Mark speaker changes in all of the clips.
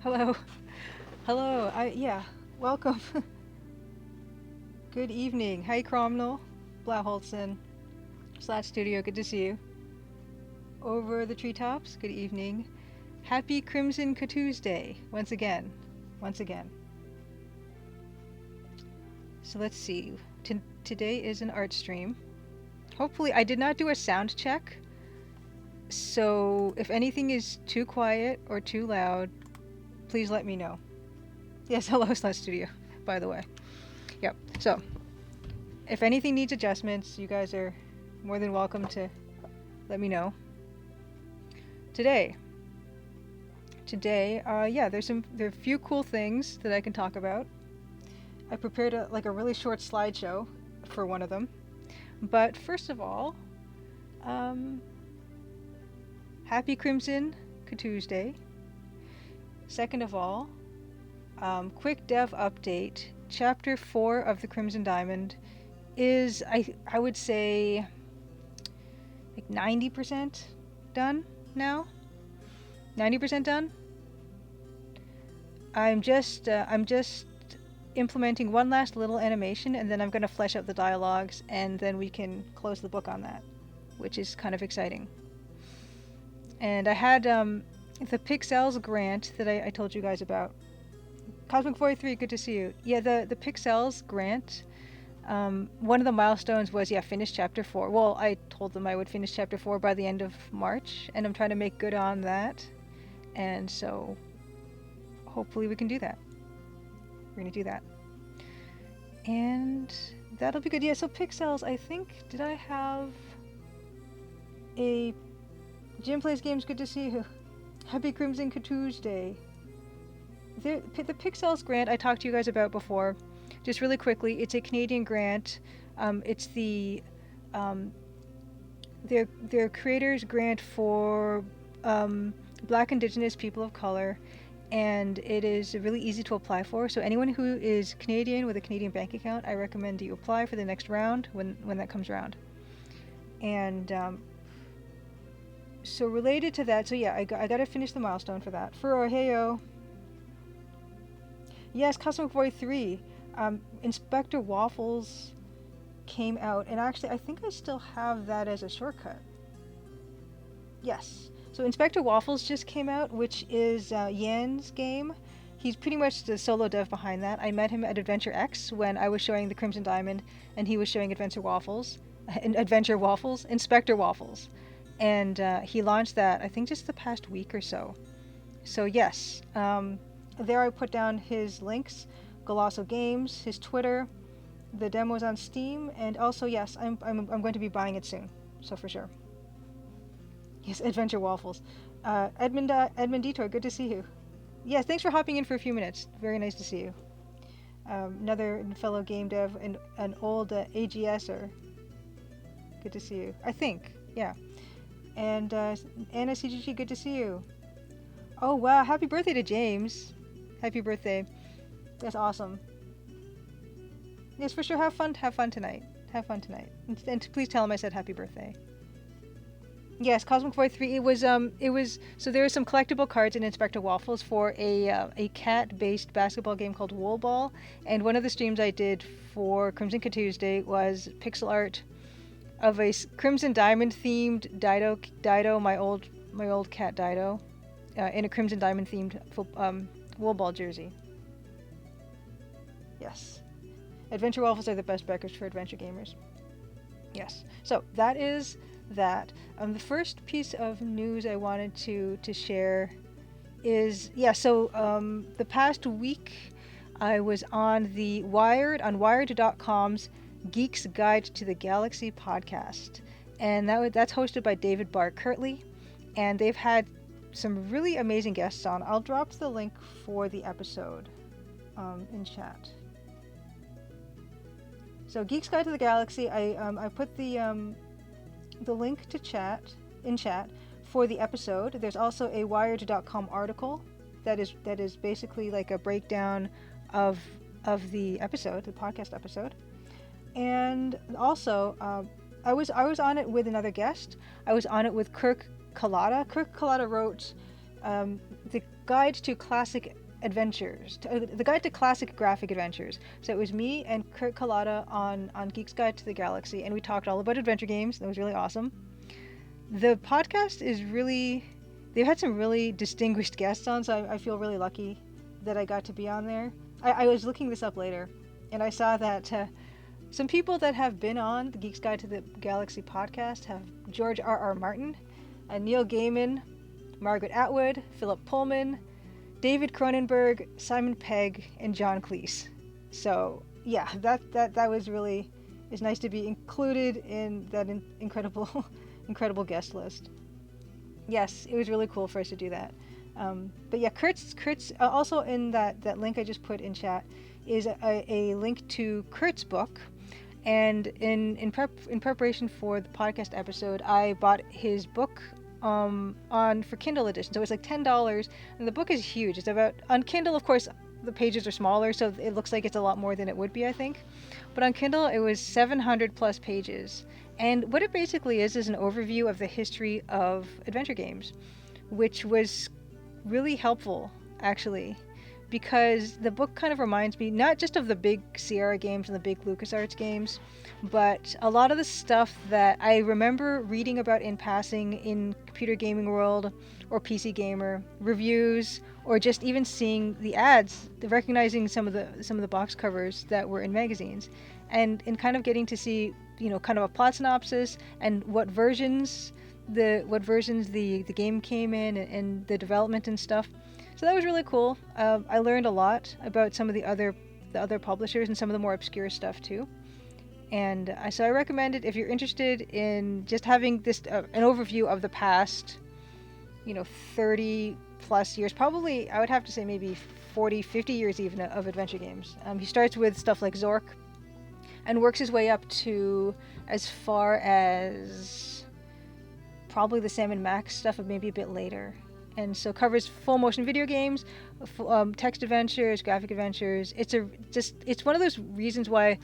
Speaker 1: Hello. Hello. Welcome. Good evening. Hi, Cromnell. Blaholtson. Slat Studio. Good to see you. Over the treetops. Good evening. Happy Crimson Tuesday. Once again. Once again. So let's see. Today is an art stream. Hopefully, I did not do a sound check. So if anything is too quiet or too loud, please let me know. Yes, hello, Slat Studio, by the way. Yep. So if anything needs adjustments, you guys are more than welcome to let me know. Today, there are a few cool things that I can talk about. I prepared a really short slideshow for one of them. But first of all, happy Crimson Tuesday. Second of all, quick dev update. Chapter 4 of the Crimson Diamond is, I would say, like 90% done now. 90% done. I'm just implementing one last little animation, and then I'm going to flesh out the dialogues, and then we can close the book on that, which is kind of exciting. And I had the Pixels grant that I told you guys about. Cosmic 43, good to see you. Yeah, the Pixels grant, one of the milestones was, finish chapter 4. Well, I told them I would finish chapter 4 by the end of March, and I'm trying to make good on that. And so hopefully we can do that. We're going to do that. And that'll be good. Yeah, so Pixels, I think, did I have a Jim Plays Games, good to see you. Happy Crimson Tuesday. The Pixels grant I talked to you guys about before. Just really quickly, it's a Canadian grant. It's the their creators grant for Black Indigenous people of color, and it is really easy to apply for. So anyone who is Canadian with a Canadian bank account, I recommend you apply for the next round when that comes around. And so related to that, I got to finish the milestone for that. For Ohio. Yes, Cosmic Void 3. Inspector Waffles came out, and actually I think I still have that as a shortcut. Yes. So Inspector Waffles just came out, which is Yan's game. He's pretty much the solo dev behind that. I met him at Adventure X when I was showing the Crimson Diamond, and he was showing Inspector Waffles. And he launched that, I think, just the past week or so. So yes, there I put down his links, Golosso Games, his Twitter, the demos on Steam, and also yes, I'm going to be buying it soon. So for sure. Yes, Adventure Waffles. Edmund Detour, good to see you. Yes, thanks for hopping in for a few minutes. Very nice to see you. Another fellow game dev and an old AGSer. Good to see you. I think, yeah. And Anna CGG, good to see you. Oh wow, happy birthday to James. Happy birthday. That's awesome. Yes, for sure, have fun tonight. Have fun tonight. And please tell him I said happy birthday. Yes, Cosmic Void 3, it was, so there are some collectible cards in Inspector Waffles for a cat-based basketball game called Wool Ball, and one of the streams I did for Crimson Tuesday was pixel art of a Crimson Diamond themed Dido, my old cat Dido, in a Crimson Diamond themed Wool Ball jersey. Yes. Adventure Waffles are the best backers for adventure gamers. Yes. So that is that. The first piece of news I wanted to share is, the past week I was on the Wired.com's Geek's Guide to the Galaxy podcast, and that's hosted by David Barr Kirtley, and they've had some really amazing guests on. I'll drop the link for the episode in chat. So Geek's Guide to the Galaxy, I put the link to chat for the episode. There's also a Wired.com article that is basically like a breakdown of the episode, the podcast episode. And also, I was on it with another guest. I was on it with Kirk Kalata. Kirk Kalata wrote guide to classic adventures, the guide to classic graphic adventures. So it was me and Kurt Collada on Geek's Guide to the Galaxy, and we talked all about adventure games. That was really awesome. The podcast is really, they've had some really distinguished guests on, so I feel really lucky that I got to be on there. I was looking this up later, and I saw that some people that have been on the Geek's Guide to the Galaxy podcast have George R.R. Martin, Neil Gaiman, Margaret Atwood, Philip Pullman, David Cronenberg, Simon Pegg, and John Cleese. So yeah, that was really, it's nice to be included in that incredible guest list. Yes, it was really cool for us to do that. But yeah, Kurt's also in that link I just put in chat is a link to Kurt's book. And in preparation for the podcast episode, I bought his book for Kindle edition. So it's like $10, and the book is huge. It's about, on Kindle, of course, the pages are smaller, so it looks like it's a lot more than it would be, I think. But on Kindle, it was 700 plus pages. And what it basically is an overview of the history of adventure games, which was really helpful, actually, because the book kind of reminds me not just of the big Sierra games and the big LucasArts games, but a lot of the stuff that I remember reading about in passing in Computer Gaming World or PC Gamer reviews, or just even seeing the ads, recognizing some of the box covers that were in magazines, and kind of getting to see, kind of a plot synopsis and what versions the game came in, and the development and stuff. So that was really cool. I learned a lot about some of the other publishers and some of the more obscure stuff too. And so I recommend it if you're interested in just having this an overview of the past, 30 plus years. Probably I would have to say maybe 40, 50 years even of adventure games. He starts with stuff like Zork and works his way up to as far as probably the Sam and Max stuff, but maybe a bit later. And so covers full motion video games, text adventures, graphic adventures. It's one of those reasons why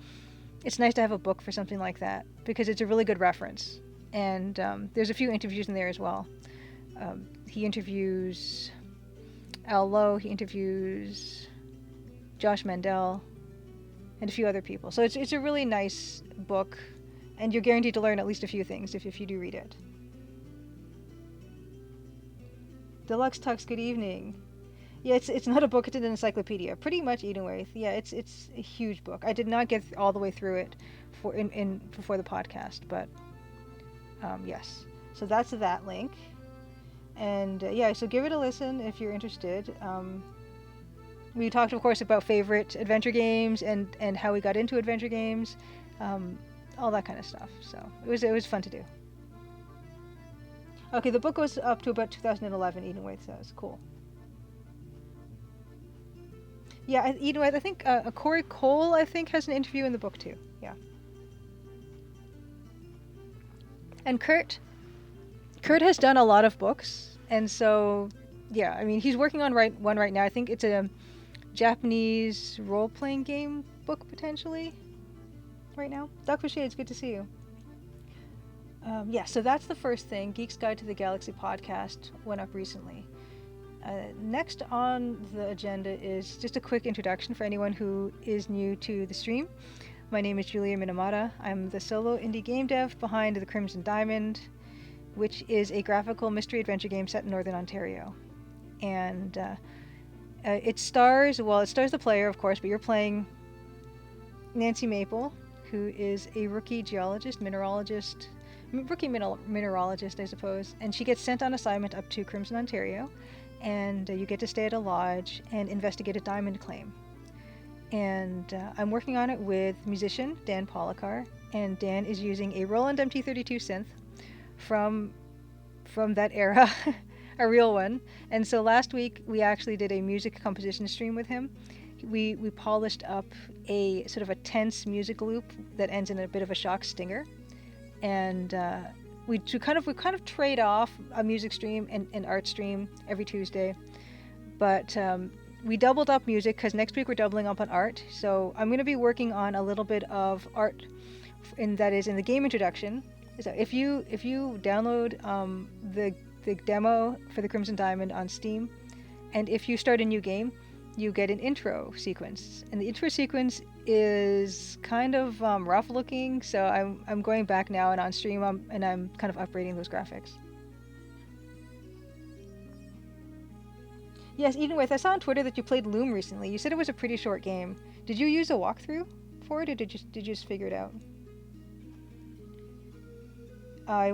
Speaker 1: it's nice to have a book for something like that, because it's a really good reference. And there's a few interviews in there as well. He interviews Al Lowe, he interviews Josh Mandel, and a few other people. So it's a really nice book, and you're guaranteed to learn at least a few things if you do read it. Deluxe Tux, good evening. Yeah, it's not a book, it's an encyclopedia. Pretty much anyway. Yeah, it's a huge book. I did not get all the way through it before the podcast, but yes. So that's that link. And yeah, so give it a listen if you're interested. We talked, of course, about favorite adventure games and how we got into adventure games, all that kind of stuff. So it was fun to do. Okay, the book goes up to about 2011, anyway, so it's cool. Yeah, I think Corey Cole, I think, has an interview in the book too. Yeah. And Kurt has done a lot of books, and so yeah, I mean, he's working on one right now. I think it's a Japanese role-playing game book potentially right now. Doc Boucher, it's good to see you. Yeah, so that's the first thing. Geek's Guide to the Galaxy podcast went up recently. Next on the agenda is just a quick introduction for anyone who is new to the stream. My name is Julia Minamata. I'm the solo indie game dev behind The Crimson Diamond, which is a graphical mystery adventure game set in Northern Ontario. And it stars the player, of course, but you're playing Nancy Maple, who is a rookie mineralogist, I suppose, and she gets sent on assignment up to Crimson, Ontario, and you get to stay at a lodge and investigate a diamond claim. And I'm working on it with musician Dan Polakar, and Dan is using a Roland MT32 synth from that era, a real one. And so last week we actually did a music composition stream with him. We polished up a sort of a tense music loop that ends in a bit of a shock stinger. And we kind of trade off a music stream and an art stream every Tuesday, but we doubled up music because next week we're doubling up on art. So I'm going to be working on a little bit of art in the game introduction. So if you download the demo for the Crimson Diamond on Steam, And if you start a new game, you get an intro sequence, and the intro sequence is kind of rough looking. So I'm going back now and on stream, and I'm kind of upgrading those graphics. Yes, Eden With, I saw on Twitter that you played Loom recently. You said it was a pretty short game. Did you use a walkthrough for it, or did you just figure it out? I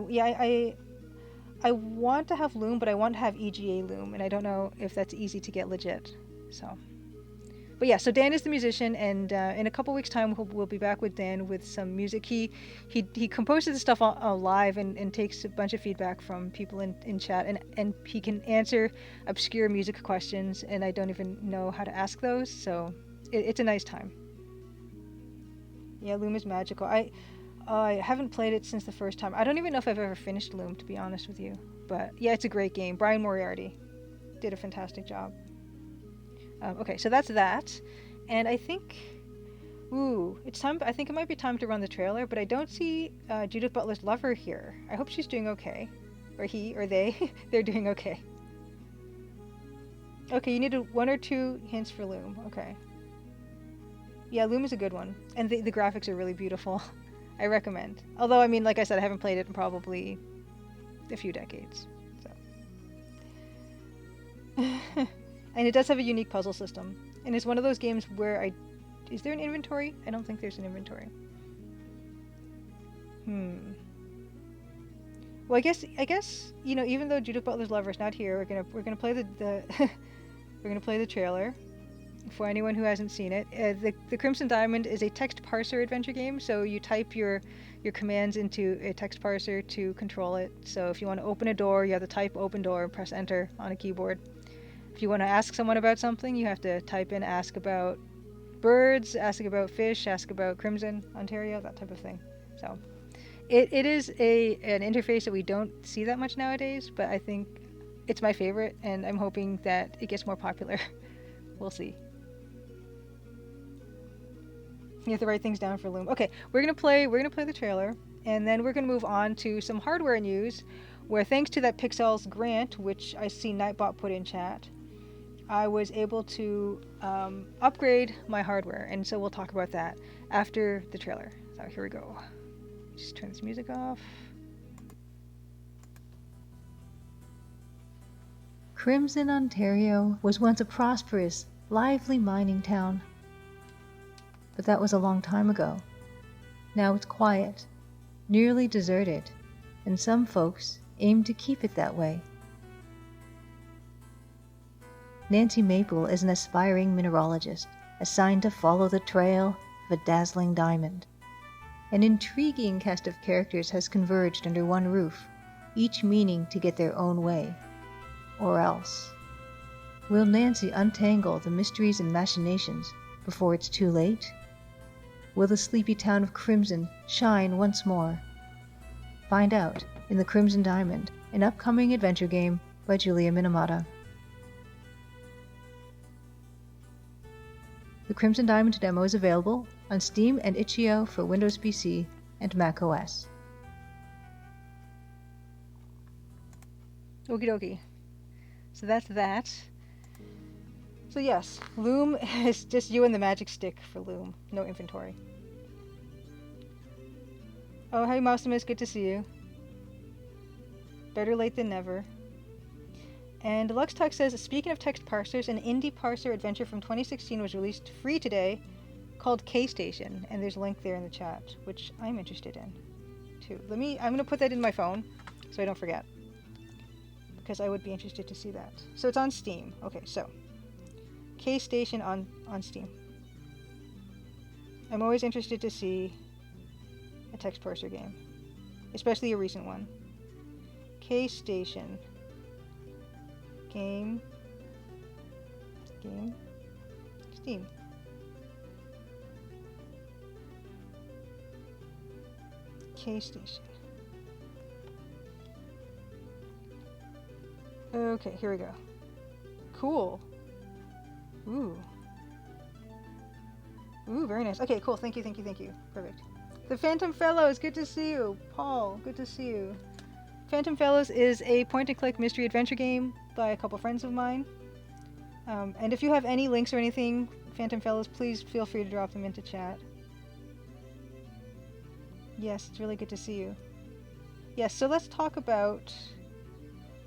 Speaker 1: want to have Loom, but I want to have EGA Loom, and I don't know if that's easy to get legit. So, but yeah, so Dan is the musician, and in a couple weeks' time, we'll be back with Dan with some music. He composes the stuff live and takes a bunch of feedback from people in chat, and he can answer obscure music questions, and I don't even know how to ask those, so it's a nice time. Yeah, Loom is magical. I haven't played it since the first time. I don't even know if I've ever finished Loom, to be honest with you. But yeah, it's a great game. Brian Moriarty did a fantastic job. Okay, so that's that. And I think, it's time. I think it might be time to run the trailer, but I don't see Judith Butler's lover here. I hope she's doing okay. Or he, or they. They're doing okay. Okay, you needed 1 or 2 hints for Loom. Okay. Yeah, Loom is a good one. And the graphics are really beautiful. I recommend. Although, I mean, like I said, I haven't played it in probably a few decades. So. And it does have a unique puzzle system. And it's one of those games where is there an inventory? I don't think there's an inventory. Well, I guess even though Judith Butler's lover is not here, we're gonna play the we're gonna play the trailer. For anyone who hasn't seen it, the Crimson Diamond is a text parser adventure game. So you type your commands into a text parser to control it. So if you want to open a door, you have to type open door and press enter on a keyboard. If you want to ask someone about something, you have to type in ask about birds, ask about fish, ask about Crimson, Ontario, that type of thing. So it is an interface that we don't see that much nowadays, but I think it's my favorite, and I'm hoping that it gets more popular. We'll see. You have to write things down for Loom. Okay, we're gonna play the trailer, and then we're gonna move on to some hardware news, where thanks to that Pixels grant, which I see Nightbot put in chat, I was able to upgrade my hardware, and so we'll talk about that after the trailer. So here we go. Just turn this music off.
Speaker 2: Crimson, Ontario was once a prosperous, lively mining town. But that was a long time ago. Now it's quiet, nearly deserted, and some folks aim to keep it that way. Nancy Maple is an aspiring mineralogist assigned to follow the trail of a dazzling diamond. An intriguing cast of characters has converged under one roof, each meaning to get their own way. Or else. Will Nancy untangle the mysteries and machinations before it's too late? Will the sleepy town of Crimson shine once more? Find out in The Crimson Diamond, an upcoming adventure game by Julia Minamata. The Crimson Diamond demo is available on Steam and itch.io for Windows PC and Mac OS.
Speaker 1: Okie dokie. So that's that. So yes, Loom is just you and the magic stick for Loom. No inventory. Oh, hey Mousimus, good to see you. Better late than never. And Deluxe Tuck says, speaking of text parsers, an indie parser adventure from 2016 was released free today called K-Station, and there's a link there in the chat, which I'm interested in too. I'm gonna put that in my phone so I don't forget, because I would be interested to see that. So it's on Steam. Okay, so K-Station on Steam. I'm always interested to see a text parser game, especially a recent one. K-Station. Game. Steam. K-Station. Okay, here we go. Cool. Ooh, very nice. Okay, cool. Thank you. Perfect. The Phantom Fellows, good to see you. Paul, good to see you. Phantom Fellows is a point-and-click mystery adventure game by a couple friends of mine. And if you have any links or anything, Phantom Fellows, please feel free to drop them into chat. Yes, it's really good to see you. Yes, so let's talk about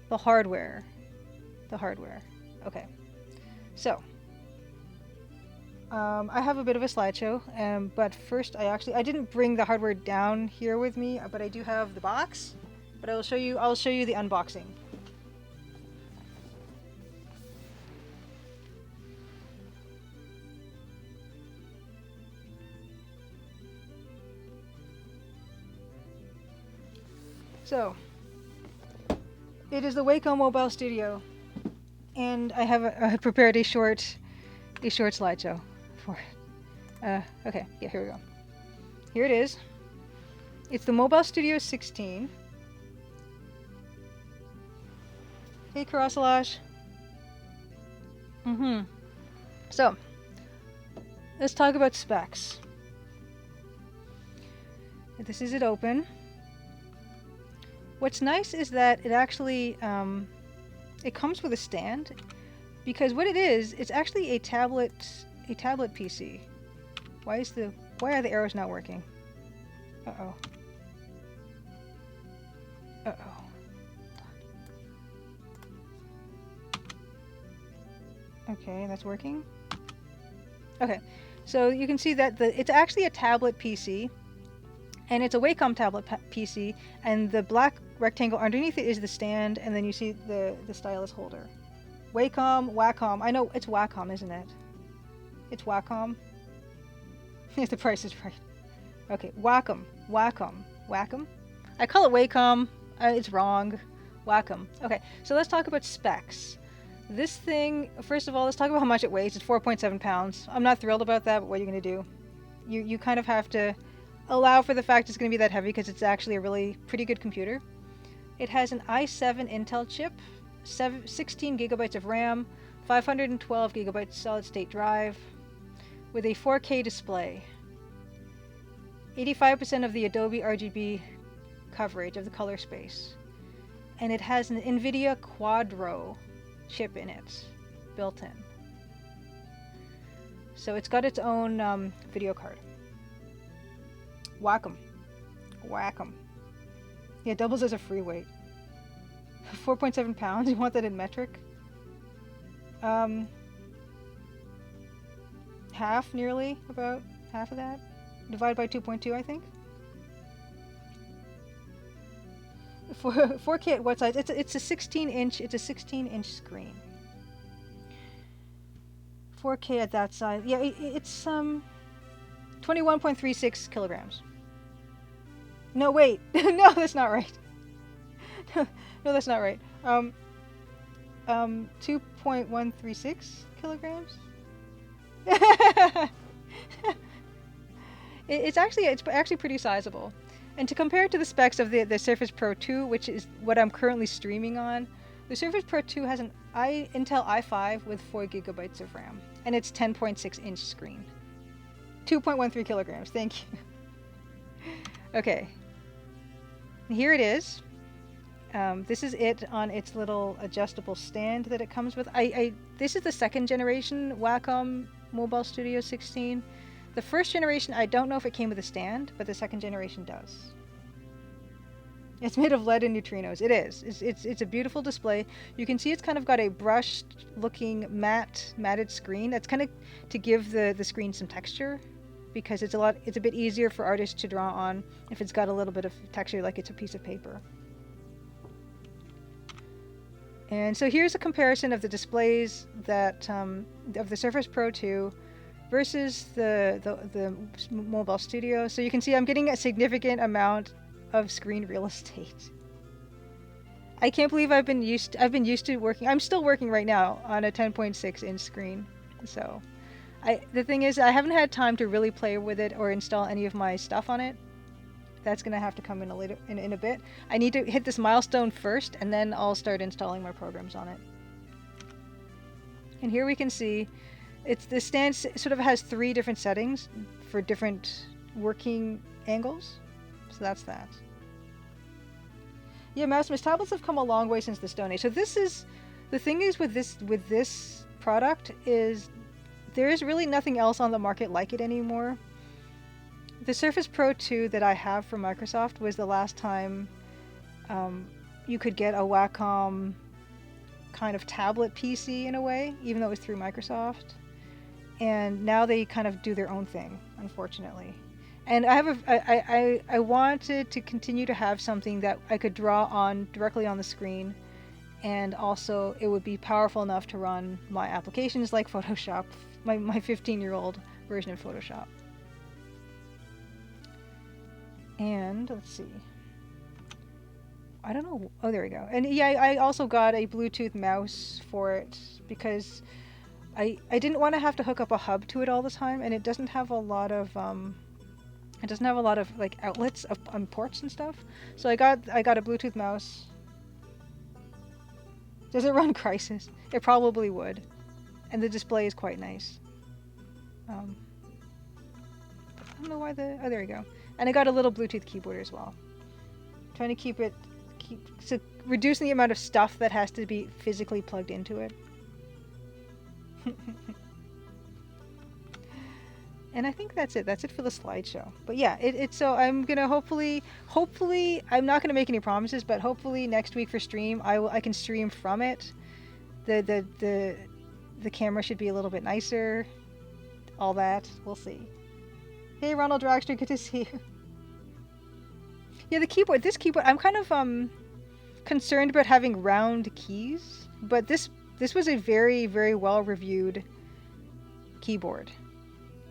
Speaker 1: the hardware. The hardware. Okay. So, I have a bit of a slideshow, but first I didn't bring the hardware down here with me, but I do have the box. But I'll show you the unboxing. So, it is the Wacom Mobile Studio, and I have prepared a short slideshow for it. Okay, yeah, here we go. Here it is. It's the Mobile Studio 16. Hey, Karasalash. So, let's talk about specs. This is it open. What's nice is that it actually it comes with a stand, because what it is, it's actually a tablet PC. Why are the arrows not working? Uh-oh. Uh-oh. Okay, that's working. Okay, so you can see that it's actually a tablet PC, and it's a Wacom tablet PC, and the black rectangle underneath it is the stand, and then you see the stylus holder. Wacom. I know it's Wacom, isn't it? It's Wacom. If the price is right. Okay, Wacom. I call it Wacom. It's wrong. Wacom. Okay, so let's talk about specs. This thing, first of all, let's talk about how much it weighs. It's 4.7 pounds. I'm not thrilled about that, but what are you going to do? You kind of have to allow for the fact it's going to be that heavy, because it's actually a really pretty good computer. It has an i7 Intel chip, 16 gigabytes of RAM, 512 gigabytes solid state drive, with a 4K display. 85% of the Adobe RGB coverage of the color space. And it has an NVIDIA Quadro chip in it, built in. So it's got its own video card. Wacom. Yeah, doubles as a free weight. 4.7 pounds, you want that in metric? About half of that. Divided by 2.2, I think. 4K at what size? It's a 16-inch screen. 4K at that size. Yeah, it's 21.36 kilograms. No, wait. No, that's not right. No, that's not right. 2.136 kilograms. It's actually pretty sizable. And to compare it to the specs of the Surface Pro 2, which is what I'm currently streaming on, the Surface Pro 2 has an Intel i5 with 4 gigabytes of RAM, and it's 10.6-inch screen. 2.13 kilograms, thank you. Okay. Here it is. This is it on its little adjustable stand that it comes with. This is the second generation Wacom Mobile Studio 16. The first generation, I don't know if it came with a stand, but the second generation does. It's made of lead and neutrinos. It is. It's a beautiful display. You can see it's kind of got a brushed looking matted screen. That's kind of to give the screen some texture, because it's a bit easier for artists to draw on if it's got a little bit of texture, like it's a piece of paper. And so here's a comparison of the displays that of the Surface Pro 2 versus the Mobile Studio. So you can see I'm getting a significant amount of screen real estate. I can't believe I've been used to working. I'm still working right now on a 10.6-inch screen. So the thing is, I haven't had time to really play with it or install any of my stuff on it. That's gonna have to come in in a bit. I need to hit this milestone first, and then I'll start installing my programs on it. And here we can see the stand sort of has 3 different settings for different working angles. So that's that. Yeah, Maximus, tablets have come a long way since the Stone Age. So this is the thing is with this product is there is really nothing else on the market like it anymore. The Surface Pro 2 that I have from Microsoft was the last time you could get a Wacom kind of tablet PC in a way, even though it was through Microsoft. And now they kind of do their own thing, unfortunately. And I wanted to continue to have something that I could draw on directly on the screen, and also it would be powerful enough to run my applications like Photoshop, my 15-year-old version of Photoshop. And let's see. I don't know. Oh, there we go. And yeah, I also got a Bluetooth mouse for it because I didn't want to have to hook up a hub to it all the time, and it doesn't have a lot of like outlets on ports and stuff. So I got a Bluetooth mouse. Does it run Crysis? It probably would, and the display is quite nice. I don't know why oh, there we go. And I got a little Bluetooth keyboard as well. Trying to so reducing the amount of stuff that has to be physically plugged into it. And I think that's it. That's it for the slideshow. But yeah, it's so I'm gonna hopefully I'm not gonna make any promises, but hopefully next week for stream I can stream from it. The camera should be a little bit nicer. All that we'll see. Hey Ronald Dragster, good to see you. Yeah, the keyboard. This keyboard, I'm kind of concerned about having round keys, but this was a very, very well reviewed keyboard.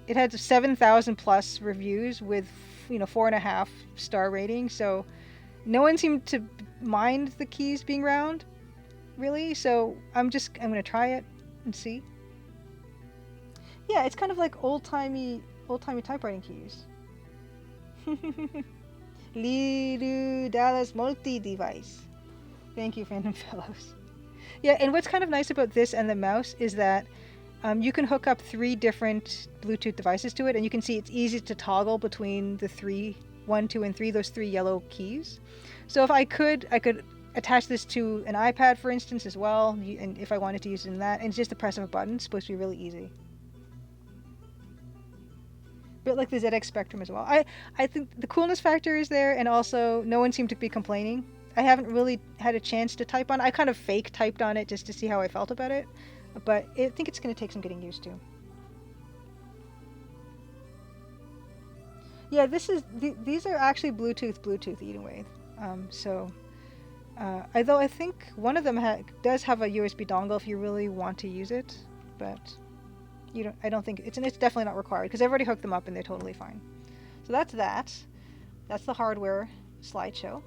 Speaker 1: It had 7,000 plus reviews with 4.5 star rating, so no one seemed to mind the keys being round, really. So I'm gonna try it and see. Yeah, it's kind of like old-timey typewriting keys. Liru Dallas multi-device. Thank you, Phantom Fellows. Yeah, and what's kind of nice about this and the mouse is that you can hook up 3 different Bluetooth devices to it, and you can see it's easy to toggle between the 1, 2, and 3, those 3 yellow keys. So if I could attach this to an iPad, for instance, as well, and if I wanted to use it in that, and it's just the press of a button. It's supposed to be really easy. Bit like the ZX Spectrum as well. I think the coolness factor is there, and also no one seemed to be complaining. I haven't really had a chance to type on. I kind of fake typed on it just to see how I felt about it, but I think it's going to take some getting used to. Yeah, these are actually Bluetooth anyway. Although I think one of them does have a USB dongle if you really want to use it, but I don't think it's definitely not required because I've already hooked them up and they're totally fine. So that's that. That's the hardware slideshow.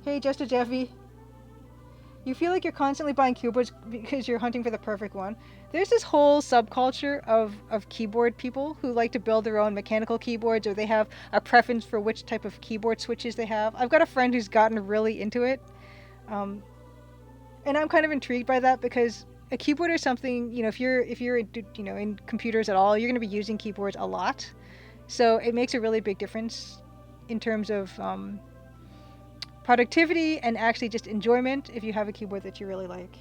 Speaker 1: Hey, Just a Jeffy. You feel like you're constantly buying keyboards because you're hunting for the perfect one. There's this whole subculture of keyboard people who like to build their own mechanical keyboards, or they have a preference for which type of keyboard switches they have. I've got a friend who's gotten really into it. And I'm kind of intrigued by that because a keyboard is something, if you're in computers at all, you're going to be using keyboards a lot. So it makes a really big difference in terms of productivity and actually just enjoyment if you have a keyboard that you really like.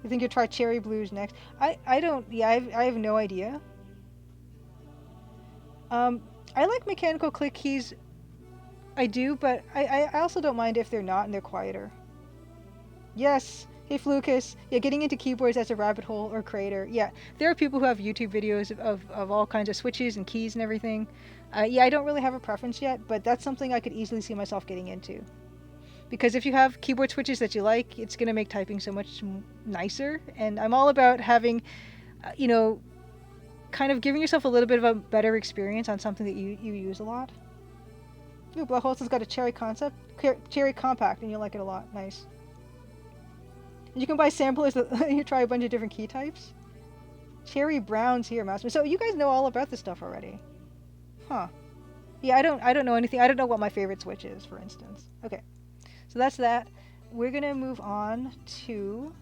Speaker 1: You think you'll try Cherry Blues next? I have no idea. I like mechanical click keys. I do, but I also don't mind if they're not and they're quieter. Yes. Hey Flucus, yeah, getting into keyboards as a rabbit hole or creator. Yeah, there are people who have YouTube videos of all kinds of switches and keys and everything. Yeah, I don't really have a preference yet, but that's something I could easily see myself getting into. Because if you have keyboard switches that you like, it's going to make typing so much nicer. And I'm all about having, kind of giving yourself a little bit of a better experience on something that you use a lot. Ooh, Blahos has got a Cherry Compact, and you'll like it a lot. Nice. You can buy samplers that you try a bunch of different key types. Cherry Brown's here, Master. So you guys know all about this stuff already. Huh. Yeah, I don't know anything. I don't know what my favorite switch is, for instance. Okay. So that's that. We're going to move on to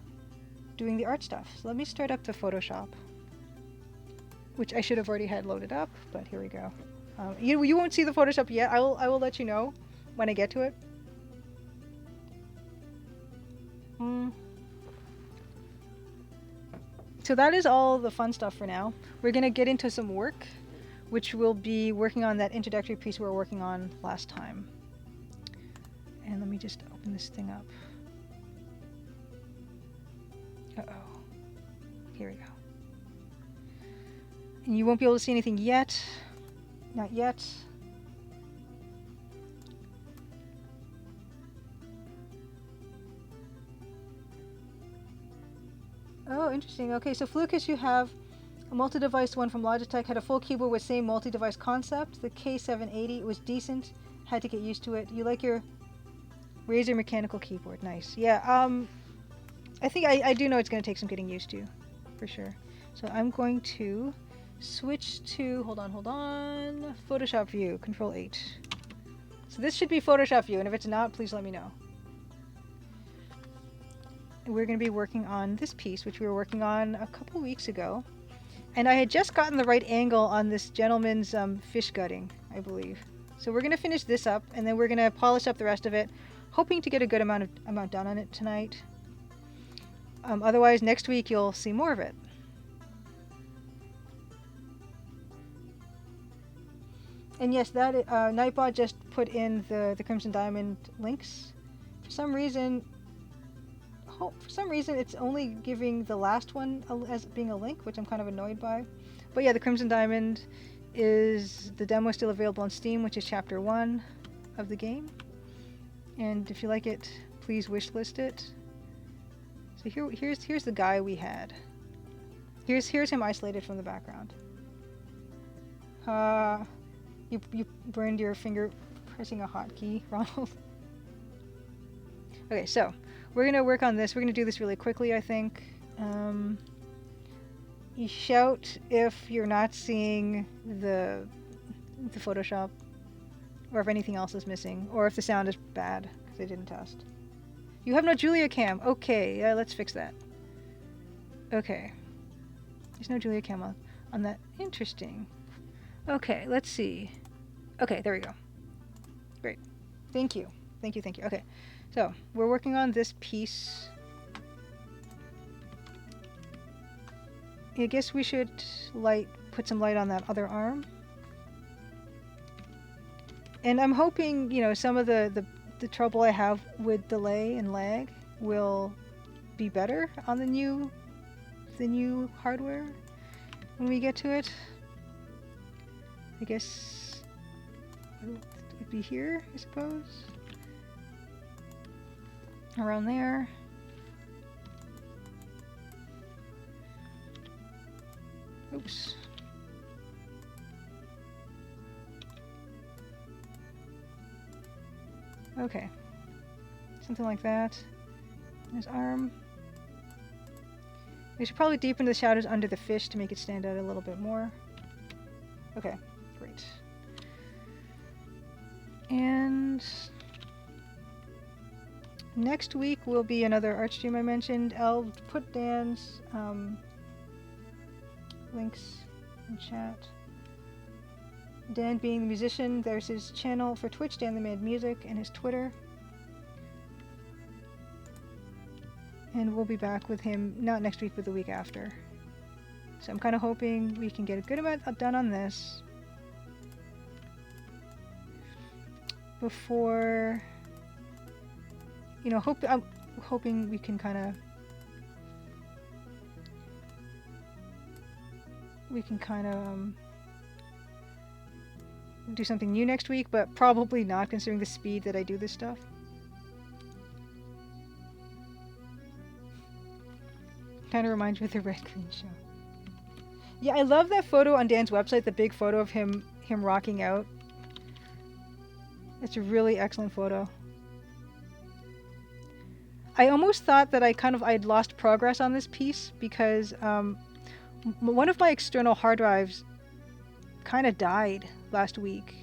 Speaker 1: doing the art stuff. So let me start up the Photoshop, which I should have already had loaded up, but here we go. You won't see the Photoshop yet. I will let you know when I get to it. Mm. So that is all the fun stuff for now. We're gonna get into some work, which will be working on that introductory piece we were working on last time. And let me just open this thing up. Uh-oh. Here we go. And you won't be able to see anything yet. Not yet. Oh, interesting. Okay, so Flucus, you have a multi-device one from Logitech, had a full keyboard with same multi-device concept. The K780 was decent, had to get used to it. You like your Razer mechanical keyboard, nice. Yeah, I think I do know it's going to take some getting used to, for sure. So I'm going to switch to, hold on, Photoshop View, Control 8. So this should be Photoshop View, and if it's not, please let me know. We're going to be working on this piece, which we were working on a couple weeks ago. And I had just gotten the right angle on this gentleman's fish gutting, I believe. So we're going to finish this up, and then we're going to polish up the rest of it, hoping to get a good amount done on it tonight. Otherwise, next week you'll see more of it. And yes, that Nightbot just put in the Crimson Diamond links. For some reason, it's only giving the last one as being a link, which I'm kind of annoyed by. But yeah, the Crimson Diamond is the demo still available on Steam, which is Chapter 1 of the game. And if you like it, please wishlist it. So here's the guy we had. Here's him isolated from the background. You burned your finger pressing a hotkey, Ronald. Okay, so we're gonna work on this. We're gonna do this really quickly, I think. You shout if you're not seeing the Photoshop, or if anything else is missing, or if the sound is bad because I didn't test. You have no Julia Cam. Okay, let's fix that. Okay, there's no Julia Cam on that. Interesting. Okay, let's see. Okay, there we go. Great. Thank you. Okay, so we're working on this piece. I guess we should put some light on that other arm. And I'm hoping, some of the trouble I have with delay and lag will be better on the new hardware when we get to it. I guess it'd be here, I suppose. Around there. Oops. Okay. Something like that. His arm. We should probably deepen the shadows under the fish to make it stand out a little bit more. Okay, great. And next week will be another art stream I mentioned. I'll put Dan's links in chat. Dan being the musician, there's his channel for Twitch, Dan the Mad Music, and his Twitter. And we'll be back with him, not next week, but the week after. So I'm kind of hoping we can get a good amount done on this before, I'm hoping we can kind of do something new next week, but probably not considering the speed that I do this stuff. Kind of reminds me of the Red Queen show. Yeah, I love that photo on Dan's website, the big photo of him rocking out. It's a really excellent photo. I almost thought that I'd lost progress on this piece because one of my external hard drives kind of died last week,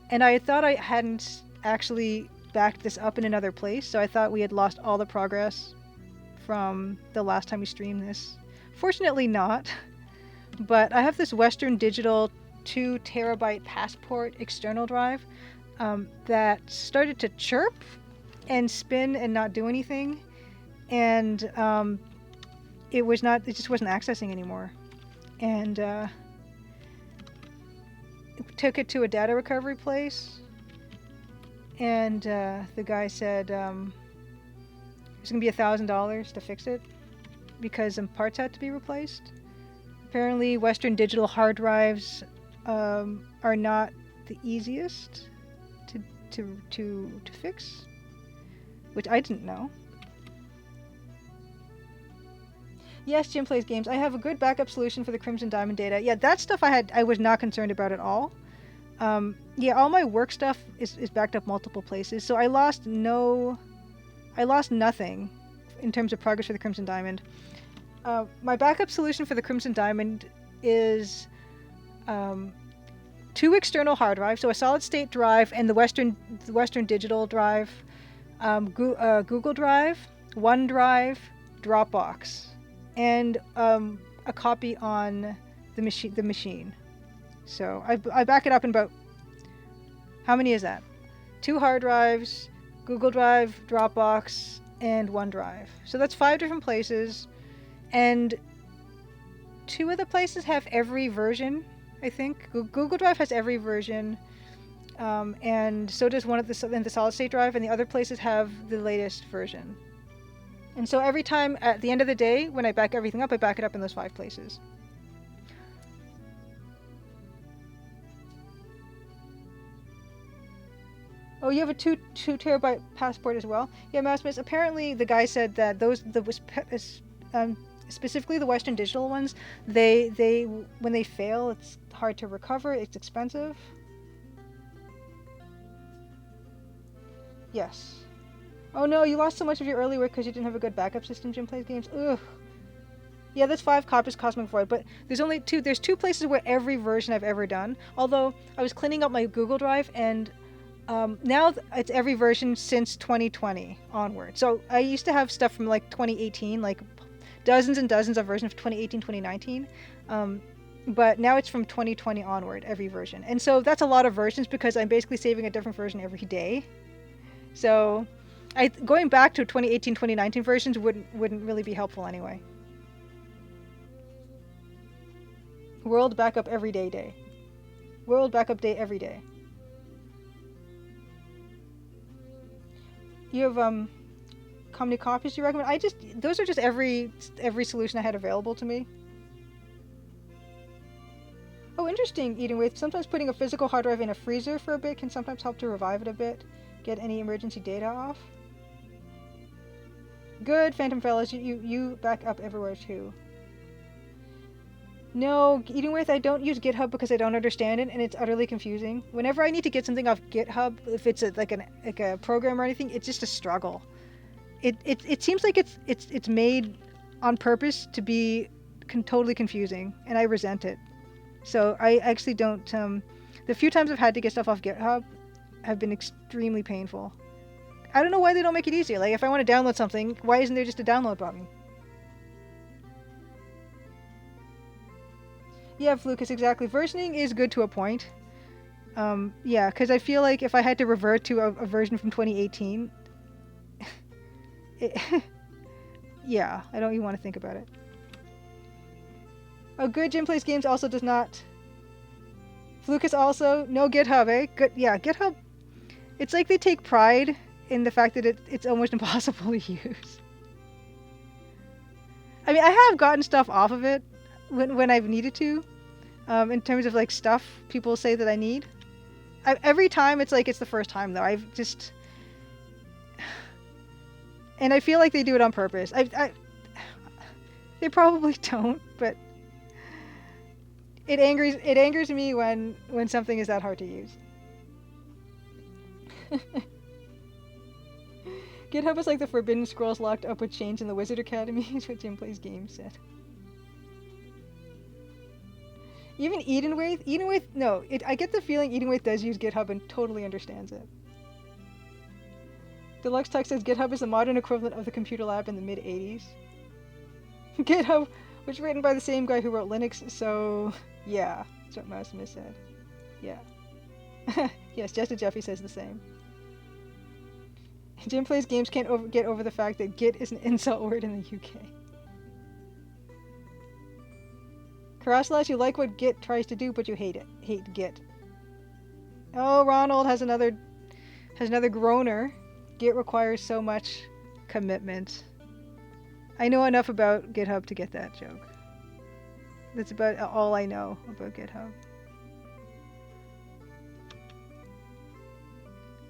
Speaker 1: and I thought I hadn't actually backed this up in another place, so I thought we had lost all the progress from the last time we streamed this. Fortunately not, but I have this Western Digital 2 terabyte Passport external drive that started to chirp and spin and not do anything, and it just wasn't accessing anymore. And took it to a data recovery place, and the guy said it's gonna be $1,000 to fix it because some parts had to be replaced. Apparently, Western Digital hard drives are not the easiest to fix, which I didn't know. Yes, Jim plays games. I have a good backup solution for the Crimson Diamond data. Yeah, that stuff I was not concerned about at all. Yeah, all my work stuff is backed up multiple places, so I lost nothing in terms of progress for the Crimson Diamond. My backup solution for the Crimson Diamond is 2 external hard drives, so a solid state drive and the Western Digital drive, Google Drive, OneDrive, Dropbox, and a copy on the machine. So I back it up in about, how many is that? 2 hard drives, Google Drive, Dropbox, and OneDrive. So that's 5 different places, and 2 of the places have every version, I think. Google Drive has every version, and so does one of the solid state drive, and the other places have the latest version. And so every time at the end of the day, when I back everything up, I back it up in those 5 places. Oh, you have a 2 terabyte passport as well? Yeah, Maximus. Apparently, the guy said that specifically the Western Digital ones, they when they fail, it's hard to recover. It's expensive. Yes. Oh no, you lost so much of your early work because you didn't have a good backup system. Jim plays games. Ugh. Yeah, that's 5 copies Cosmic Void, but there's 2 places where every version I've ever done. Although I was cleaning up my Google Drive, and now it's every version since 2020 onward. So I used to have stuff from like 2018, like dozens and dozens of versions of 2018, 2019. But now it's from 2020 onward, every version. And so that's a lot of versions because I'm basically saving a different version every day. So going back to 2018, 2019 versions wouldn't really be helpful anyway. World backup every day. World backup day every day. You have how many copies do you recommend? Those are just every solution I had available to me. Oh, interesting, Eating With. Sometimes putting a physical hard drive in a freezer for a bit can sometimes help to revive it a bit. Get any emergency data off. Good, Phantom Fellas. You back up everywhere too. No, Eating With, I don't use GitHub because I don't understand it and it's utterly confusing. Whenever I need to get something off GitHub, if it's like a program or anything, it's just a struggle. It seems like it's made on purpose to be totally confusing, and I resent it. So I actually don't. The few times I've had to get stuff off GitHub have been extremely painful. I don't know why they don't make it easier. Like if I want to download something, why isn't there just a download button? Yeah, Lucas, exactly. Versioning is good to a point. Yeah, because I feel like if I had to revert to a version from 2018, yeah, I don't even want to think about it. Oh, good. Jim Plays Games also does not. Lucas also no GitHub, eh? Good. Yeah, GitHub. It's like they take pride in the fact that it's almost impossible to use. I mean, I have gotten stuff off of it when I've needed to, in terms of like stuff people say that I need. Every time it's like it's the first time though. I've just, and I feel like they do it on purpose. They probably don't, but it angers me when something is that hard to use. GitHub is like the Forbidden Scrolls locked up with chains in the Wizard Academy, is what Jim Plays Games said. Even Edenwaith, no, I get the feeling Edenwaith does use GitHub and totally understands it. Deluxe Tech says GitHub is the modern equivalent of the computer lab in the mid-80s. GitHub was written by the same guy who wrote Linux, so yeah, that's what Mouse Smith said. Yeah. Yes, Jester Jeffy says the same. Jim Plays Games can't get over the fact that Git is an insult word in the UK. Karasalas, you like what Git tries to do, but you hate it. Hate Git. Oh, Ronald has another groaner. Git requires so much commitment. I know enough about GitHub to get that joke. That's about all I know about GitHub.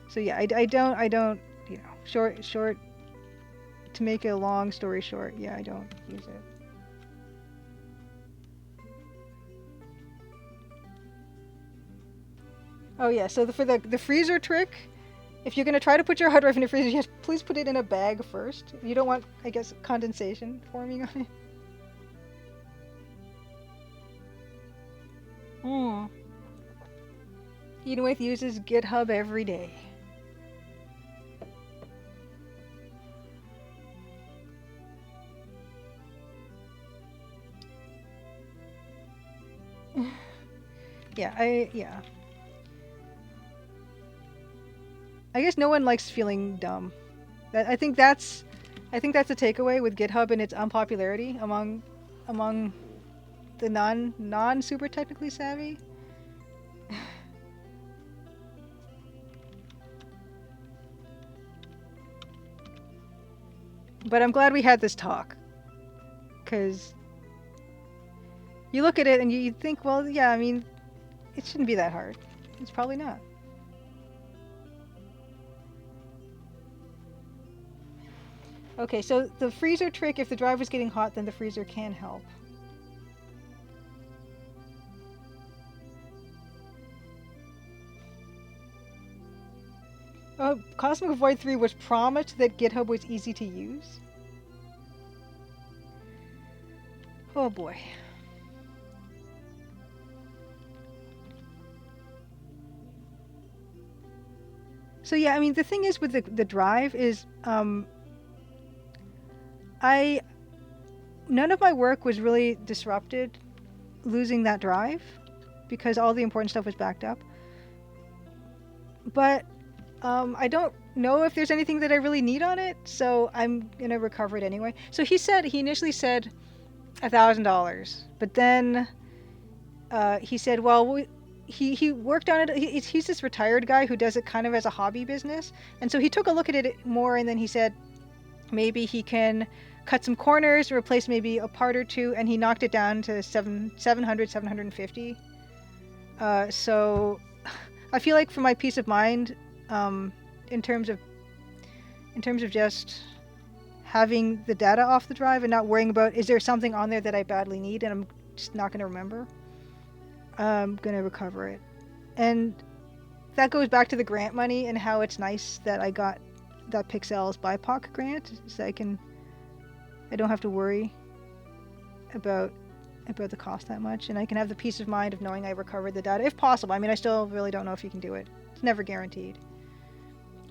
Speaker 1: So yeah, I don't, you know, short, to make a long story short, yeah, I don't use it. Oh yeah, so for the freezer trick, if you're gonna try to put your hard drive in the freezer, please put it in a bag first. You don't want, I guess, condensation forming on it. Hmm. Edenwith uses GitHub every day. Yeah. I guess no one likes feeling dumb. I think that's a takeaway with GitHub and its unpopularity among the non super technically savvy. But I'm glad we had this talk, because you look at it and you think, well, yeah, I mean, it shouldn't be that hard. It's probably not. Okay, so the freezer trick, if the drive was getting hot, then the freezer can help. Cosmic Void 3 was promised that GitHub was easy to use. Oh boy. So yeah, I mean, the thing is with the drive is, none of my work was really disrupted losing that drive, because all the important stuff was backed up. But I don't know if there's anything that I really need on it, so I'm gonna recover it anyway. So he initially said $1,000, but then he said, well, he worked on it. He's this retired guy who does it kind of as a hobby business, and so he took a look at it more, and then he said maybe he can cut some corners, replace maybe a part or two, and he knocked it down to 750. So I feel like for my peace of mind, in terms of just having the data off the drive and not worrying about, is there something on there that I badly need and I'm just not going to remember, I'm going to recover it. And that goes back to the grant money and how it's nice that I got that Pixel's BIPOC grant, so I don't have to worry about the cost that much, and I can have the peace of mind of knowing I recovered the data if possible. I mean, I still really don't know if you can do it. It's never guaranteed.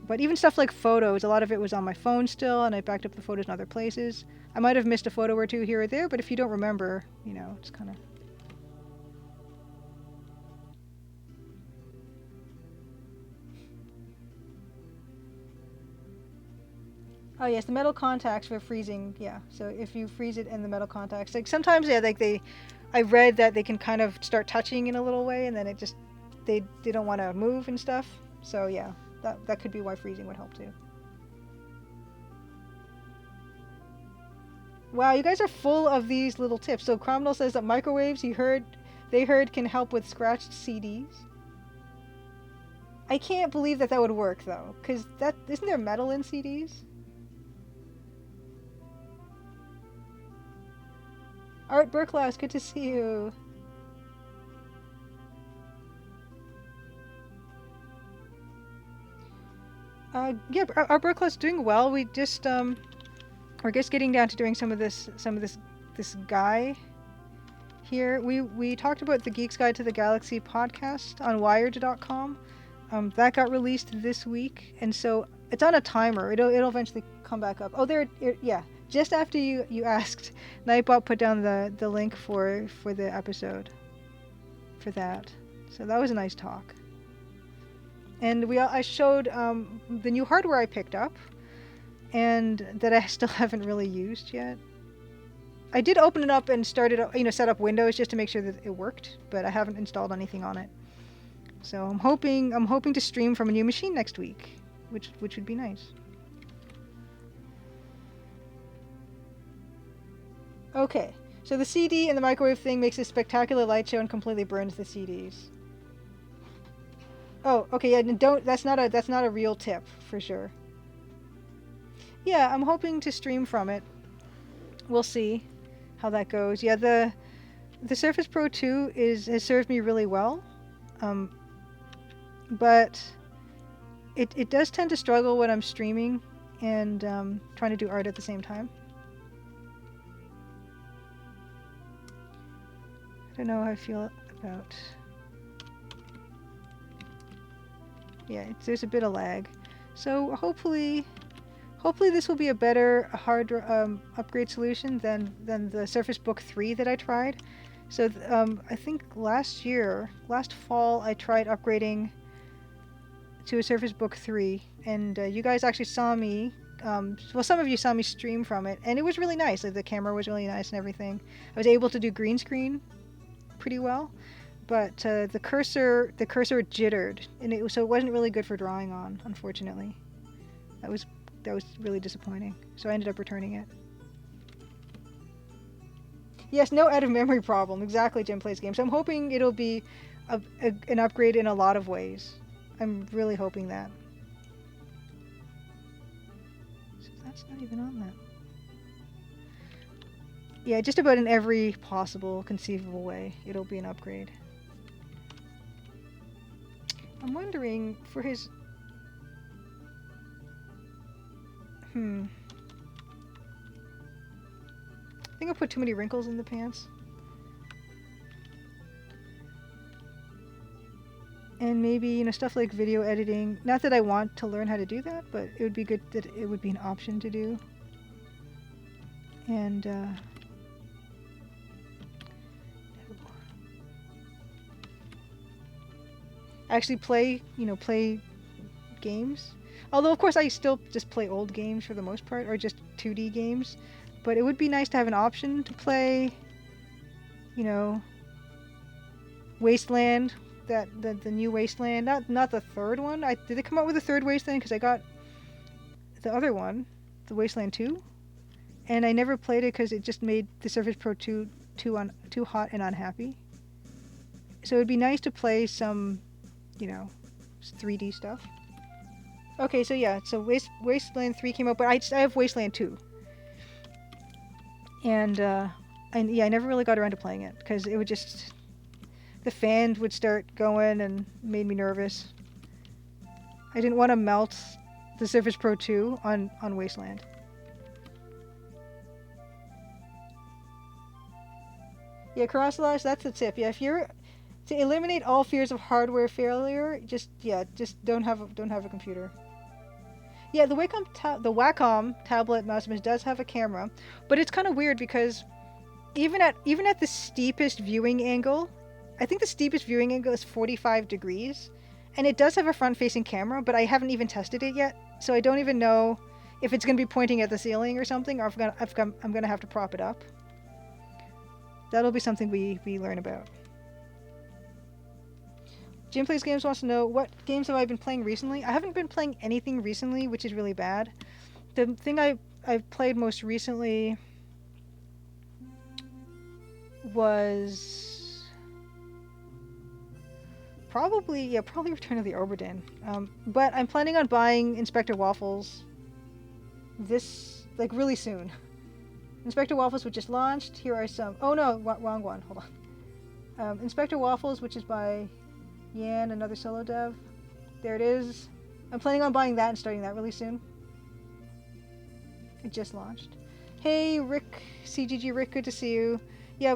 Speaker 1: But even stuff like photos, a lot of it was on my phone still, and I backed up the photos in other places. I might have missed a photo or two here or there, but if you don't remember, you know, it's kind of... Oh yes, the metal contacts for freezing, yeah. So if you freeze it in the metal contacts, like sometimes, yeah, like I read that they can kind of start touching in a little way, and then it just, they don't want to move and stuff. So yeah, that could be why freezing would help too. Wow, you guys are full of these little tips. So Cromwell says that microwaves they heard can help with scratched CDs. I can't believe that would work though, because isn't there metal in CDs? Art Burklaus, good to see you. Yeah, Art Burklaus doing well. We just we're just getting down to doing some of this guy here. We talked about the Geek's Guide to the Galaxy podcast on Wired.com. That got released this week, and so it's on a timer. It'll eventually come back up. Oh, yeah. Just after you asked, Nightbot put down the link for the episode for that. So that was a nice talk. And I showed the new hardware I picked up, and that I still haven't really used yet. I did open it up and set up Windows just to make sure that it worked, but I haven't installed anything on it. So I'm hoping to stream from a new machine next week, which would be nice. Okay, so the CD and the microwave thing makes a spectacular light show and completely burns the CDs. Oh, okay, yeah, don't. That's not a real tip for sure. Yeah, I'm hoping to stream from it. We'll see how that goes. Yeah, the Surface Pro 2 has served me really well, but it does tend to struggle when I'm streaming and trying to do art at the same time. I don't know how I feel about. Yeah, there's a bit of lag, so hopefully this will be a better hard upgrade solution than the Surface Book 3 that I tried. So I think last fall, I tried upgrading to a Surface Book 3, and you guys actually saw me. Well, some of you saw me stream from it, and it was really nice. Like, the camera was really nice and everything. I was able to do green screen pretty well, but the cursor jittered, and so it wasn't really good for drawing on, unfortunately. That was really disappointing. So I ended up returning it. Yes, no out of memory problem. Exactly, Jim Plays Games. So I'm hoping it'll be an upgrade in a lot of ways. I'm really hoping that. So that's not even on that. Yeah, just about in every possible, conceivable way, it'll be an upgrade. I'm wondering for his... I think I put too many wrinkles in the pants. And maybe, stuff like video editing. Not that I want to learn how to do that, but it would be good that it would be an option to do. And, actually play games. Although, of course, I still just play old games for the most part, or just 2D games. But it would be nice to have an option to play, Wasteland, the new Wasteland. Not the third one. Did they come out with a third Wasteland? Because I got the other one, the Wasteland 2, and I never played it because it just made the Surface Pro 2 too hot and unhappy. So it'd be nice to play some, 3D stuff. Okay, so yeah, so Wasteland 3 came out, but I have Wasteland 2. And yeah, I never really got around to playing it because it would just... The fan would start going and made me nervous. I didn't want to melt the Surface Pro 2 on Wasteland. Yeah, Karasalash, that's the tip. Yeah, if you're... To eliminate all fears of hardware failure, just don't have a computer. Yeah, the Wacom tablet mouse image does have a camera, but it's kind of weird because even at the steepest viewing angle, I think the steepest viewing angle is 45 degrees, and it does have a front-facing camera, but I haven't even tested it yet, so I don't even know if it's going to be pointing at the ceiling or something, or I'm going to have to prop it up. That'll be something we learn about. Jim Plays Games wants to know, what games have I been playing recently? I haven't been playing anything recently, which is really bad. The thing I've played most recently was probably Return of the Obra Dinn. But I'm planning on buying Inspector Waffles really soon. Inspector Waffles, which just launched. Here are some... Oh no, wrong one. Hold on. Inspector Waffles, which is by Yan, another solo dev. There it is. I'm planning on buying that and starting that really soon. It just launched. Hey, Rick, CGG Rick, good to see you. Yeah,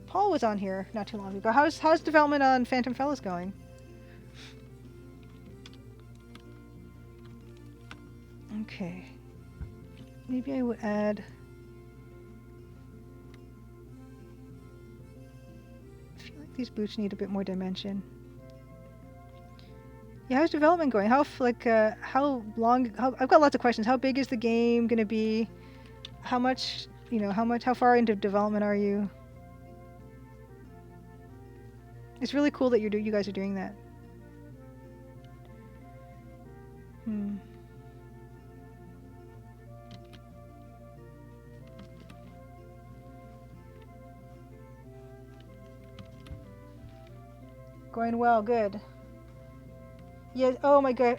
Speaker 1: Paul was on here not too long ago. How's development on Phantom Fellas going? Okay. Maybe I would add... I feel like these boots need a bit more dimension. Yeah, how's development going? How long? I've got lots of questions. How big is the game gonna be? How much? How far into development are you? It's really cool that you guys are doing that. Hmm. Going well, good. Yeah, oh my god.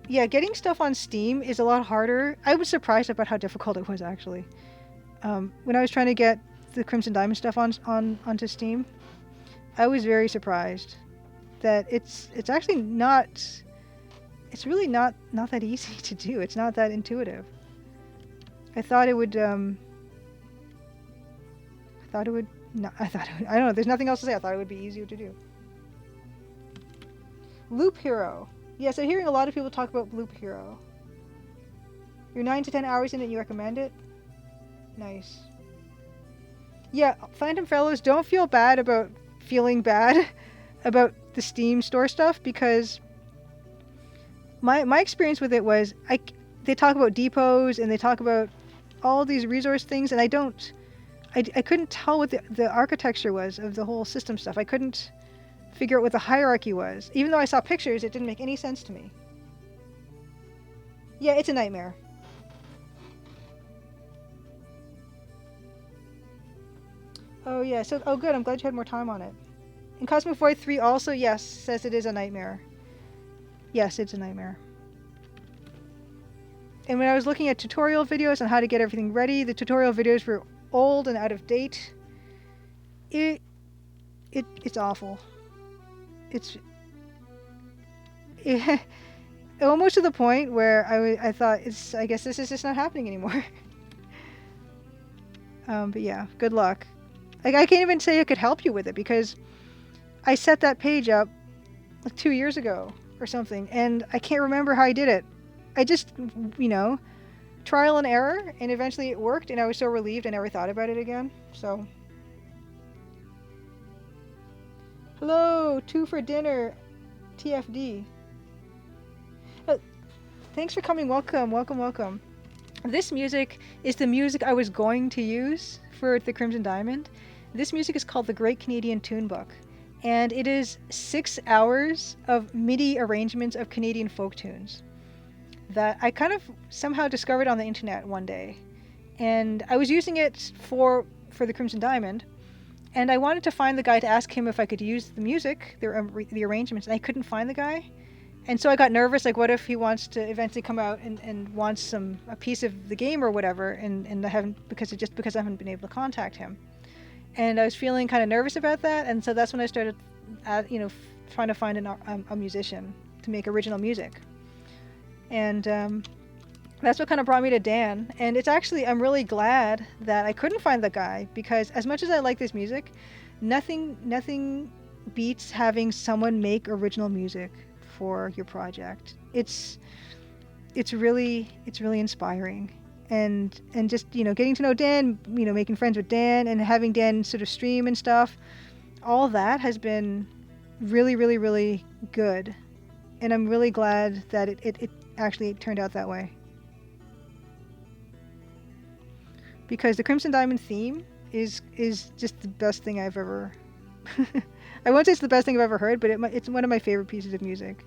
Speaker 1: Yeah, getting stuff on Steam is a lot harder. I was surprised about how difficult it was actually. When I was trying to get the Crimson Diamond stuff onto Steam, I was very surprised that it's actually not. It's really not that easy to do. It's not that intuitive. I thought it would. I thought it would. No, I thought it would, I don't know. There's nothing else to say. I thought it would be easier to do. Loop Hero. Yes, I'm hearing a lot of people talk about Loop Hero. You're 9 to 10 hours in it and you recommend it? Nice. Yeah, Phantom Fellows, don't feel bad about feeling bad about the Steam store stuff, because my experience with it was they talk about depots and they talk about all these resource things, and I couldn't tell what the architecture was of the whole system stuff. I couldn't figure out what the hierarchy was. Even though I saw pictures, it didn't make any sense to me. Yeah, it's a nightmare. Oh yeah, so good, I'm glad you had more time on it. And Cosmic Void 3 also, yes, says it is a nightmare. Yes, it's a nightmare. And when I was looking at tutorial videos on how to get everything ready, the tutorial videos were old and out of date. It's awful. It's almost to the point where I thought, I guess this is just not happening anymore. But yeah, good luck. Like, I can't even say I could help you with it, because I set that page up like 2 years ago or something, and I can't remember how I did it. I just, trial and error, and eventually it worked, and I was so relieved I never thought about it again. So, hello, 2 for dinner, TFD. Thanks for coming. Welcome. This music is the music I was going to use for the Crimson Diamond. This music is called the Great Canadian Tune Book, and it is 6 hours of MIDI arrangements of Canadian folk tunes that I kind of somehow discovered on the internet one day. And I was using it for the Crimson Diamond, and I wanted to find the guy to ask him if I could use the music, the arrangements, and I couldn't find the guy. And so I got nervous, like, what if he wants to eventually come out and wants a piece of the game or whatever, and I haven't, because I haven't been able to contact him. And I was feeling kind of nervous about that, and so that's when I started, trying to find a musician to make original music. And that's what kind of brought me to Dan. And it's actually, I'm really glad that I couldn't find the guy, because as much as I like this music, nothing beats having someone make original music for your project. It's really inspiring, and just getting to know Dan, making friends with Dan and having Dan sort of stream and stuff, all that has been really, really, really good, and I'm really glad that it actually turned out that way, because the Crimson Diamond theme is just the best thing I've ever I won't say it's the best thing I've ever heard, but it's one of my favorite pieces of music.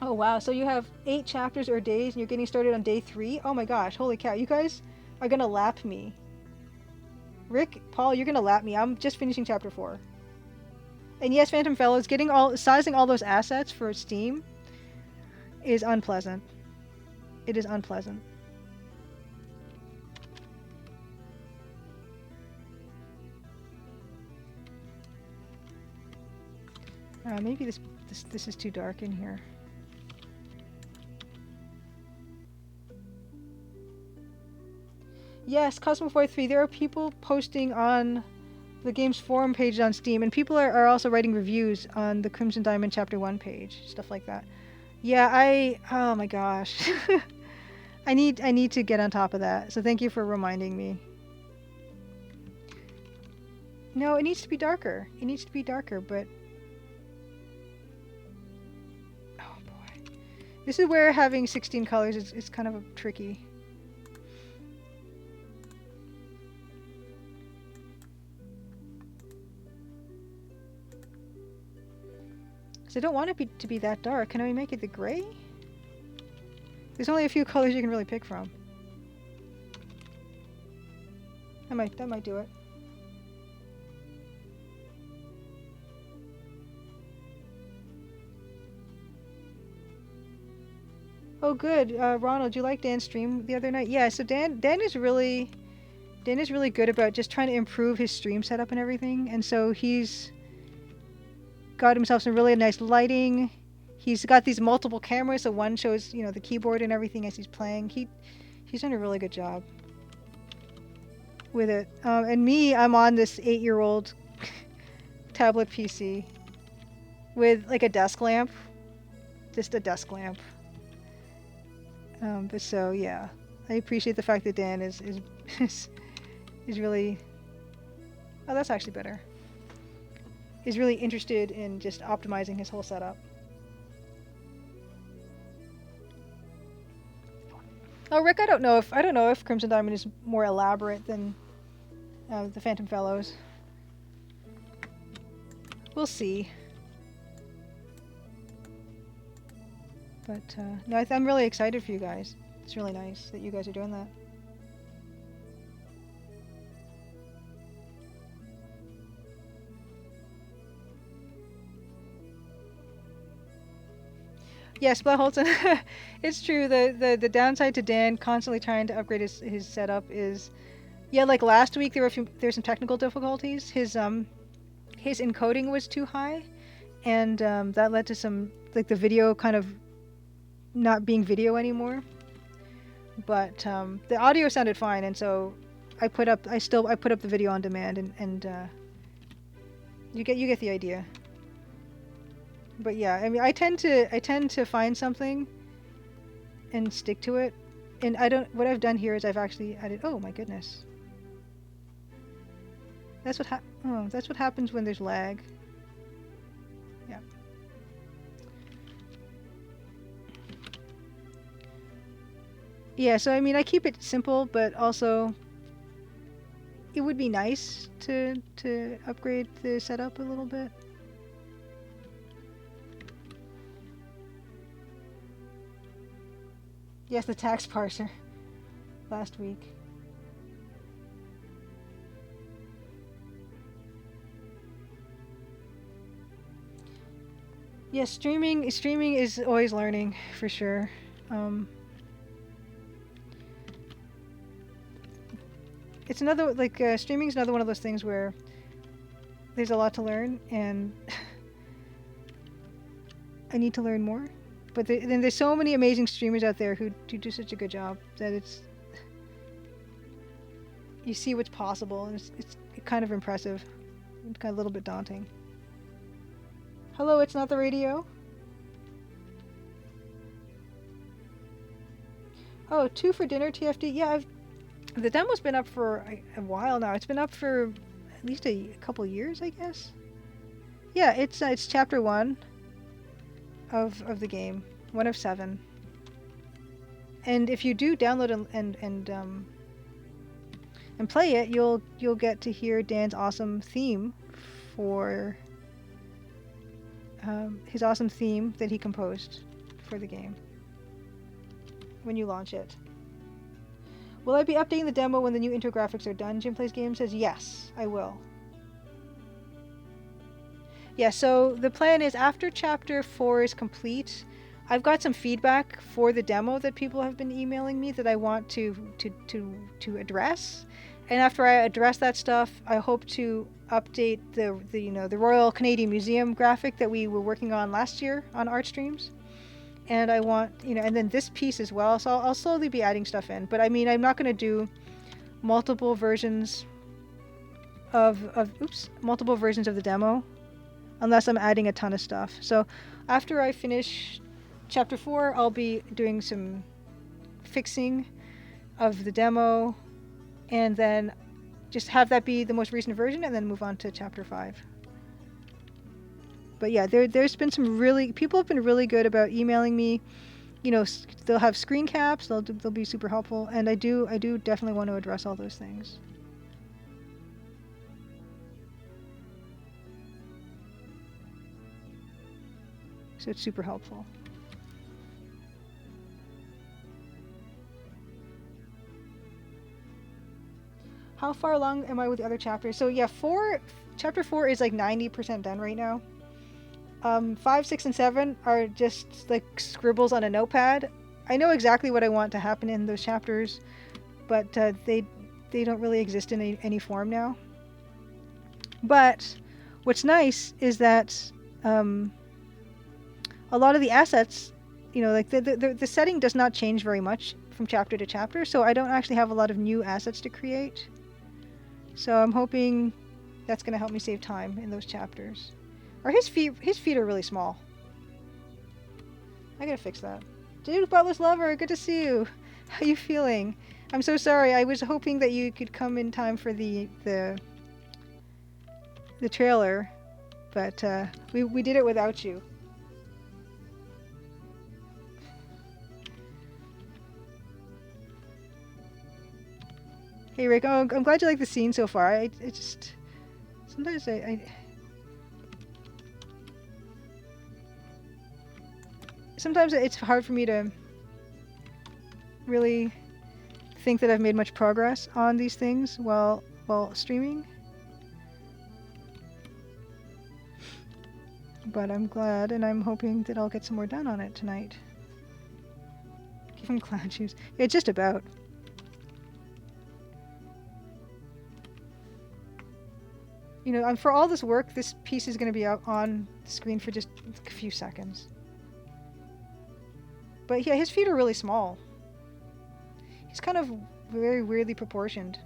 Speaker 1: Oh wow, so you have 8 chapters or days and you're getting started on day 3? Oh my gosh, holy cow, you guys are gonna lap me. Rick, Paul, you're gonna lap me. I'm just finishing chapter 4. And yes, Phantom Fellows, sizing all those assets for Steam is unpleasant. It is unpleasant. Maybe this is too dark in here. Yes, Cosmovoid 3, there are people posting on the game's forum page on Steam, and people are also writing reviews on the Crimson Diamond Chapter 1 page, stuff like that. Yeah, oh my gosh. I need to get on top of that, so thank you for reminding me. No, it needs to be darker. It needs to be darker, but... Oh boy. This is where having 16 colors is kind of tricky. Because I don't want it to be that dark. Can I make it the gray? There's only a few colors you can really pick from. That might do it. Oh, good. Ronald, you like Dan's stream the other night? Yeah. So Dan is really good about just trying to improve his stream setup and everything. And so he's got himself some really nice lighting. He's got these multiple cameras, so one shows, you know, the keyboard and everything as he's playing. He's done a really good job with it. And me, I'm on this 8-year-old tablet PC with like a desk lamp, just a desk lamp. But so yeah, I appreciate the fact that Dan is really. Oh, that's actually better. Is really interested in just optimizing his whole setup. Oh, Rick, I don't know if Crimson Diamond is more elaborate than the Phantom Fellows. We'll see. But no, I'm really excited for you guys. It's really nice that you guys are doing that. Yes, but Holton, it's true. The downside to Dan constantly trying to upgrade his setup is, yeah, like last week there were some technical difficulties. His encoding was too high, and that led to some, like, the video kind of not being video anymore. But the audio sounded fine, and so I put up the video on demand, and you get the idea. But yeah, I mean, I tend to find something and stick to it. And what I've done here is I've actually added, oh my goodness. That's what happens when there's lag. Yeah. Yeah, so I mean, I keep it simple, but also it would be nice to upgrade the setup a little bit. Yes, the tax parser last week. Yes, streaming is always learning for sure. It's another, like, streaming is another one of those things where there's a lot to learn, and I need to learn more. But then there's so many amazing streamers out there who do such a good job that you see what's possible, and it's kind of impressive. It's kind of a little bit daunting. Hello, it's not the radio. Oh, 2 for dinner, TFD. Yeah, the demo's been up for a while now. It's been up for at least a couple years, I guess. Yeah, it's chapter 1 of the game, 1 of 7. And if you do download and play it, you'll get to hear Dan's awesome theme for his awesome theme that he composed for the game when you launch it. Will I be updating the demo when the new intro graphics are done? Jim Plays Games says yes, I will. Yeah, so the plan is after chapter 4 is complete, I've got some feedback for the demo that people have been emailing me that I want to address. And after I address that stuff, I hope to update the Royal Canadian Museum graphic that we were working on last year on Art Streams. And I want, and then this piece as well. So I'll slowly be adding stuff in. But I mean, I'm not going to do multiple versions of the demo unless I'm adding a ton of stuff. So after I finish chapter 4, I'll be doing some fixing of the demo, and then just have that be the most recent version and then move on to chapter 5. But yeah, there's been some people have been really good about emailing me. You know, they'll have screen caps. They'll be super helpful, and I do definitely want to address all those things. So it's super helpful. How far along am I with the other chapters? So yeah, chapter 4 is like 90% done right now. 5, 6, and 7 are just like scribbles on a notepad. I know exactly what I want to happen in those chapters, but they don't really exist in any form now. But what's nice is that a lot of the assets, you know, like the setting does not change very much from chapter to chapter, so I don't actually have a lot of new assets to create. So I'm hoping that's going to help me save time in those chapters. Or his feet are really small. I gotta fix that. Dude, Butler's Lover, good to see you. How you feeling? I'm so sorry. I was hoping that you could come in time for the trailer, but we did it without you. Hey Rick, oh, I'm glad you like the scene so far. I just sometimes sometimes it's hard for me to really think that I've made much progress on these things while streaming. But I'm glad, and I'm hoping that I'll get some more done on it tonight. Give him clown shoes. Yeah, just about. You know, for all this work, this piece is going to be out on the screen for just a few seconds. But yeah, his feet are really small. He's kind of very weirdly proportioned.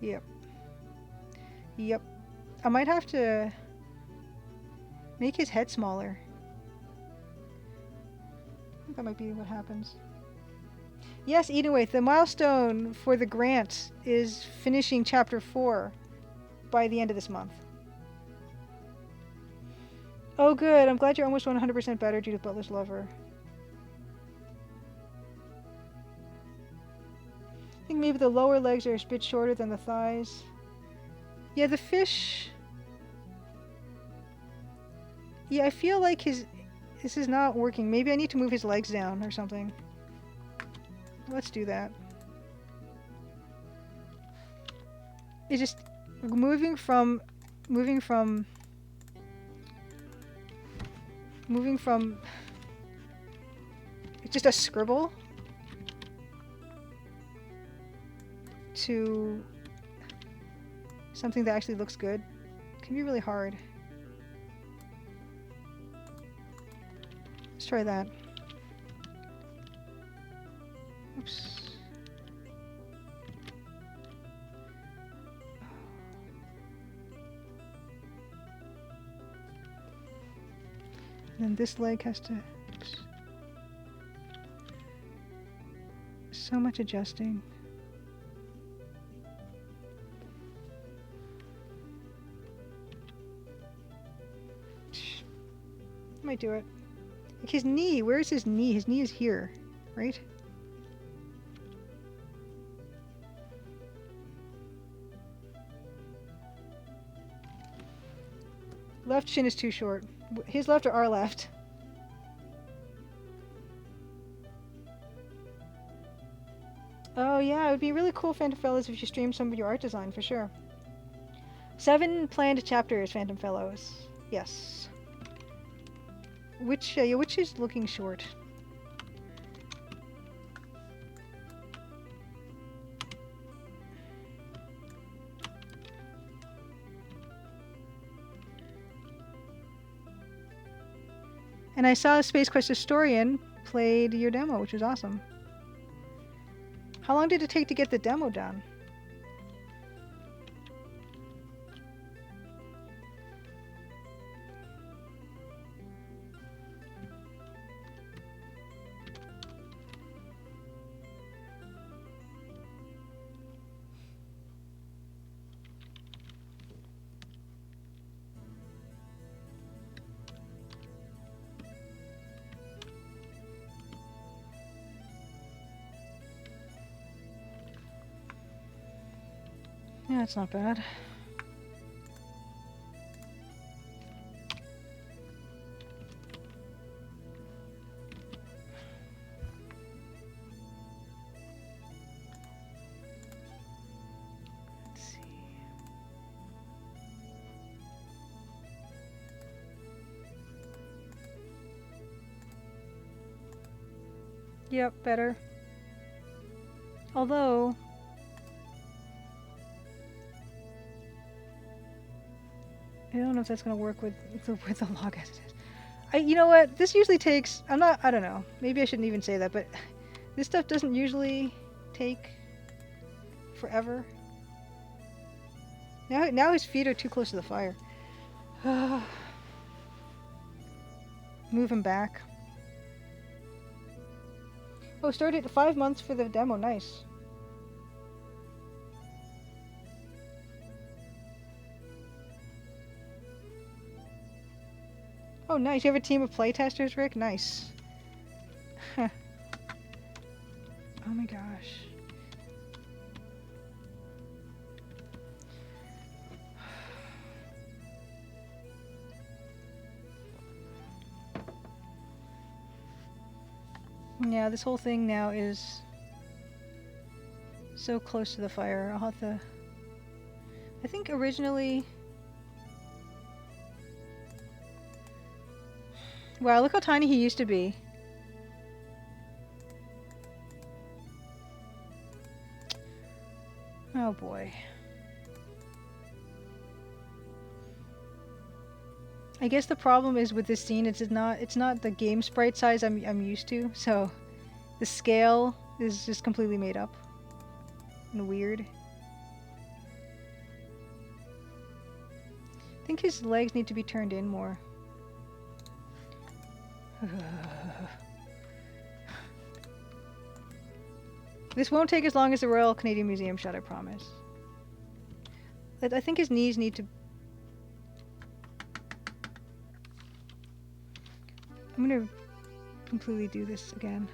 Speaker 1: Yep. Yep. I might have to make his head smaller. I think that might be what happens. Yes, anyway, the milestone for the grant is finishing chapter 4 by the end of this month. Oh good, I'm glad you're almost 100% better, Judith Butler's Lover. I think maybe the lower legs are a bit shorter than the thighs. Yeah, the fish... Yeah, I feel like this is not working. Maybe I need to move his legs down or something. Let's do that. It's just moving from just a scribble to something that actually looks good can be really hard. Let's try that. Oops. And then this leg has to... Oops. So much adjusting. Might do it. Like his knee, where is his knee? His knee is here, right? Left shin is too short. His left or our left? Oh yeah, it would be really cool, Phantom Fellows, if you streamed some of your art design, for sure. 7 planned chapters, Phantom Fellows. Yes. Which is looking short? And I saw Space Quest Historian played your demo, which was awesome. How long did it take to get the demo done? Yeah, it's not bad. Let's see. Yep, better. Although I don't know if that's gonna work with the log as it is. You know what? This usually takes. I don't know. Maybe I shouldn't even say that, but this stuff doesn't usually take forever. Now his feet are too close to the fire. Move him back. Oh, started 5 months for the demo. Nice. Oh, nice. You have a team of playtesters, Rick? Nice. Oh my gosh. Yeah, this whole thing now is so close to the fire. I'll have to... I think originally... Wow, look how tiny he used to be. Oh boy. I guess the problem is with this scene, it's not the game sprite size I'm used to, so the scale is just completely made up and weird. I think his legs need to be turned in more. This won't take as long as the Royal Canadian Museum shot, I promise. I think his knees need to... I'm gonna completely do this again.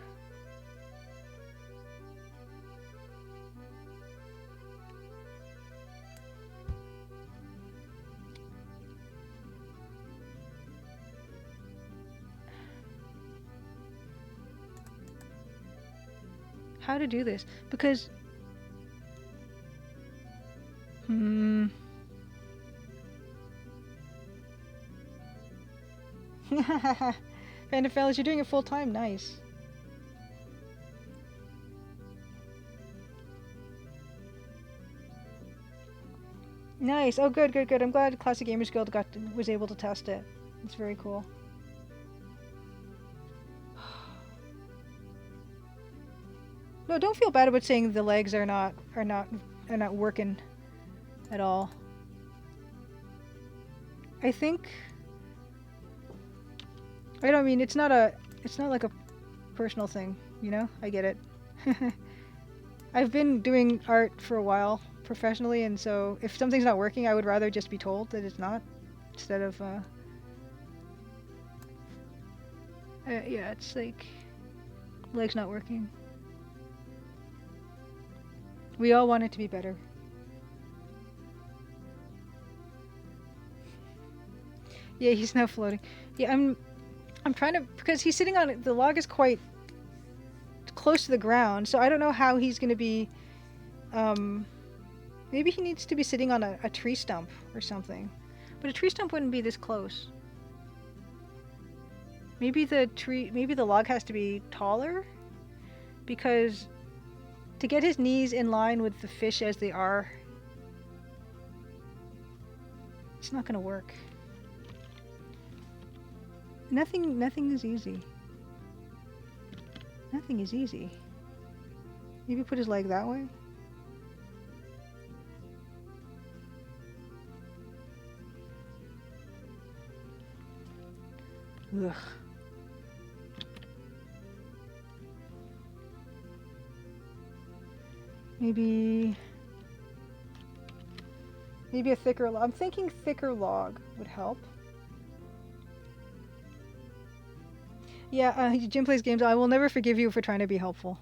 Speaker 1: How to do this? Because... Panda Fellas, you're doing it full time. Nice. Nice. Oh, good, good, good. I'm glad Classic Gamers Guild was able to test it. It's very cool. No, don't feel bad about saying the legs are not working at all. I think... I don't mean, it's not like a personal thing, you know? I get it. I've been doing art for a while professionally, and so if something's not working, I would rather just be told that it's not, instead of, yeah, it's like, leg's not working. We all want it to be better. Yeah, he's now floating. Yeah, I'm trying to, because he's sitting on, the log is quite close to the ground, so I don't know how he's going to be, maybe he needs to be sitting on a tree stump or something. But a tree stump wouldn't be this close. Maybe the log has to be taller, because to get his knees in line with the fish as they are, it's not going to work. Nothing is easy. Nothing is easy. Maybe put his leg that way? Ugh. Maybe a thicker log. I'm thinking thicker log would help. Yeah, Jim plays games. I will never forgive you for trying to be helpful.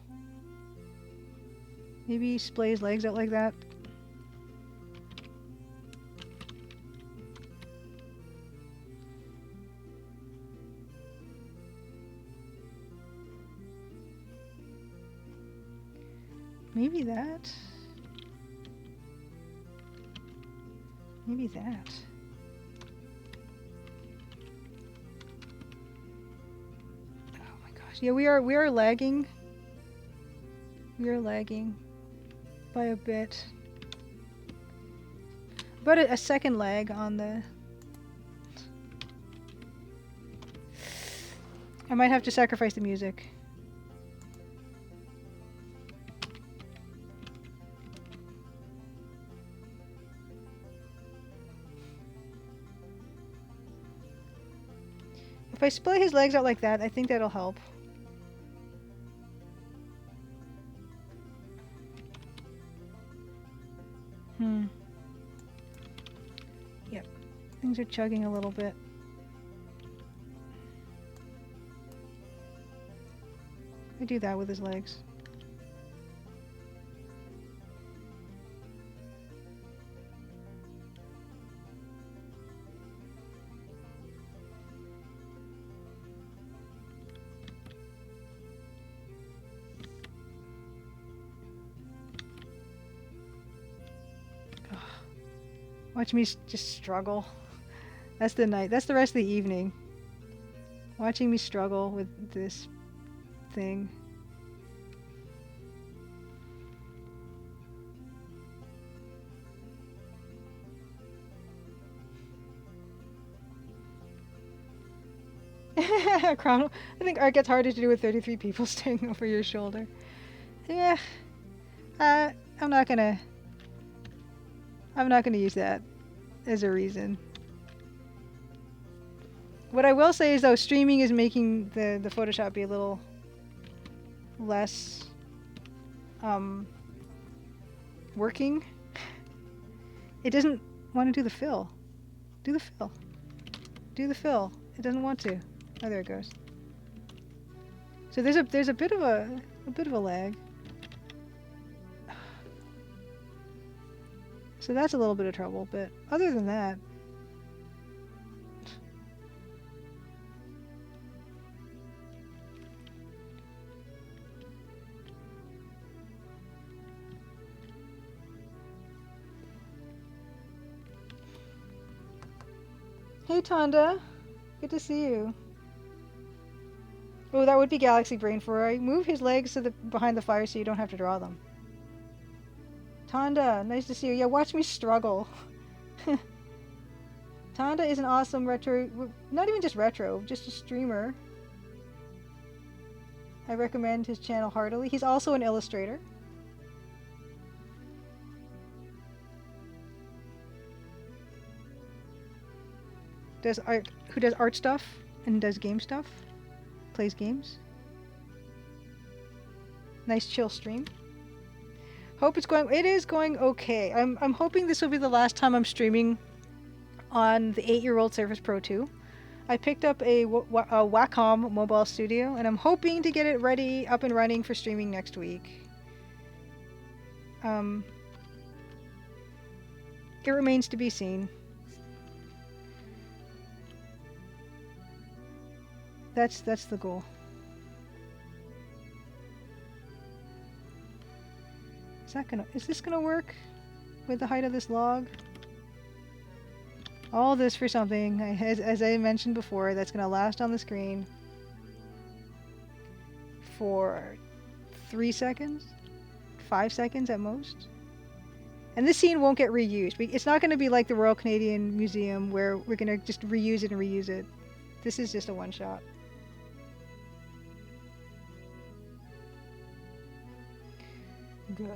Speaker 1: Maybe splay his legs out like that. Maybe that. Maybe that. Oh my gosh. Yeah, we are lagging. We are lagging by a bit. About a second lag on the... I might have to sacrifice the music. If I split his legs out like that, I think that'll help. Yep. Things are chugging a little bit. I do that with his legs. Watch me just struggle. That's the night. That's the rest of the evening. Watching me struggle with this thing. Crown. I think art gets harder to do with 33 people staring over your shoulder. Yeah. I'm not gonna use that as a reason. What I will say is though, streaming is making the Photoshop be a little less working. It doesn't want to do the fill. Do the fill. Do the fill. It doesn't want to. Oh, there it goes. So there's a bit of a lag. So that's a little bit of trouble, but other than that, hey Tonda, good to see you. Oh, that would be Galaxy Brain for I move his legs to the behind the fire so you don't have to draw them. Tonda, nice to see you. Yeah, watch me struggle. Tonda is an awesome retro, not even just retro, just a streamer. I recommend his channel heartily. He's also an illustrator. Who does art stuff and does game stuff. Plays games. Nice chill stream. Hope it is going okay. I'm hoping this will be the last time I'm streaming on the 8-year-old Surface Pro 2. I picked up a Wacom mobile studio and I'm hoping to get it ready, up and running for streaming next week. It remains to be seen. That's the goal. Is this gonna work with the height of this log? All this for something, as I mentioned before, that's gonna last on the screen for 3 seconds, 5 seconds at most. And this scene won't get reused. It's not gonna be like the Royal Canadian Museum where we're gonna just reuse it and reuse it. This is just a one shot. Gah.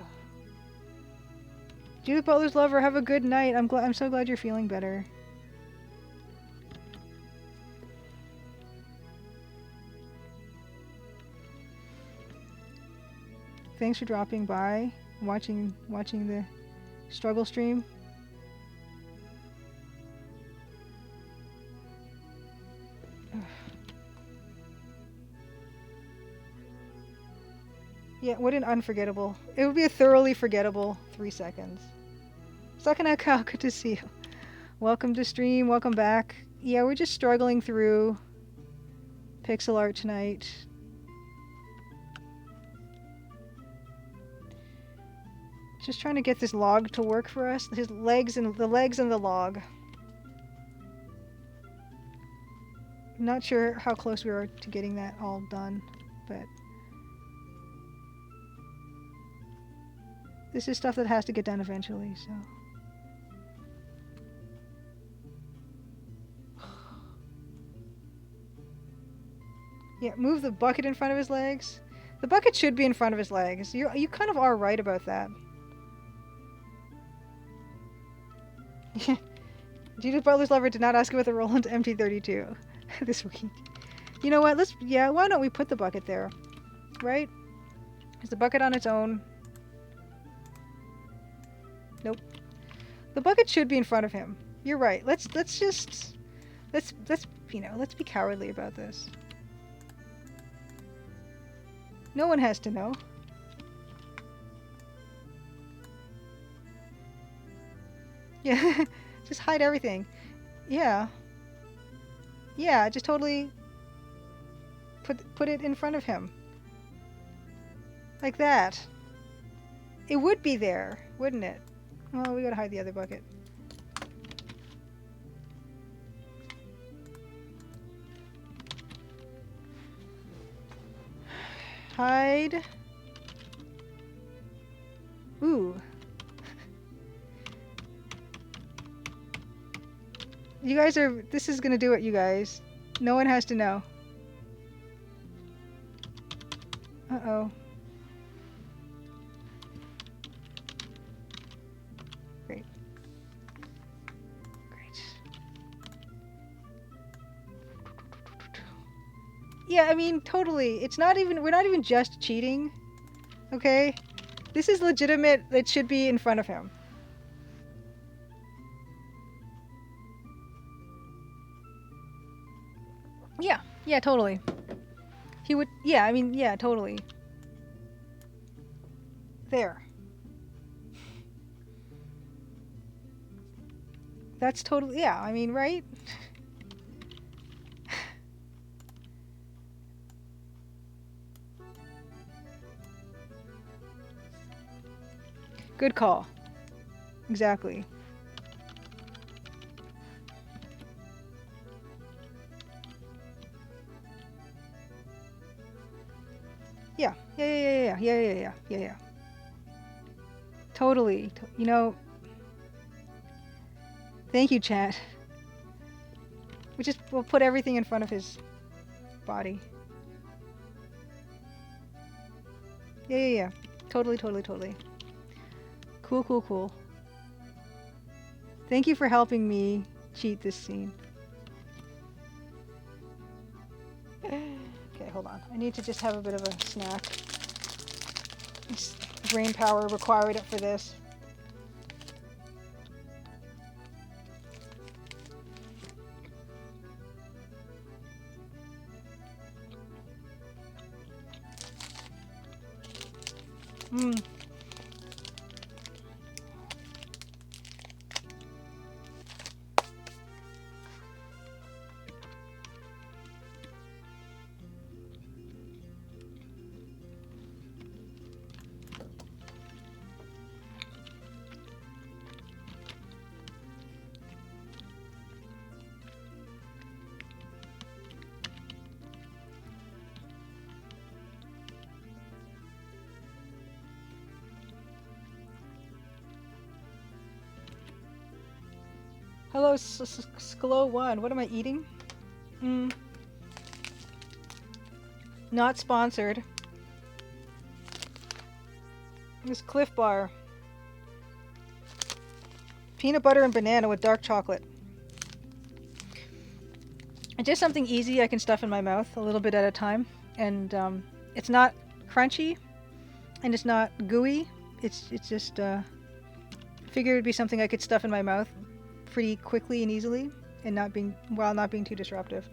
Speaker 1: Judith Butler's lover, have a good night. I'm so glad you're feeling better. Thanks for dropping by, watching the struggle stream. Yeah, what an unforgettable. It would be a thoroughly forgettable 3 seconds. Sakanaka, good to see you. Welcome to stream, welcome back. Yeah, we're just struggling through pixel art tonight. Just trying to get this log to work for us. His legs and the log. Not sure how close we are to getting that all done, but this is stuff that has to get done eventually, so. Yeah, move the bucket in front of his legs. The bucket should be in front of his legs. You kind of are right about that. Judith Butler's lover did not ask about the Roland MT32 this week. You know what? Why don't we put the bucket there? Right? Is the bucket on its own? Nope. The bucket should be in front of him. You're right. Let's be cowardly about this. No one has to know. Yeah, just hide everything. Yeah. Yeah, just totally put it in front of him. Like that. It would be there, wouldn't it? Oh, we gotta hide the other bucket. Hide. Ooh. You guys are... This is gonna do it, you guys. No one has to know. Uh-oh. Great. Great. Yeah, I mean, totally. It's not even... We're not even just cheating. Okay? This is legitimate. It should be in front of him. Yeah. Yeah, totally. He would... Yeah, I mean, yeah, totally. There. That's totally... Yeah, I mean, right? Good call. Exactly. Yeah. Yeah. Totally. You know... Thank you, chat. We'll put everything in front of his body. Yeah. Totally. Cool. Thank you for helping me cheat this scene. Okay, hold on. I need to just have a bit of a snack. Brain power required for this. Hello, Sklo1. What am I eating? Not sponsored. This Cliff Bar. Peanut butter and banana with dark chocolate. And just something easy I can stuff in my mouth a little bit at a time. And it's not crunchy and it's not gooey. It's just figured it'd be something I could stuff in my mouth pretty quickly and easily, and while not being too disruptive.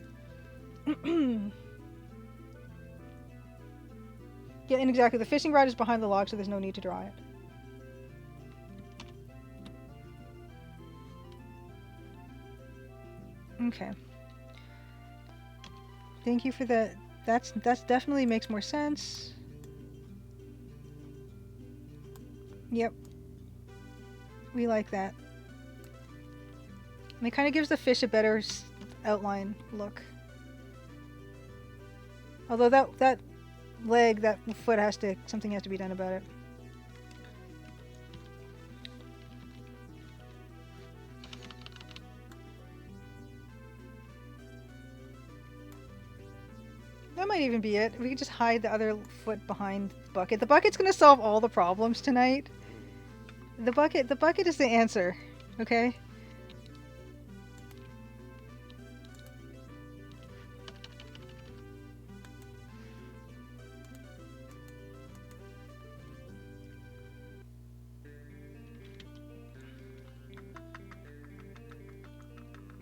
Speaker 1: Yeah, and exactly. The fishing rod is behind the log, so there's no need to draw it. Okay. Thank you for that. That's definitely makes more sense. Yep. We like that. And it kind of gives the fish a better outline look. Although that leg, that foot something has to be done about it. That might even be it. We could just hide the other foot behind the bucket. The bucket's gonna solve all the problems tonight. The bucket is the answer. Okay?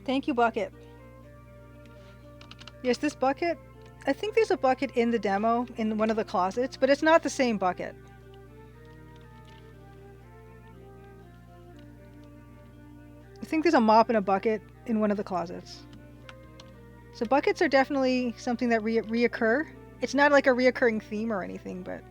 Speaker 1: Thank you, bucket. Yes, this bucket, I think there's a bucket in the demo in one of the closets, but it's not the same bucket. I think there's a mop and a bucket in one of the closets. So buckets are definitely something that reoccur. It's not like a reoccurring theme or anything, but...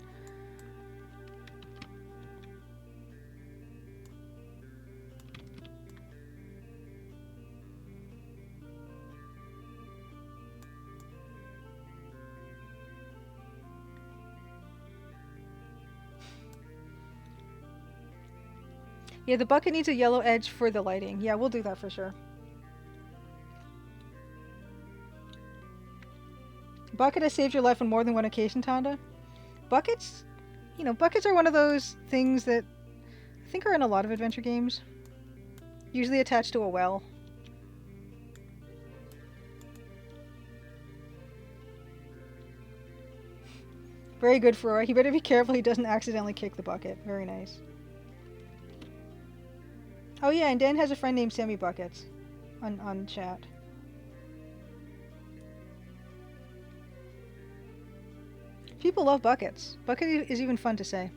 Speaker 1: Yeah, the bucket needs a yellow edge for the lighting. Yeah, we'll do that for sure. Bucket has saved your life on more than one occasion, Tonda. Buckets, buckets are one of those things that I think are in a lot of adventure games. Usually attached to a well. Very good, Furora. He better be careful he doesn't accidentally kick the bucket. Very nice. Oh yeah, and Dan has a friend named Sammy Buckets on chat. People love buckets. Bucket is even fun to say.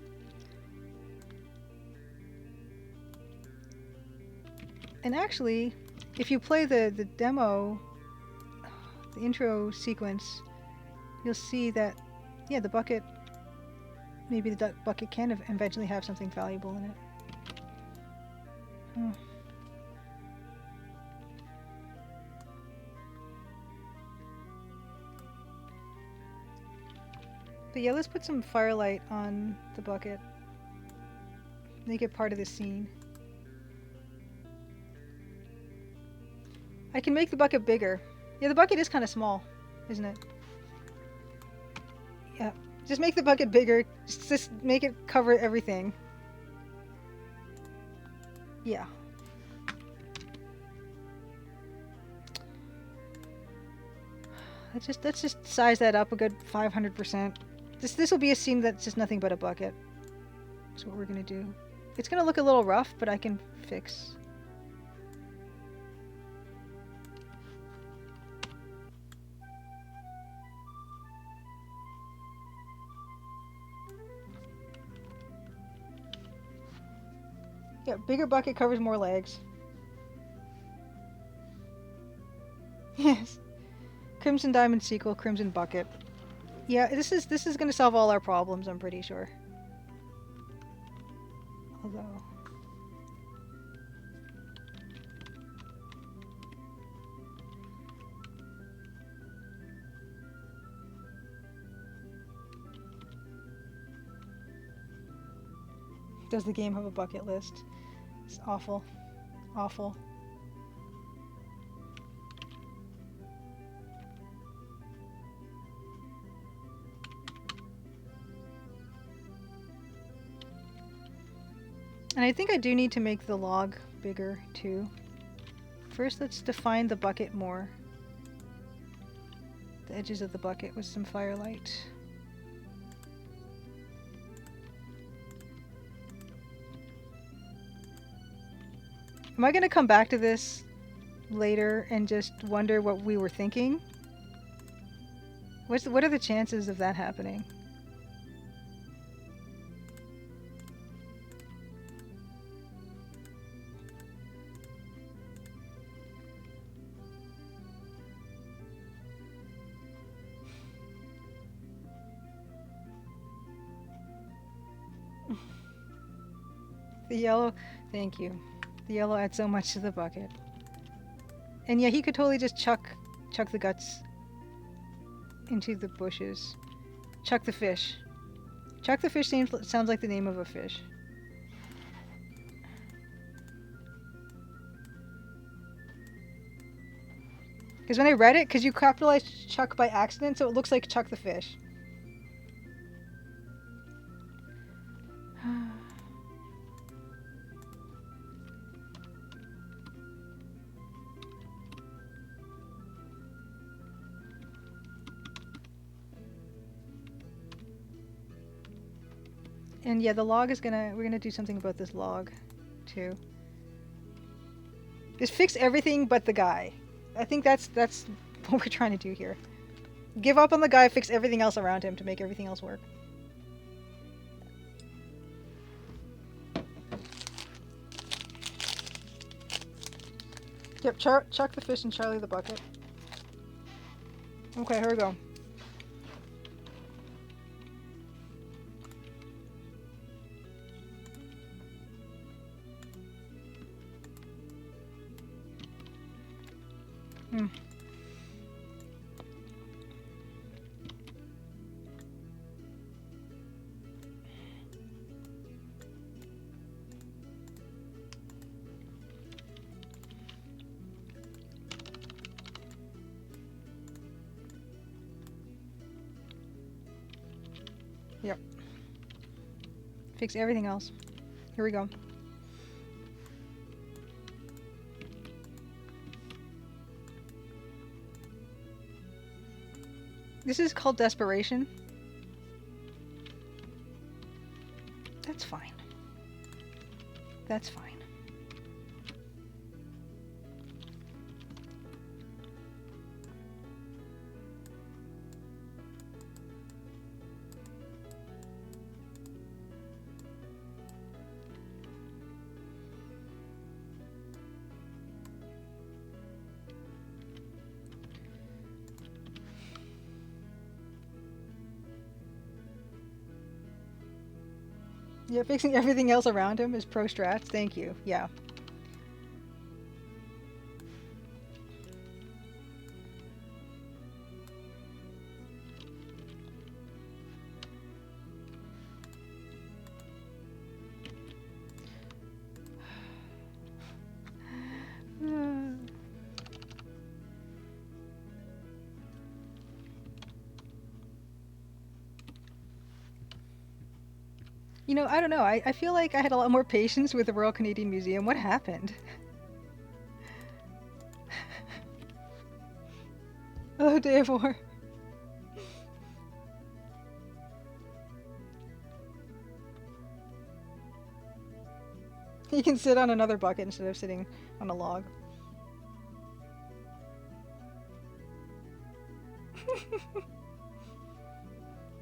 Speaker 1: And actually, if you play the demo, the intro sequence, you'll see that, yeah, the bucket, maybe the bucket can eventually have something valuable in it. But yeah, let's put some firelight on the bucket. Make it part of the scene. I can make the bucket bigger. Yeah, the bucket is kind of small, isn't it? Yeah, just make the bucket bigger. Just make it cover everything. Yeah. Let's just size that up a good 500%. This will be a scene that's just nothing but a bucket. That's what we're gonna do. It's gonna look a little rough, but I can fix. Yeah, bigger bucket covers more legs. Yes. Crimson Diamond sequel, Crimson Bucket. Yeah, this is gonna solve all our problems, I'm pretty sure. Although... Does the game have a bucket list? It's awful. Awful. And I think I do need to make the log bigger too. First, let's define the bucket more. The edges of the bucket with some firelight. Am I going to come back to this later and just wonder what we were thinking? What are the chances of that happening? The yellow, thank you. The yellow adds so much to the bucket. And yeah, he could totally just chuck the guts into the bushes. Chuck the fish. Chuck the fish sounds like the name of a fish. Because when I read it, because you capitalized Chuck by accident, so it looks like Chuck the fish. And yeah, the log is we're gonna do something about this log, too. Just fix everything but the guy. I think that's what we're trying to do here. Give up on the guy, fix everything else around him to make everything else work. Yep, Chuck the fish and Charlie the bucket. Okay, here we go. Yep. Fix everything else. Here we go. This is called desperation. That's fine. That's fine. Yeah, fixing everything else around him is pro strats. Thank you. Yeah. You know, I don't know. I feel like I had a lot more patience with the Royal Canadian Museum. What happened? Oh, Davor. He can sit on another bucket instead of sitting on a log.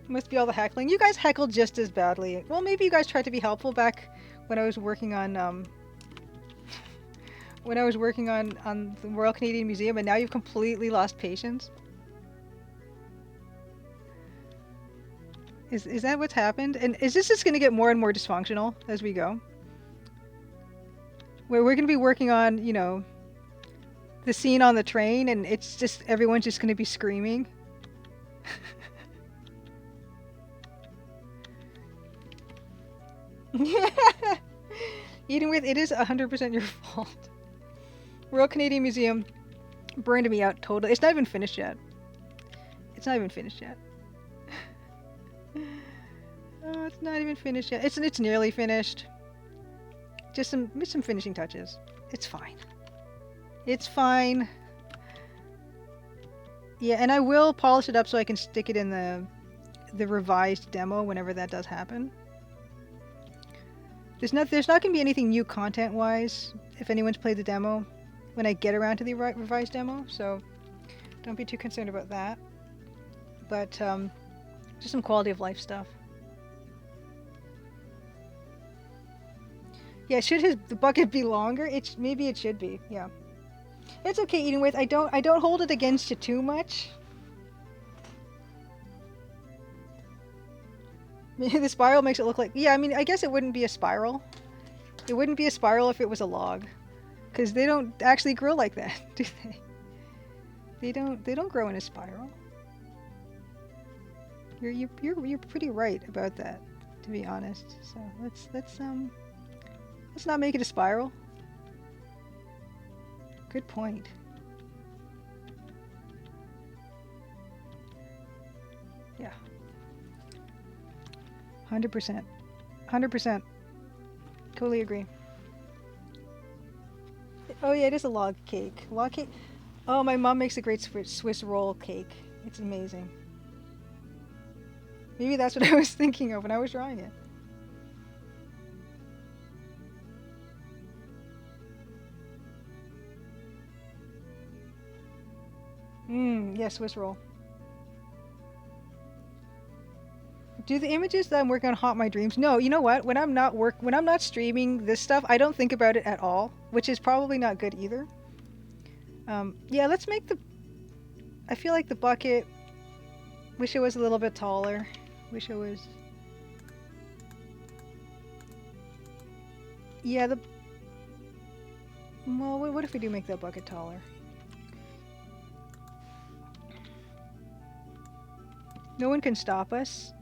Speaker 1: Must be all the heckling. You guys heckled just as badly. Well, maybe you guys tried to be helpful back when I was working on on the Royal Canadian Museum, and now you've completely lost patience. Is that what's happened? And is this just going to get more and more dysfunctional as we go? Where we're going to be working on, you know, the scene on the train, and it's just everyone's just going to be screaming. Eating with it is 100% your fault. Royal Canadian Museum burned me out totally. It's not even finished yet. It's not even finished yet. Oh, it's not even finished yet. It's nearly finished. Just some finishing touches. It's fine. It's fine. Yeah, and I will polish it up so I can stick it in the revised demo whenever that does happen. There's not going to be anything new content-wise if anyone's played the demo when I get around to the revised demo, so don't be too concerned about that. But just some quality of life stuff. Yeah, should the bucket be longer? Maybe it should be. Yeah, it's okay. Eating with I don't hold it against you too much. The spiral makes it look like, yeah, I mean, I guess it wouldn't be a spiral. It wouldn't be a spiral if it was a log, because they don't actually grow like that, do they? They don't grow in a spiral. You're pretty right about that, to be honest. So let's not make it a spiral. Good point. Yeah. 100%. 100%. Totally agree. Oh yeah, it is a log cake. Log cake. Oh, my mom makes a great Swiss roll cake. It's amazing. Maybe that's what I was thinking of when I was drawing it. Yeah, Swiss roll. Do the images that I'm working on haunt my dreams? No, you know what? When I'm not streaming this stuff, I don't think about it at all, which is probably not good either. Yeah, let's make the. I feel like the bucket. Wish it was a little bit taller. Wish it was. Yeah, the. Well, what if we do make that bucket taller? No one can stop us.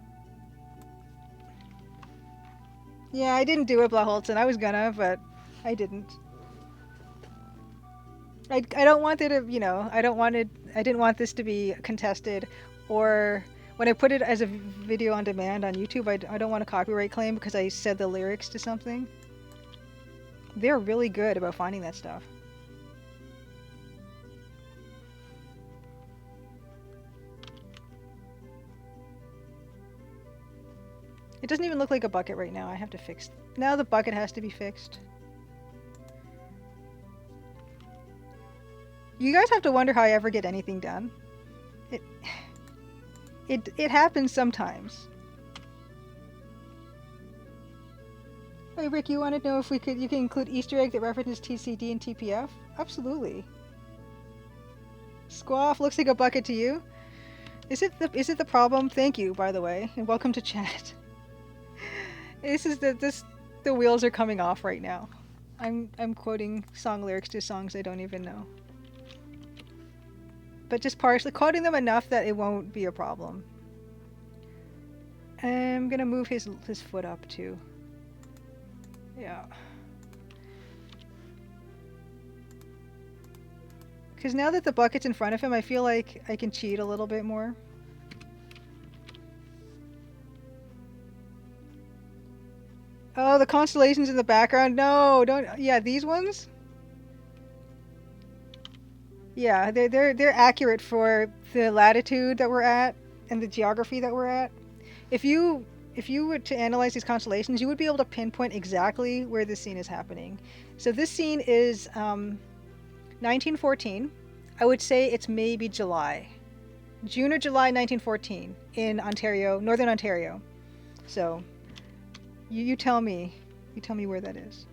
Speaker 1: Yeah, I didn't do it, Blaholtzen. I was gonna, but I didn't. I don't want it to, I didn't want this to be contested, or when I put it as a video on demand on YouTube, I don't want a copyright claim because I said the lyrics to something. They're really good about finding that stuff. It doesn't even look like a bucket right now. I have to fix. Now the bucket has to be fixed. You guys have to wonder how I ever get anything done. It happens sometimes. Hey Rick, you want to know if you can include Easter egg that references TCD and TPF? Absolutely. Squaff looks like a bucket to you. Is it the problem? Thank you, by the way, and welcome to chat. The wheels are coming off right now. I'm quoting song lyrics to songs I don't even know. But just partially quoting them enough that it won't be a problem. I'm gonna move his foot up too. Yeah. Because now that the bucket's in front of him, I feel like I can cheat a little bit more. Oh, the constellations in the background. No, don't. Yeah, these ones. Yeah, they're accurate for the latitude that we're at and the geography that we're at. If you were to analyze these constellations, you would be able to pinpoint exactly where this scene is happening. So this scene is 1914. I would say it's maybe July. June or July 1914 in Ontario, Northern Ontario. So you tell me. You tell me where that is.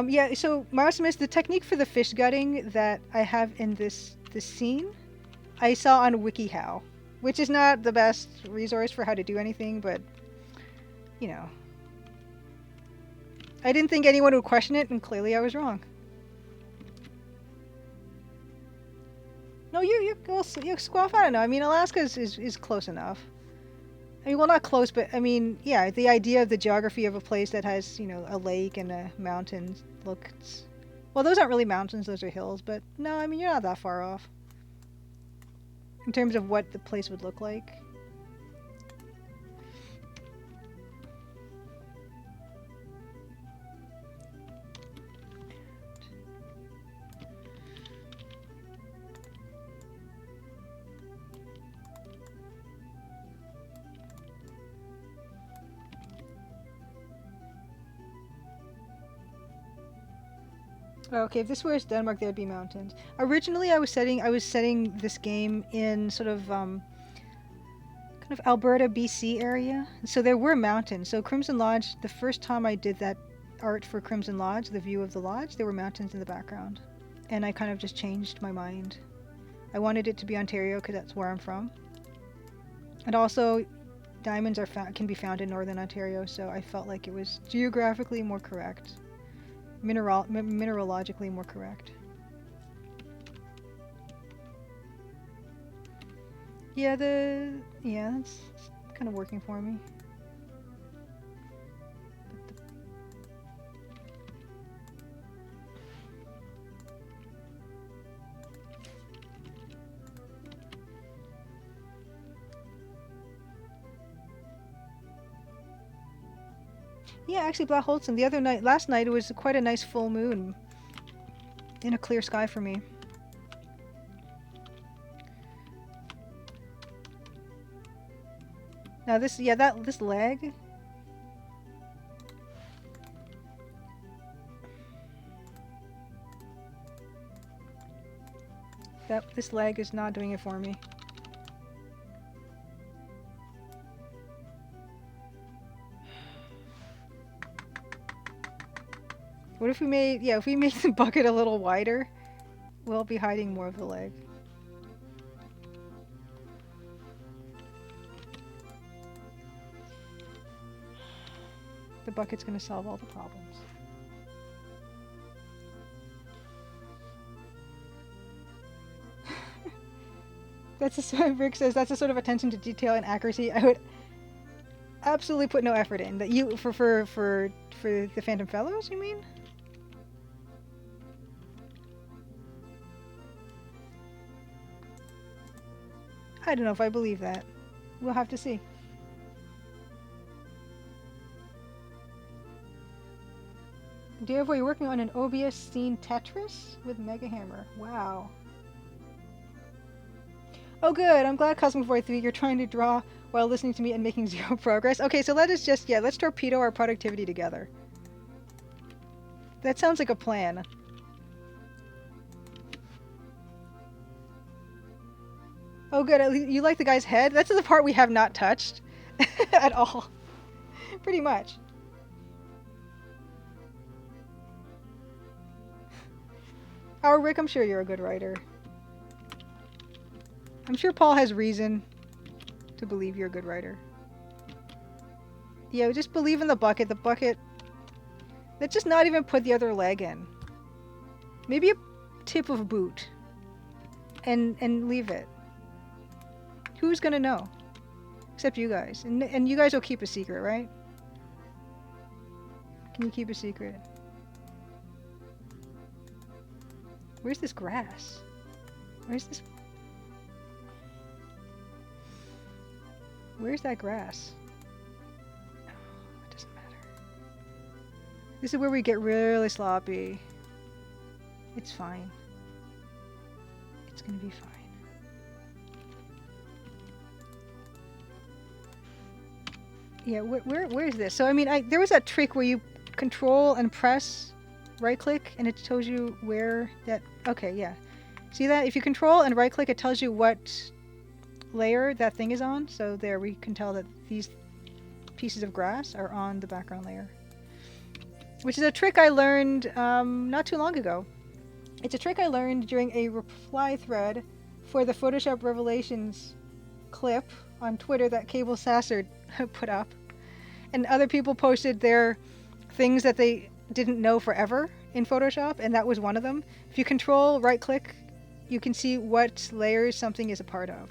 Speaker 1: Yeah, so Marsimiss, the technique for the fish gutting that I have in this scene, I saw on WikiHow, which is not the best resource for how to do anything, but, you know. I didn't think anyone would question it, and clearly I was wrong. No, you Squaff, I don't know. I mean, Alaska is close enough. I mean, well, not close, but I mean, yeah, the idea of the geography of a place that has, a lake and a mountain looks... Well, those aren't really mountains, those are hills, but no, I mean, you're not that far off. In terms of what the place would look like. Okay, if this were Denmark, there would be mountains. Originally, I was setting this game in sort of kind of Alberta, BC area. So there were mountains. So Crimson Lodge, the first time I did that art for Crimson Lodge, the view of the lodge, there were mountains in the background, and I kind of just changed my mind. I wanted it to be Ontario because that's where I'm from. And also, diamonds can be found in northern Ontario, so I felt like it was geographically more correct, mineralogically more correct. Yeah, that's kind of working for me. Yeah, actually, Black Holston. Last night, it was quite a nice full moon in a clear sky for me. Now this leg. This leg is not doing it for me. What if we made, if we make the bucket a little wider, we'll be hiding more of the leg. The bucket's gonna solve all the problems. Rick says that's a sort of attention to detail and accuracy I would absolutely put no effort in. That you for the Phantom Fellows, you mean? I don't know if I believe that. We'll have to see. Dear boy, you're working on an OBS scene Tetris with Mega Hammer. Wow. Oh good, I'm glad Cosmo43 you're trying to draw while listening to me and making zero progress. Okay, so let's torpedo our productivity together. That sounds like a plan. Oh good, you like the guy's head? That's the part we have not touched at all. Pretty much. Howard Rick, I'm sure you're a good writer. I'm sure Paul has reason to believe you're a good writer. Yeah, just believe in the bucket. The bucket. Let's just not even put the other leg in. Maybe a tip of boot. And leave it. Who's gonna know? Except you guys. And you guys will keep a secret, right? Can you keep a secret? Where's this grass? Where's this? Where's that grass? Oh, it doesn't matter. This is where we get really sloppy. It's fine. It's gonna be fine. Yeah, where is this? So I mean, there was that trick where you control and press right click and it tells you where that. Okay, yeah. See that? If you control and right click, it tells you what layer that thing is on. So there we can tell that these pieces of grass are on the background layer, which is a trick I learned not too long ago. It's a trick I learned during a reply thread for the Photoshop Revelations clip on Twitter that Cable Sasser put up, and other people posted their things that they didn't know forever in Photoshop, and that was one of them. If you control right click, you can see what layers something is part of.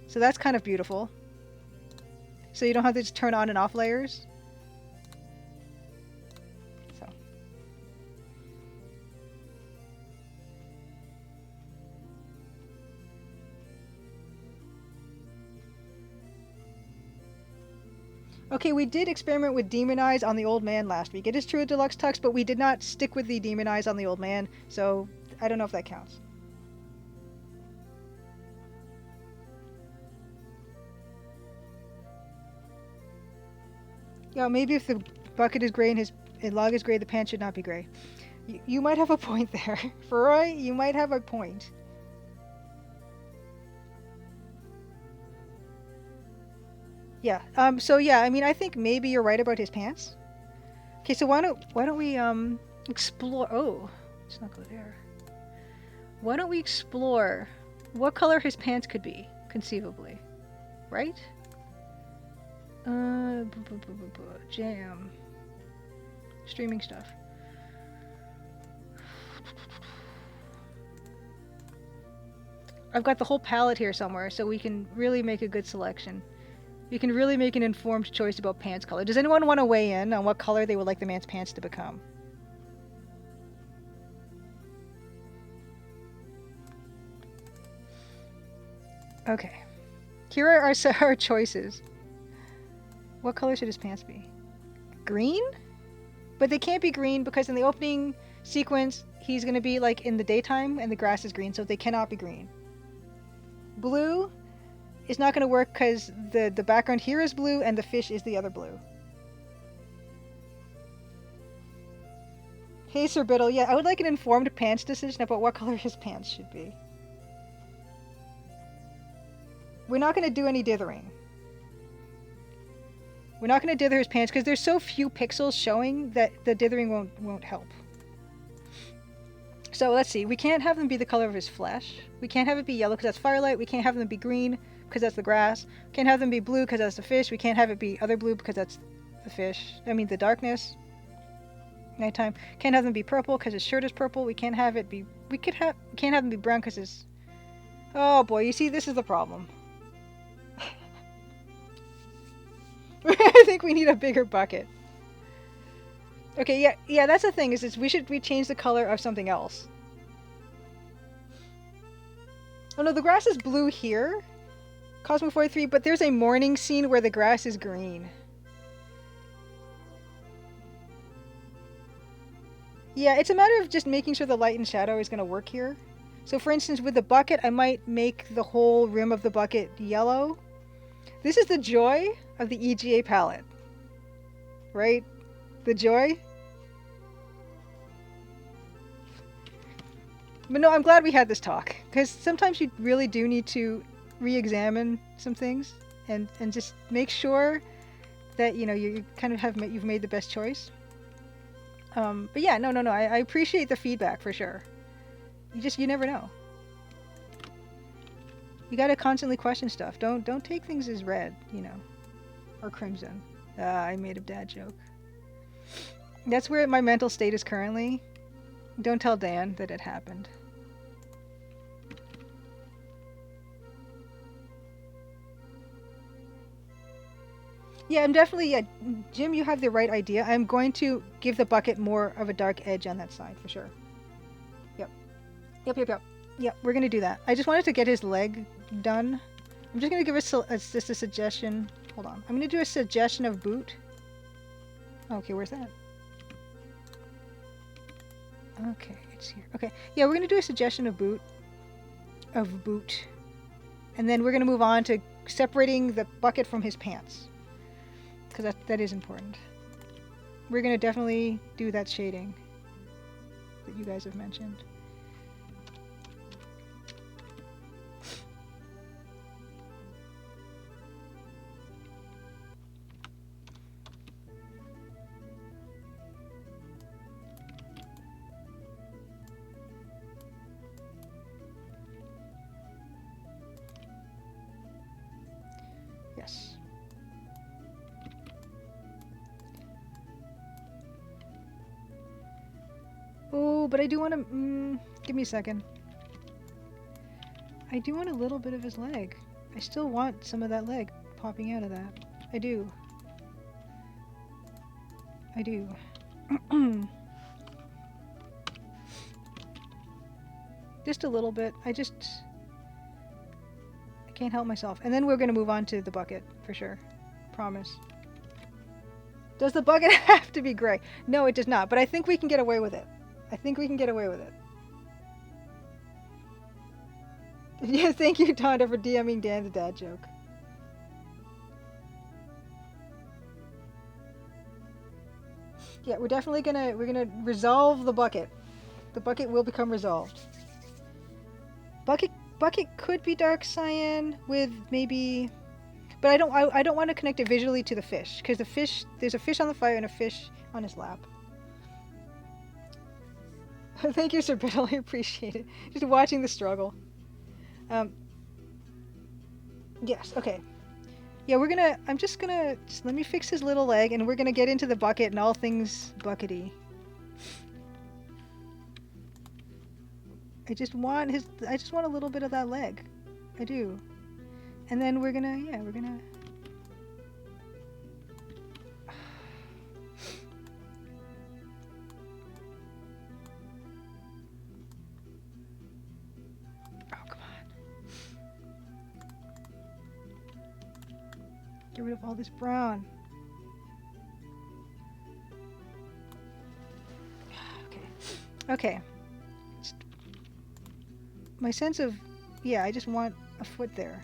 Speaker 1: So that's kind of beautiful. So you don't have to just turn on and off layers. So. Okay, we did experiment with demon eyes on the old man last week. It is true, Deluxe Tux, but we did not stick with the demon eyes on the old man, so I don't know if that counts. Yeah, maybe if the bucket is gray and his log is gray, the pants should not be gray. You might have a point there. Ferroy, you might have a point. Yeah, so yeah, I mean, I think maybe you're right about his pants. Okay, so why don't we, explore, oh, let's not go there. Why don't we explore what color his pants could be? conceivably, right? Jam. Streaming stuff. I've got the whole palette here somewhere, so we can really make a good selection. You can really make an informed choice about pants color. Does anyone want to weigh in on what color they would like the man's pants to become? Okay. Here are our choices. What color should his pants be? Green? But they can't be green because in the opening sequence, he's going to be like in the daytime and the grass is green, so they cannot be green. Blue is not going to work because the background here is blue and the fish is the other blue. Hey, Sir Biddle, yeah, I would like an informed pants decision about what color his pants should be. We're not going to do any dithering. We're not going to dither his pants because there's so few pixels showing that the dithering won't help. So let's see. We can't have them be the color of his flesh. We can't have it be yellow because that's firelight. We can't have them be green because that's the grass. We can't have them be blue because that's the fish. We can't have it be other blue because that's the fish. I mean the darkness. Nighttime. Can't have them be purple because his shirt is purple. We can't have it be. Can't have them be brown because his. Oh boy, you see, this is the problem. I think we need a bigger bucket. Okay, yeah, that's the thing, is we change the color of something else. Oh no, the grass is blue here. Cosmo 43, but there's a morning scene where the grass is green. Yeah, it's a matter of just making sure the light and shadow is going to work here. So for instance, with the bucket, I might make the whole rim of the bucket yellow. This is the joy of the EGA palette. Right? The joy? But no, I'm glad we had this talk. Because sometimes you really do need to re-examine some things. And just make sure that, you know, you kind of you've made the best choice. But yeah, no. I appreciate the feedback for sure. You never know. You gotta constantly question stuff. Don't take things as red, you know, or crimson. I made a dad joke. That's where my mental state is currently. Don't tell Dan that it happened. Yeah, I'm definitely, yeah, Jim, you have the right idea. I'm going to give the bucket more of a dark edge on that side for sure. Yep. Yep, we're gonna do that. I just wanted to get his leg done. I'm just gonna give just a suggestion. Hold on. I'm gonna do a suggestion of boot. Okay, where's that? Okay, it's here. Okay, yeah, we're gonna do a suggestion of boot. And then we're gonna move on to separating the bucket from his pants. Because that is important. We're gonna definitely do that shading that you guys have mentioned. Yes. Oh, but I do want to... give me a second. I do want a little bit of his leg. I still want some of that leg popping out of that. I do. Just a little bit. I can't help myself. And then we're going to move on to the bucket, for sure. Promise. Does the bucket have to be gray? No, it does not. But I think we can get away with it. Yeah, thank you, Tonda, for DMing Dan the dad joke. Yeah, we're definitely gonna resolve the bucket. The bucket will become resolved. Bucket could be dark cyan with maybe, but I don't want to connect it visually to the fish because there's a fish on the fire and a fish on his lap. Thank you, Sir Biddle. I appreciate it. Just watching the struggle. Yes, okay. Yeah, I'm just gonna, just let me fix his little leg and we're gonna get into the bucket and all things buckety. I just want a little bit of that leg. I do. And then we're gonna, yeah, we're gonna. Oh, come on. Get rid of all this brown. Okay. Okay. My sense of, yeah, I just want a foot there.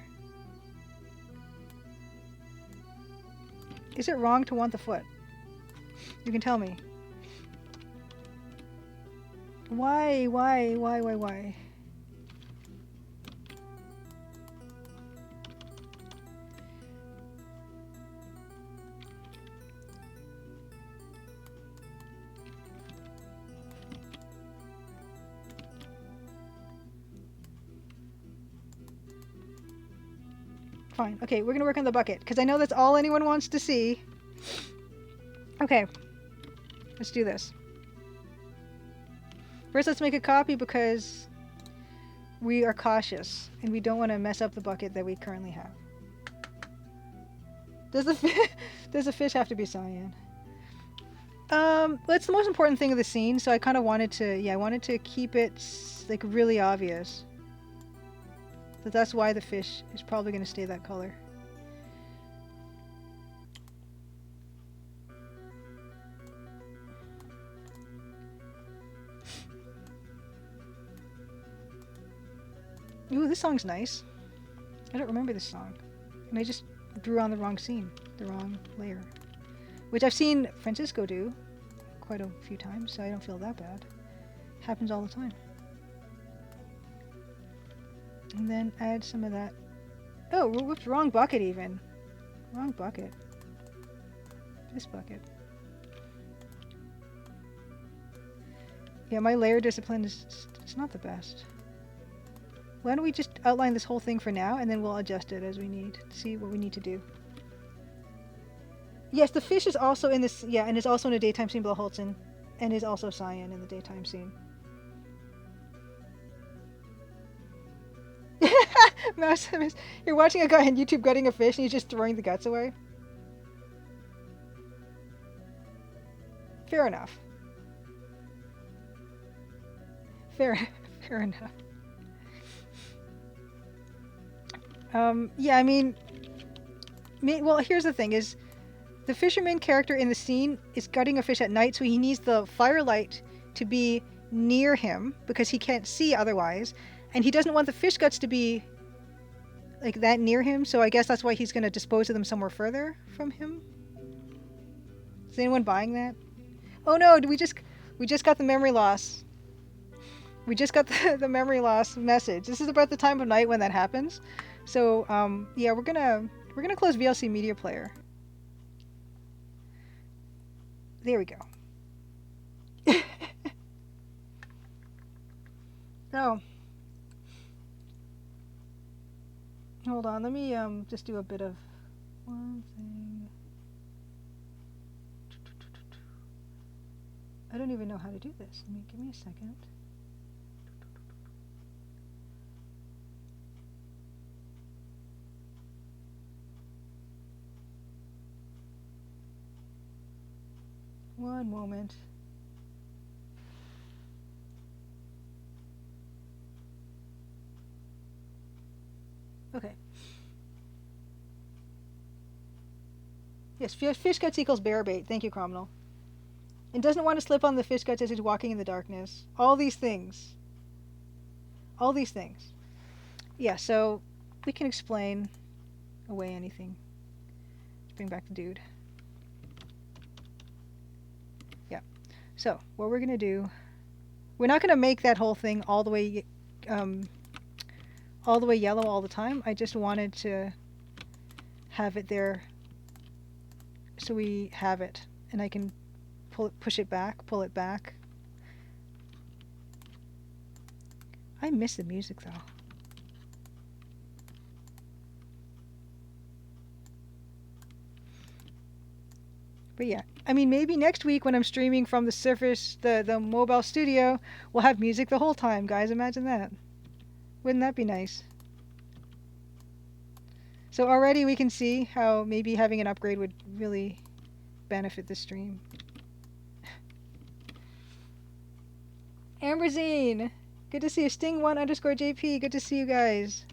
Speaker 1: Is it wrong to want the foot? You can tell me. Why? Fine. Okay, we're gonna work on the bucket because I know that's all anyone wants to see. Okay, let's do this. First, let's make a copy because we are cautious and we don't want to mess up the bucket that we currently have. Does the fish have to be cyan? Well, it's the most important thing of the scene, so I kind of wanted to, yeah, I wanted to keep it like really obvious. That's why the fish is probably going to stay that color. Ooh, this song's nice. I don't remember this song. And I just drew on the wrong scene, the wrong layer. Which I've seen Francisco do quite a few times, so I don't feel that bad. Happens all the time. And then add some of that. Oh, whoops, wrong bucket even. Wrong bucket. This bucket. Yeah, my layer discipline is, it's not the best. Why don't we just outline this whole thing for now and then we'll adjust it as we need to see what we need to do. Yes, the fish is also in this, yeah, and is also in a daytime scene below Holtzen and is also cyan in the daytime scene. Maximus, you're watching a guy on YouTube gutting a fish and he's just throwing the guts away. Fair enough. Fair enough. Yeah, I mean, well, here's the thing: is the fisherman character in the scene is gutting a fish at night, so he needs the firelight to be near him because he can't see otherwise, and he doesn't want the fish guts to be like that near him. So I guess that's why he's going to dispose of them somewhere further from him. Is anyone buying that? Oh no! We just got the memory loss. We just got the memory loss message. This is about the time of night when that happens. So yeah, we're gonna close VLC Media Player. There we go. Oh, hold on. Let me just do a bit of one thing. I don't even know how to do this. Give me a second. One moment. Okay. Yes, fish guts equals bear bait. Thank you, Cromwell. And doesn't want to slip on the fish guts as he's walking in the darkness. All these things. All these things. Yeah, so we can explain away anything. Let's bring back the dude. Yeah. So what we're gonna do, we're not gonna make that whole thing all the way yellow all the time. I just wanted to have it there so we have it, and I can push it back, pull it back. I miss the music though. But yeah, I mean, maybe next week when I'm streaming from the Surface, the mobile studio, we'll have music the whole time, guys. Imagine that. Wouldn't that be nice? So already we can see how maybe having an upgrade would really benefit the stream. Amberzine, good to see you. Sting1 underscore JP, good to see you guys.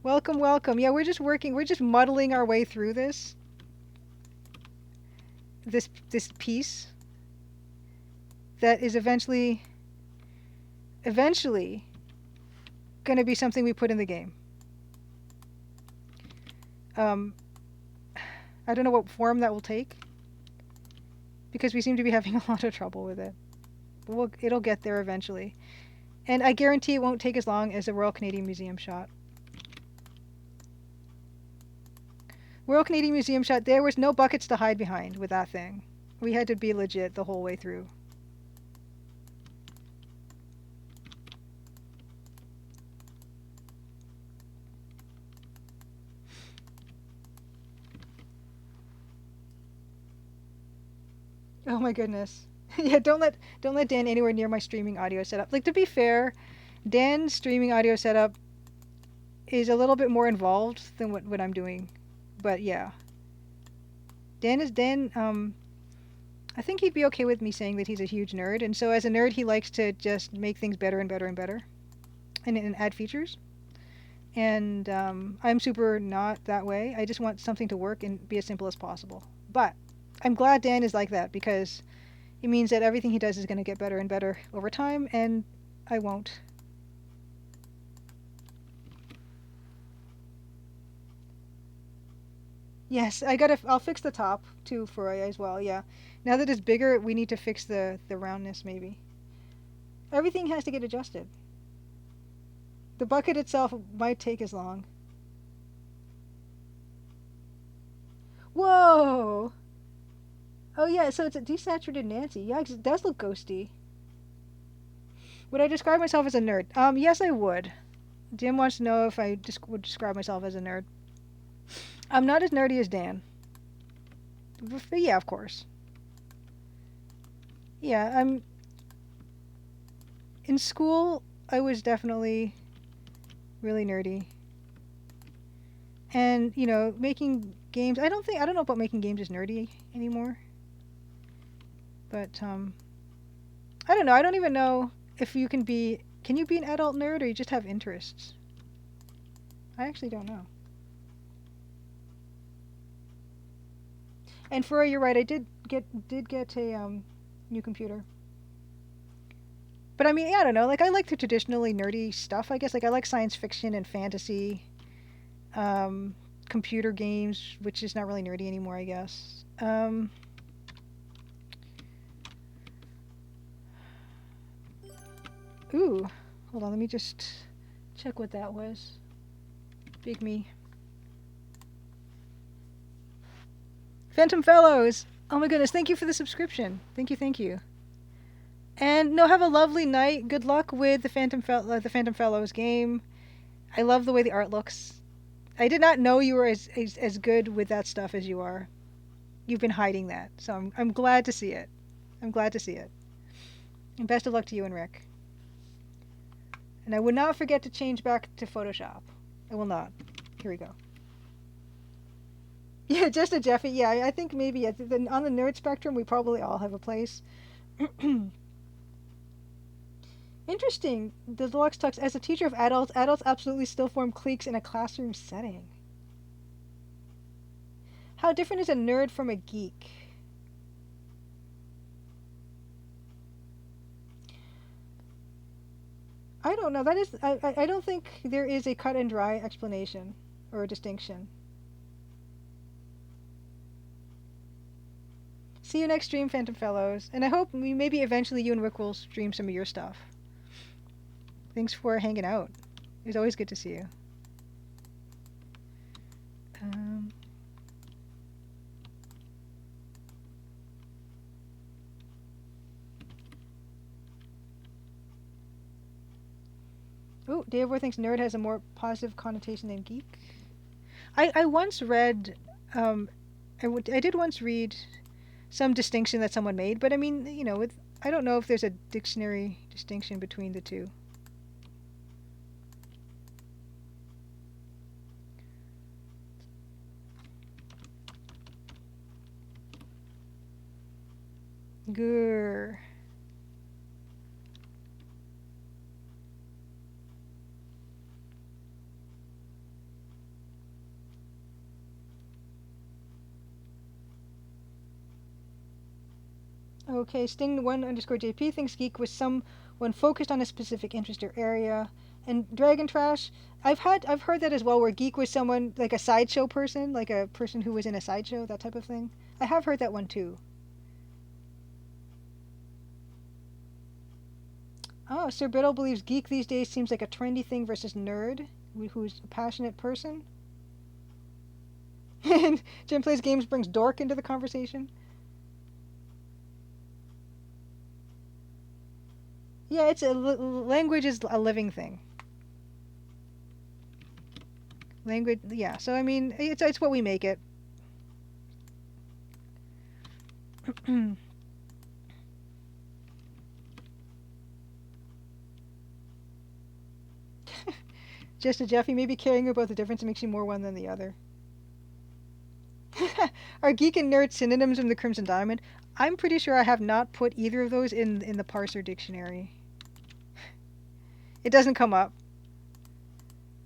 Speaker 1: Welcome, welcome. Yeah, we're just muddling our way through this piece that is eventually going to be something we put in the game. I don't know what form that will take because we seem to be having a lot of trouble with it. But it'll get there eventually. And I guarantee it won't take as long as the Royal Canadian Museum shot. Royal Canadian Museum shot, there was no buckets to hide behind with that thing. We had to be legit the whole way through. Oh my goodness. Yeah, don't let Dan anywhere near my streaming audio setup. Like, to be fair, Dan's streaming audio setup is a little bit more involved than what I'm doing. But yeah. I think he'd be okay with me saying that he's a huge nerd, and so as a nerd he likes to just make things better and better and better and add features. And I'm super not that way. I just want something to work and be as simple as possible. But I'm glad Dan is like that because it means that everything he does is going to get better and better over time, and I won't. Yes, I'll fix the top too for as well, yeah. Now that it's bigger, we need to fix the roundness maybe. Everything has to get adjusted. The bucket itself might take as long. Whoa! Oh yeah, so it's a desaturated Nancy. Yeah, it does look ghosty. Would I describe myself as a nerd? Yes, I would. Jim wants to know if I would describe myself as a nerd. I'm not as nerdy as Dan. But yeah, of course. Yeah, in school, I was definitely really nerdy. And, making games, I don't know about making games is nerdy anymore. But, I don't know. I don't even know if can you be an adult nerd or you just have interests? I actually don't know. And Furry, you're right. I did get a new computer. But I mean, yeah, I don't know. Like, I like the traditionally nerdy stuff, I guess. Like, I like science fiction and fantasy, computer games, which is not really nerdy anymore, I guess. Ooh, hold on. Let me just check what that was. Big me. Phantom Fellows! Oh my goodness, thank you for the subscription. Thank you, thank you. And no, have a lovely night. Good luck with the Phantom Fellows game. I love the way the art looks. I did not know you were as good with that stuff as you are. You've been hiding that, so I'm glad to see it. I'm glad to see it. And best of luck to you and Rick. And I would not forget to change back to Photoshop. I will not. Here we go. Yeah, just a Jeffy. Yeah, I think maybe on the nerd spectrum, we probably all have a place. Interesting. The Deluxe Tux, as a teacher of adults absolutely still form cliques in a classroom setting. How different is a nerd from a geek? I don't know. I don't think there is a cut and dry explanation or a distinction. See you next stream, Phantom Fellows. And I hope maybe eventually you and Rick will stream some of your stuff. Thanks for hanging out. It was always good to see you. Oh, Dave War thinks nerd has a more positive connotation than geek. I once read, I did once read some distinction that someone made. But I mean, I don't know if there's a dictionary distinction between the two. Grr. Okay, Sting1_JP thinks Geek was someone focused on a specific interest or area. And Dragon Trash, I've heard that as well, where Geek was someone like a sideshow person, like a person who was in a sideshow, that type of thing. I have heard that one too. Oh, Sir Biddle believes geek these days seems like a trendy thing versus nerd, who's a passionate person. And Jim Plays Games brings dork into the conversation. Yeah, language is a living thing. Language, yeah. So I mean, it's what we make it. Just a Jeffy, maybe caring about the difference makes you more one than the other. Are geek and nerd synonyms in the Crimson Diamond? I'm pretty sure I have not put either of those in the parser dictionary. It doesn't come up.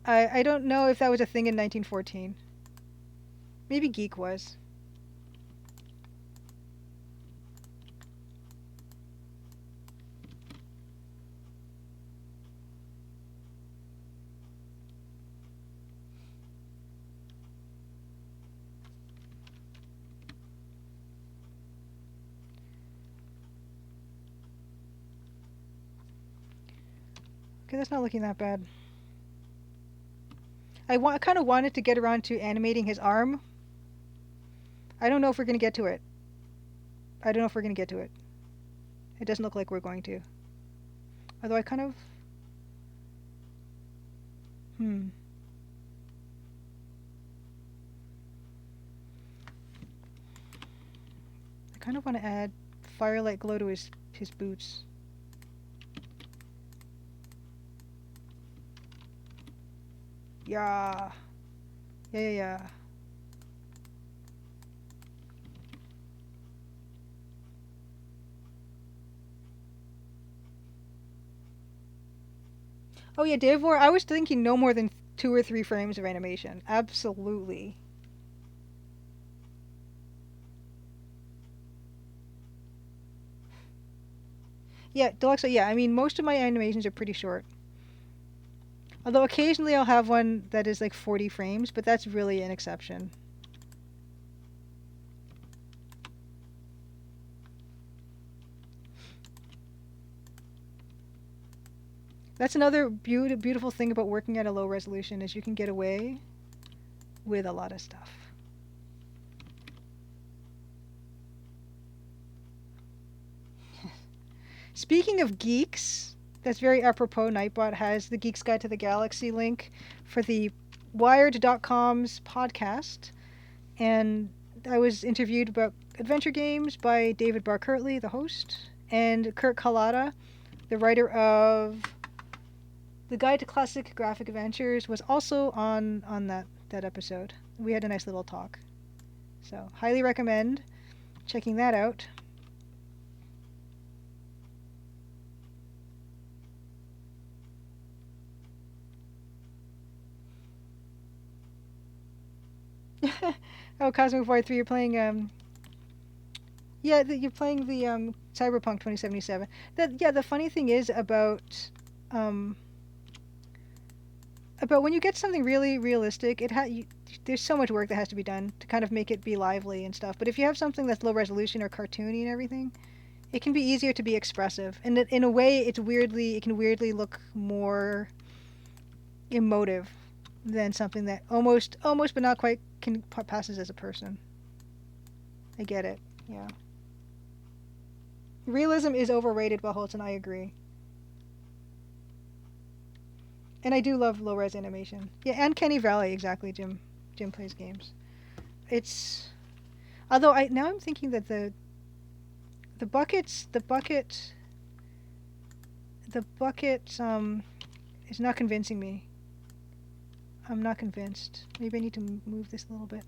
Speaker 1: I don't know if that was a thing in 1914. Maybe geek was. Okay, that's not looking that bad. I kind of wanted to get around to animating his arm. I don't know if we're going to get to it. I don't know if we're going to get to it. It doesn't look like we're going to. Although I kind of... I kind of want to add firelight glow to his boots. Yeah. Yeah. Oh yeah, Davor, I was thinking no more than 2 or 3 frames of animation. Absolutely. Yeah, Deluxe, yeah, I mean, most of my animations are pretty short. Although occasionally I'll have one that is like 40 frames, but that's really an exception. That's another beautiful thing about working at a low resolution is you can get away with a lot of stuff. Speaking of geeks, that's very apropos. Nightbot has the Geek's Guide to the Galaxy link for the Wired.com's podcast. And I was interviewed about adventure games by David Barkertley, the host, and Kurt Kalata, the writer of The Guide to Classic Graphic Adventures, was also on that episode. We had a nice little talk. So, highly recommend checking that out. Oh, Cosmic Void 3, you're playing, yeah, you're playing the, Cyberpunk 2077. The funny thing is about when you get something really realistic, there's so much work that has to be done to kind of make it be lively and stuff. But if you have something that's low resolution or cartoony and everything, it can be easier to be expressive. And in a way, it can weirdly look more emotive than something that almost but not quite passes as a person. I get it. Yeah. Realism is overrated, Baholton. I agree. And I do love low-res animation. Yeah, and Kenny Valley, exactly. Jim Plays Games. It's... Although I'm thinking that The bucket is not convincing me. I'm not convinced. Maybe I need to move this a little bit.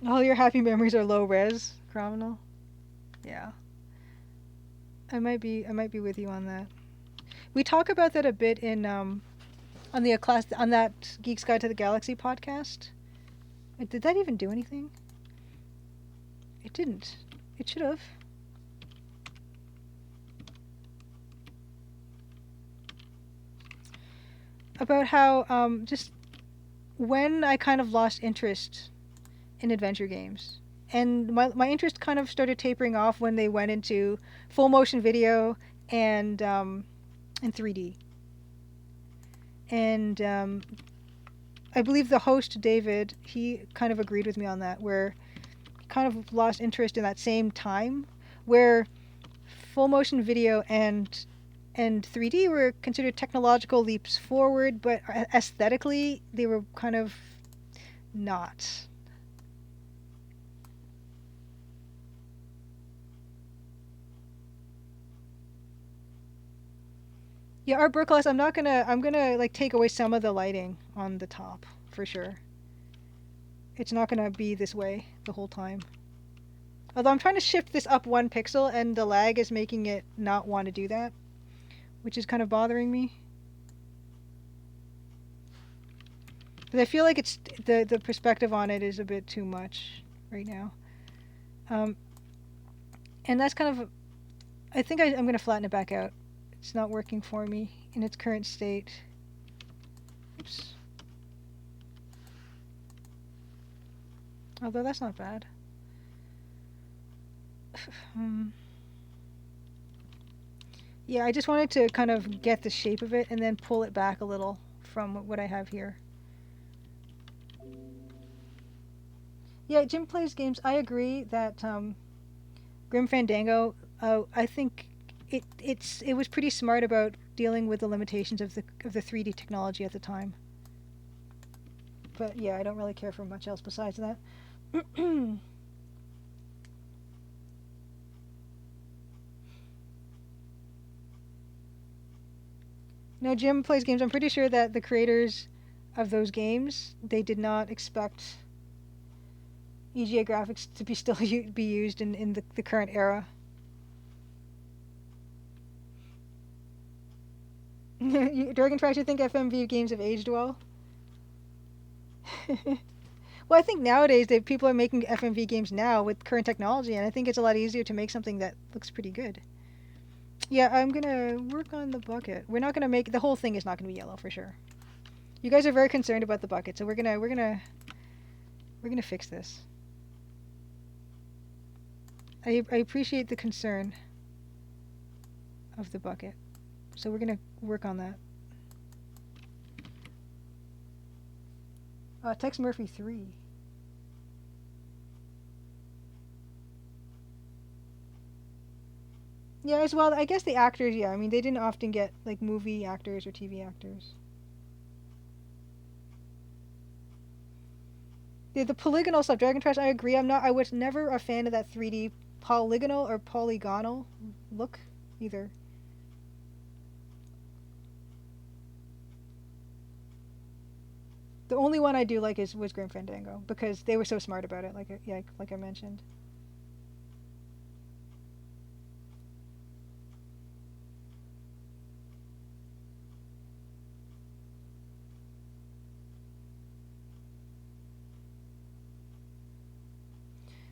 Speaker 1: All your happy memories are low res, criminal. Yeah. I might be with you on that. We talk about that a bit in on the class on that Geek's Guide to the Galaxy podcast. Did that even do anything? It didn't. It should have. About how just when I kind of lost interest in adventure games. And my interest kind of started tapering off when they went into full motion video and 3D. And I believe the host, David, he kind of agreed with me on that, where kind of lost interest in that same time, where full motion video and 3D were considered technological leaps forward, but aesthetically they were kind of not. Yeah, Art Burkles, I'm gonna like take away some of the lighting on the top for sure. It's not gonna be this way the whole time. Although I'm trying to shift this up 1 pixel and the lag is making it not want to do that, which is kind of bothering me. But I feel like it's the perspective on it is a bit too much right now. Um, and that's kind of, I think I'm gonna flatten it back out. It's not working for me in its current state. Oops. Although that's not bad. Yeah, I just wanted to kind of get the shape of it and then pull it back a little from what I have here. Yeah, Jim plays games. I agree that Grim Fandango, I think it was pretty smart about dealing with the limitations of the 3D technology at the time. But yeah, I don't really care for much else besides that. No, Jim plays games. I'm pretty sure that the creators of those games, they did not expect EGA graphics to be still be used in the current era. Dragon Trash, you think FMV games have aged well? Well, I think nowadays people are making FMV games now with current technology, and I think it's a lot easier to make something that looks pretty good. Yeah, I'm gonna work on the bucket. We're not gonna make the whole thing is not gonna be yellow for sure. You guys are very concerned about the bucket, so we're gonna fix this. I appreciate the concern of the bucket, so we're gonna work on that. Tex Murphy 3. Yeah, as well. I guess the actors. Yeah, I mean they didn't often get like movie actors or TV actors. Yeah, the polygonal stuff, Dragon Trash. I agree. I was never a fan of that 3D polygonal or polygonal look either. The only one I do like was Grim Fandango because they were so smart about it. Like I mentioned.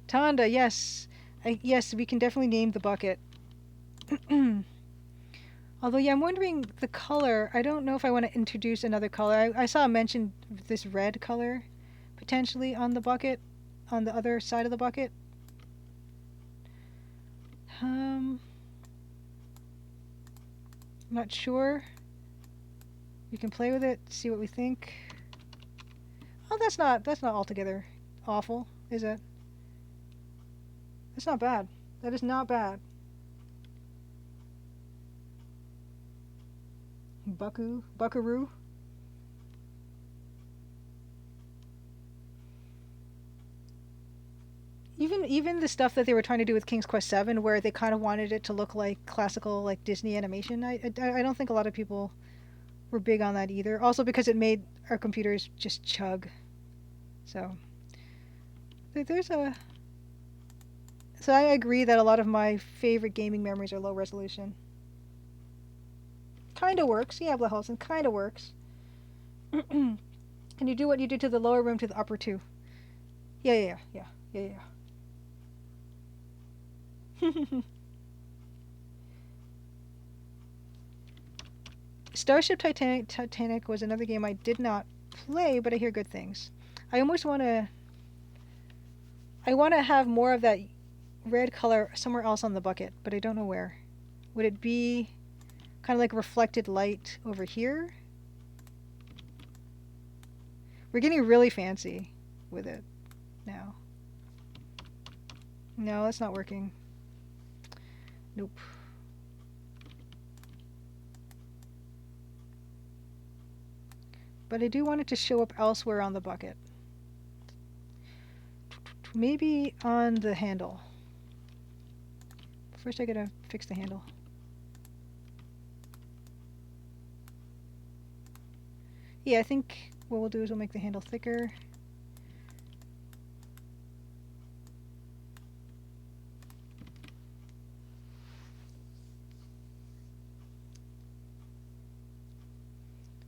Speaker 1: Tanda, yes, yes, we can definitely name the bucket. Although, yeah, I'm wondering the color. I don't know if I want to introduce another color. I saw mentioned this red color potentially on the bucket, on the other side of the bucket. I'm not sure. We can play with it, see what we think. Oh, that's not altogether awful, is it? It's not bad. That is not bad. Buckaroo. Even the stuff that they were trying to do with King's Quest 7 where they kind of wanted it to look like classical like Disney animation. I don't think a lot of people were big on that either. Also because it made our computers just chug. So there's a so I agree that a lot of my favorite gaming memories are low resolution. Kind of works. Yeah, Blahalson kind of works. Can you do what you did to the lower room to the upper two? Yeah. Starship Titanic was another game I did not play, but I hear good things. I almost want to have more of that red color somewhere else on the bucket, but I don't know where. Would it be kind of like reflected light over here? We're getting really fancy with it now. No, that's not working. Nope. But I do want it to show up elsewhere on the bucket. Maybe on the handle. First I gotta fix the handle. Yeah, I think what we'll do is we'll make the handle thicker.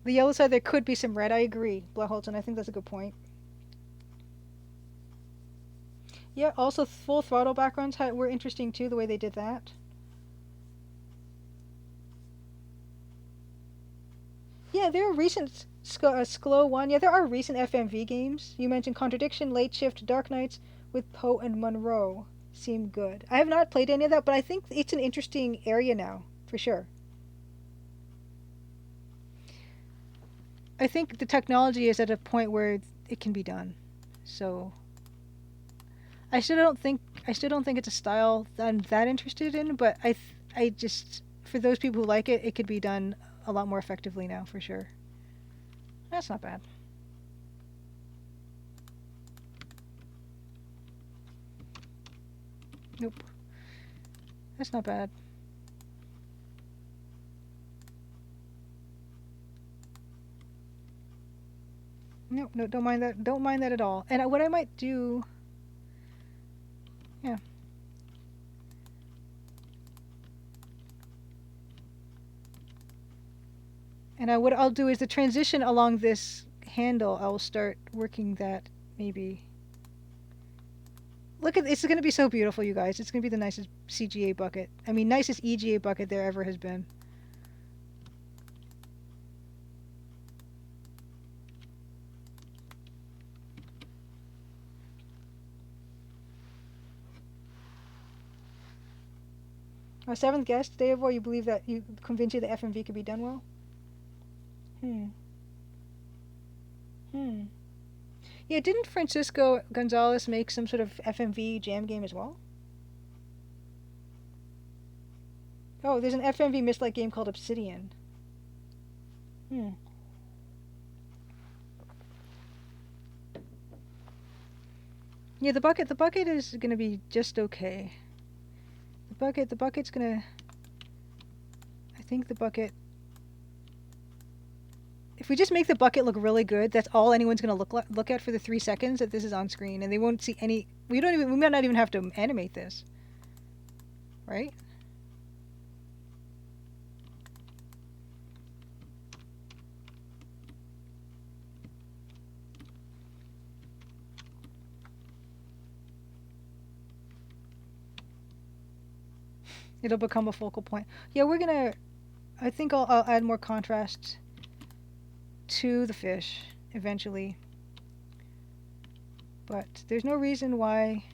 Speaker 1: The yellow side, there could be some red. I agree, Blaholton. I think that's a good point. Yeah, also full throttle backgrounds were interesting too, the way they did that. Yeah, there are recent Sklo one. Yeah, there are recent FMV games. You mentioned Contradiction, Late Shift, Dark Knights with Poe and Monroe seem good. I have not played any of that, but I think it's an interesting area now, for sure. I think the technology is at a point where it can be done. So I still don't think it's a style that I'm that interested in, but I just for those people who like it, it could be done a lot more effectively now for sure. That's not bad. Nope. That's not bad. Nope, no, don't mind that. Don't mind that at all. And what I might do, yeah. And what I'll do is the transition along this handle. I will start working that maybe. Look at it's going to be so beautiful, you guys. It's going to be the nicest CGA bucket. I mean, nicest EGA bucket there ever has been. Our seventh guest, Deivor, you believe that you convinced you that FMV could be done well? Hmm. Hmm. Yeah, didn't Francisco Gonzalez make some sort of FMV jam game as well? Oh, there's an FMV Mist-like game called Obsidian. Hmm. Yeah, the bucket is gonna be just okay. The bucket's gonna. I think the bucket. If we just make the bucket look really good, that's all anyone's gonna look at for the 3 seconds that this is on screen, and they won't see any. We might not even have to animate this, right? It'll become a focal point. Yeah, we're gonna. I think I'll add more contrast to the fish eventually, but there's no reason why.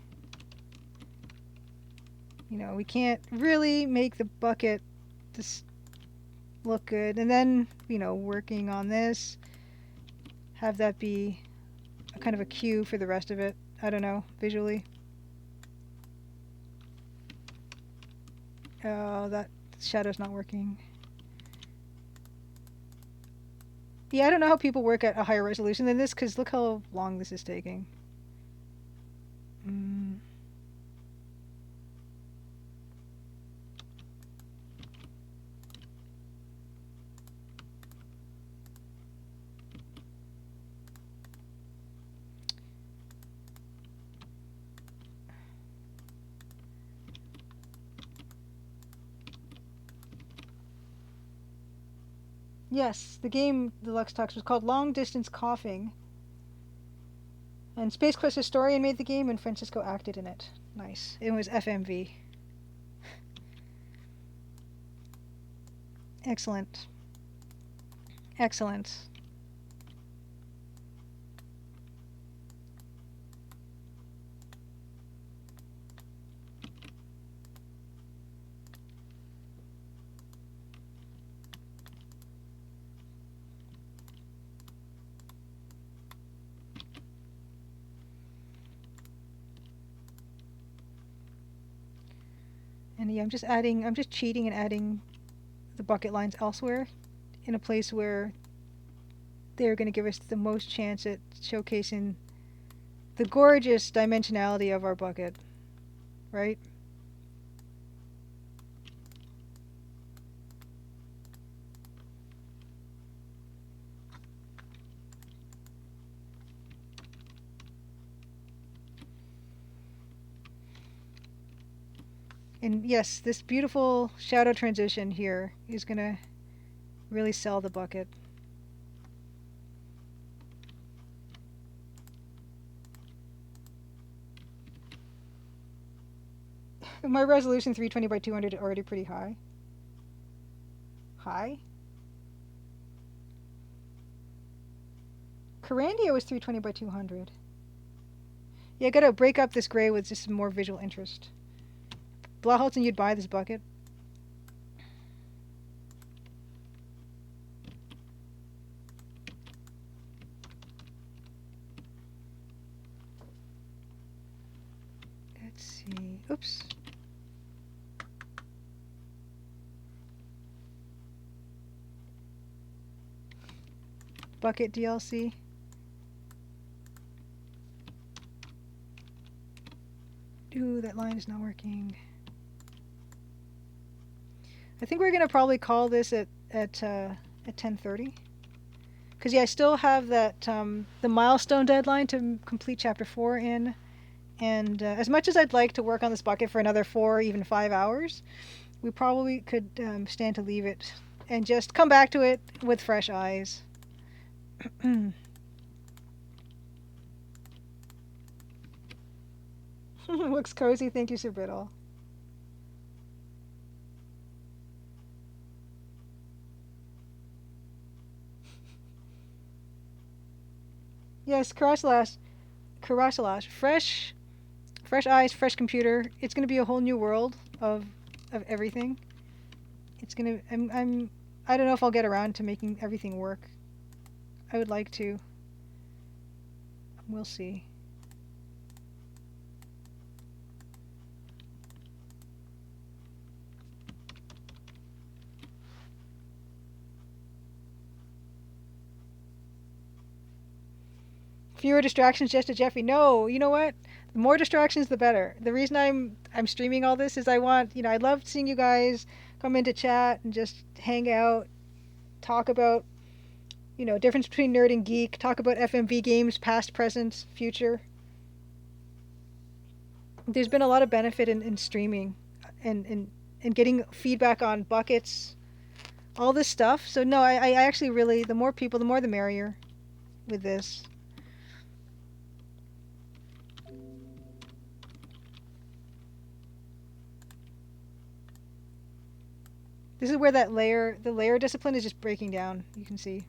Speaker 1: We can't really make the bucket just look good, and then working on this, have that be a kind of a cue for the rest of it. I don't know, visually. Oh, that shadow's not working. Yeah, I don't know how people work at a higher resolution than this, because look how long this is taking. Mm. Yes, the game the Lux talks was called Long Distance Coughing. And Space Quest Historian made the game, and Francisco acted in it. Nice. It was FMV. Excellent. Excellent. And yeah, I'm just cheating and adding the bucket lines elsewhere in a place where they're going to give us the most chance at showcasing the gorgeous dimensionality of our bucket, right? And yes, this beautiful shadow transition here is going to really sell the bucket. My resolution 320 by 200 is already pretty high. High? Carandia was 320 by 200. Yeah, I gotta break up this gray with just some more visual interest. Blauholzen, you'd buy this bucket? Let's see. Oops. Bucket DLC. Ooh, that line is not working. I think we're gonna probably call this at 10:30. Because yeah, I still have that the milestone deadline to complete chapter 4 in, and as much as I'd like to work on this bucket for another 4, even 5 hours, we probably could stand to leave it and just come back to it with fresh eyes. Looks cozy. Thank you, Sir Biddle. Yes, Karasalash. Fresh eyes, fresh computer. It's gonna be a whole new world of everything. It's gonna. I don't know if I'll get around to making everything work. I would like to. We'll see. Fewer distractions, just a Jeffrey. No, you know what? The more distractions, the better. The reason I'm streaming all this is I want, I love seeing you guys come into chat and just hang out, talk about, difference between nerd and geek, talk about FMV games, past, present, future. There's been a lot of benefit in streaming and getting feedback on buckets, all this stuff. So no, I actually really, the more people, the more the merrier with this. This is where the layer discipline is just breaking down. You can see.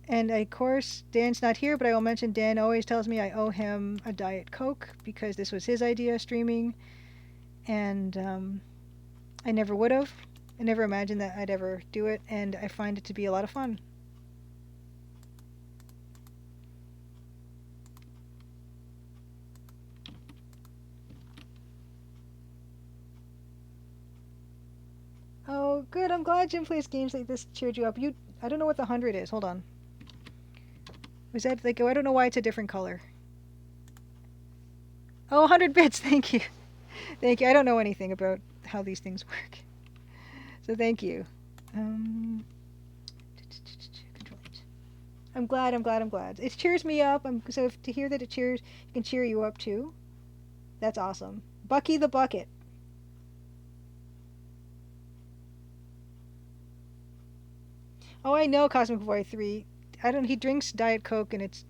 Speaker 1: And of course, Dan's not here, but I will mention Dan always tells me I owe him a Diet Coke because this was his idea, streaming. And I never would have. I never imagined that I'd ever do it, and I find it to be a lot of fun. good. I'm glad Jim plays games like this cheered you up. I don't know what the 100 is. Hold on. Was that like? Oh, I don't know why it's a different color. Oh, 100 bits. Thank you. Thank you. I don't know anything about how these things work. So thank you. Um, I'm glad. I'm glad. I'm glad. It cheers me up. So if to hear that it cheers, it can cheer you up too. That's awesome. Bucky the Bucket. Oh, I know Cosmic Boy 3. I don't. He drinks Diet Coke, and it's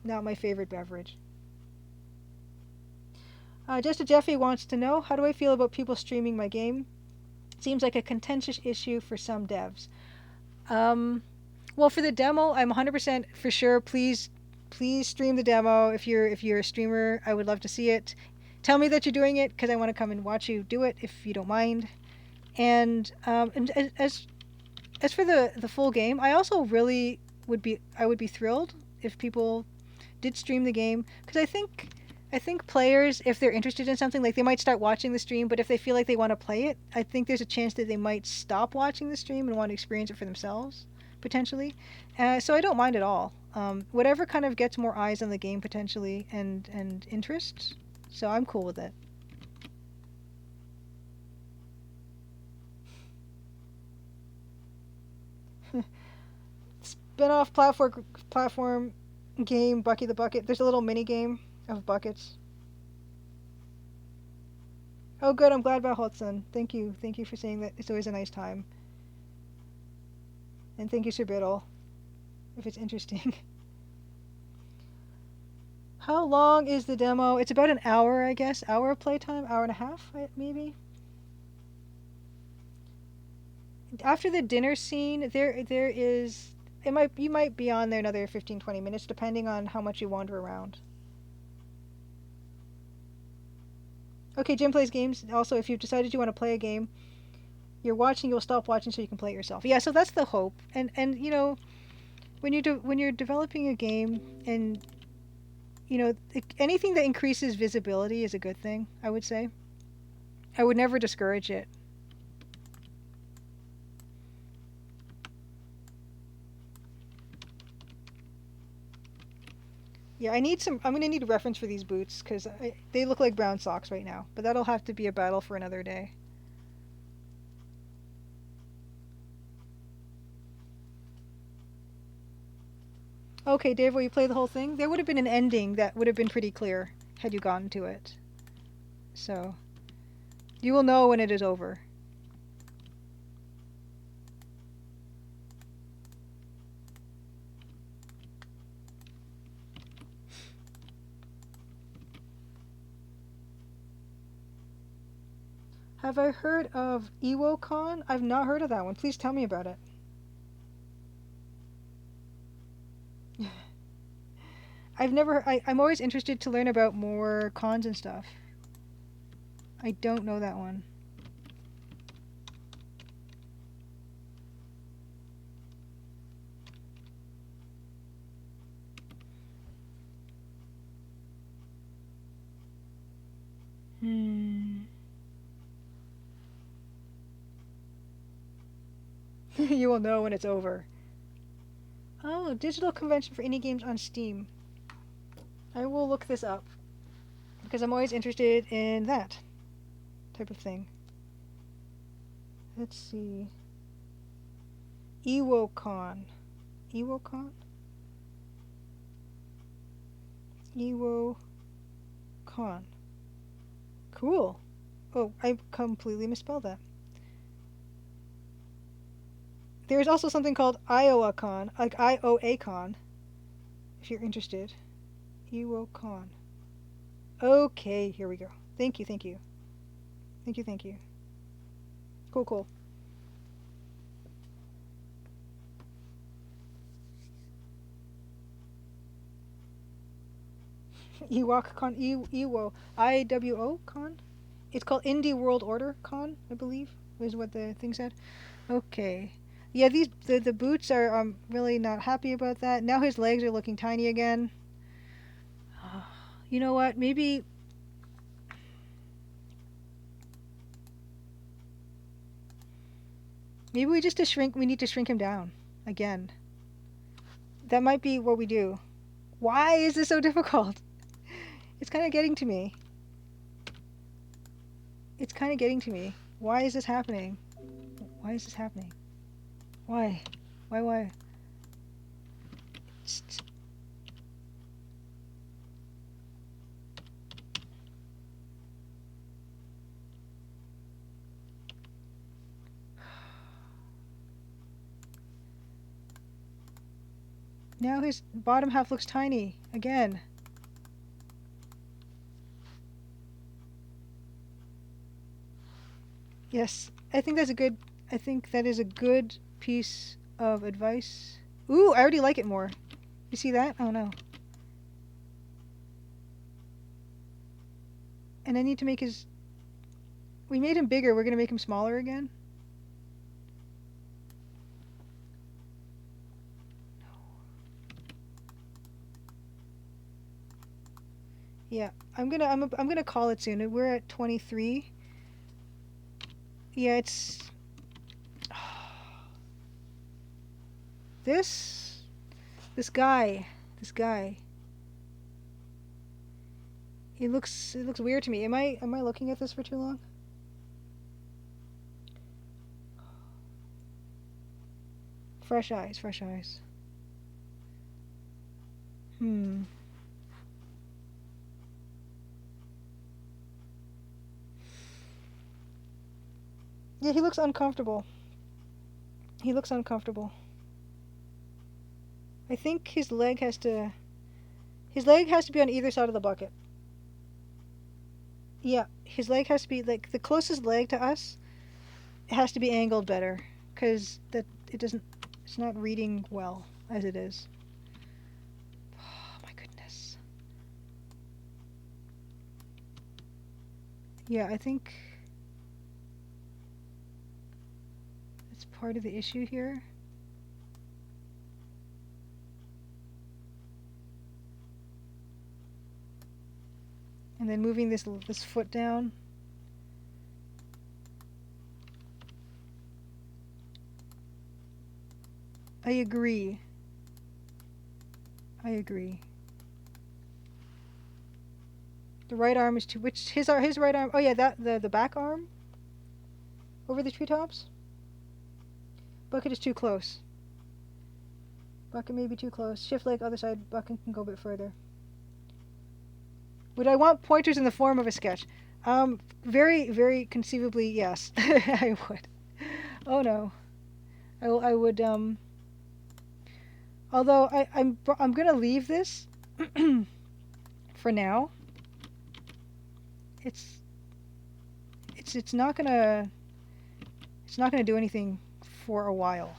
Speaker 1: not my favorite beverage. Just a Jeffy wants to know, how do I feel about people streaming my game? Seems like a contentious issue for some devs. Um, well, for the demo, I'm 100% for sure. Please stream the demo. If you're a streamer, I would love to see it. Tell me that you're doing it because I want to come and watch you do it if you don't mind. And as for the full game, I also really would be thrilled if people did stream the game because I think players, if they're interested in something, like they might start watching the stream, but if they feel like they want to play it, I think there's a chance that they might stop watching the stream and want to experience it for themselves, potentially. So I don't mind at all. Whatever kind of gets more eyes on the game potentially and interest. So I'm cool with it. Spin-off platform game Bucky the Bucket. There's a little mini game of buckets. Oh, good. I'm glad about Hudson. Thank you. Thank you for saying that. It's always a nice time. And thank you, Sir Biddle, if it's interesting. How long is the demo? It's about an hour, I guess. Hour of playtime, hour and a half, maybe. After the dinner scene, there is you might be on there another 15 20 minutes depending on how much you wander around. Okay, Jim plays games. Also, if you've decided you want to play a game, you're watching, you'll stop watching so you can play it yourself. Yeah, so that's the hope. And you know, when you're developing a game and you know, anything that increases visibility is a good thing, I would say. I would never discourage it. Yeah, I'm gonna need a reference for these boots because they look like brown socks right now. But that'll have to be a battle for another day. Okay, Dave, will you play the whole thing? There would have been an ending that would have been pretty clear had you gotten to it. So you will know when it is over. Have I heard of EwoCon? I've not heard of that one. Please tell me about it. I'm always interested to learn about more cons and stuff. I don't know that one. Hmm. You will know when it's over. Oh, digital convention for indie games on Steam. I will look this up because I'm always interested in that type of thing. Let's see. EwoCon. EwoCon? EwoCon. Cool. Oh, I completely misspelled that. There's also something called IowaCon, like IOACon, if you're interested. EwoCon. Okay, here we go. Thank you, thank you. Thank you, thank you. Cool, cool. EwokCon, Ewo, IWO Con? It's called Indie World Order Con, I believe, is what the thing said. Okay. Yeah, the boots are really not happy about that. Now his legs are looking tiny again. You know what? Maybe Maybe we just to shrink. We need to shrink him down again. That might be what we do. Why is this so difficult? It's kind of getting to me. It's kind of getting to me. Why is this happening? Why is this happening? Why? Why? Now his bottom half looks tiny again. Yes, I think that is a good piece of advice. Ooh, I already like it more. You see that? Oh no. And I need to make his... We made him bigger, we're gonna make him smaller again? Yeah, I'm gonna call it soon. We're at 23. Yeah, it's... This guy. It looks weird to me. Am I looking at this for too long? Fresh eyes. Yeah, he looks uncomfortable. I think his leg has to be on either side of the bucket. Yeah, his leg has to be like the closest leg to us. It has to be angled better because it's not reading well as it is. Oh my goodness. Yeah, I think that's part of the issue here. And then moving this foot down. I agree. The right arm is too... Which... His right arm... Oh yeah, the back arm? Over the treetops? Bucket is too close. Bucket may be too close. Shift leg, other side. Bucket can go a bit further. Would I want pointers in the form of a sketch? Very, very conceivably, yes. I would. Oh no. I would, although I'm gonna leave this for now. It's not gonna do anything for a while.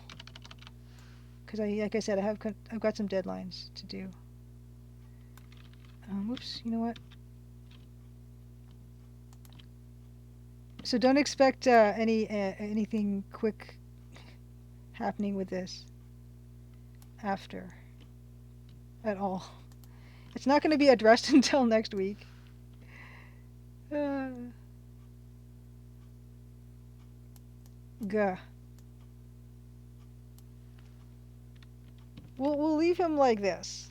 Speaker 1: Because like I said, I've got some deadlines to do. Oops, you know what? So don't expect anything quick happening with this after at all. It's not going to be addressed until next week. Gah. We'll leave him like this.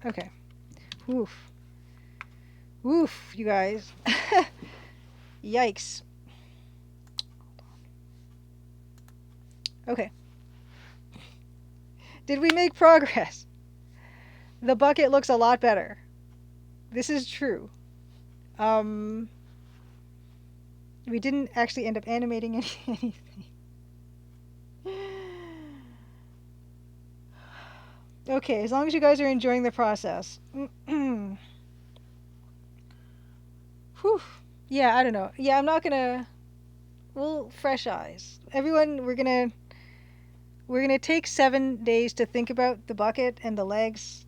Speaker 1: Okay. Oof, you guys. Yikes. Okay. Did we make progress? The bucket looks a lot better. This is true. We didn't actually end up animating anything. Okay, as long as you guys are enjoying the process. Whew. Yeah, I don't know. Yeah, I'm not gonna... Well, fresh eyes. Everyone, we're gonna take 7 days to think about the bucket and the legs.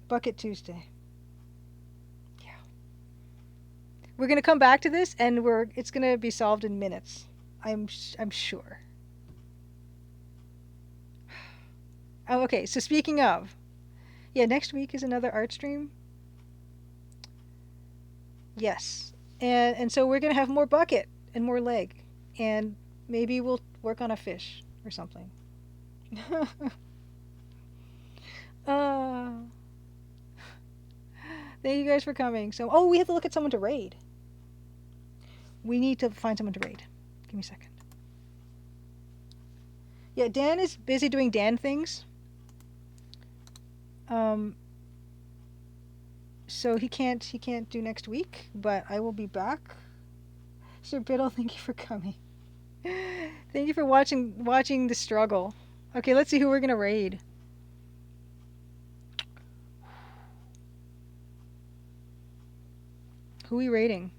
Speaker 1: Bucket Tuesday. Yeah. We're gonna come back to this, and it's gonna be solved in minutes. I'm sure. Oh, okay. So speaking of, yeah, next week is another art stream. Yes. And so we're gonna have more bucket and more leg, and maybe we'll work on a fish or something. uh, Thank you guys for coming. So, oh, we have to look at someone to raid. We need to find someone to raid. Give me a second. Yeah, Dan is busy doing Dan things. Um, so he can't do next week, but I will be back. Sir Biddle, thank you for coming. Thank you for watching the struggle. Okay, let's see who we're gonna raid. Who are we raiding?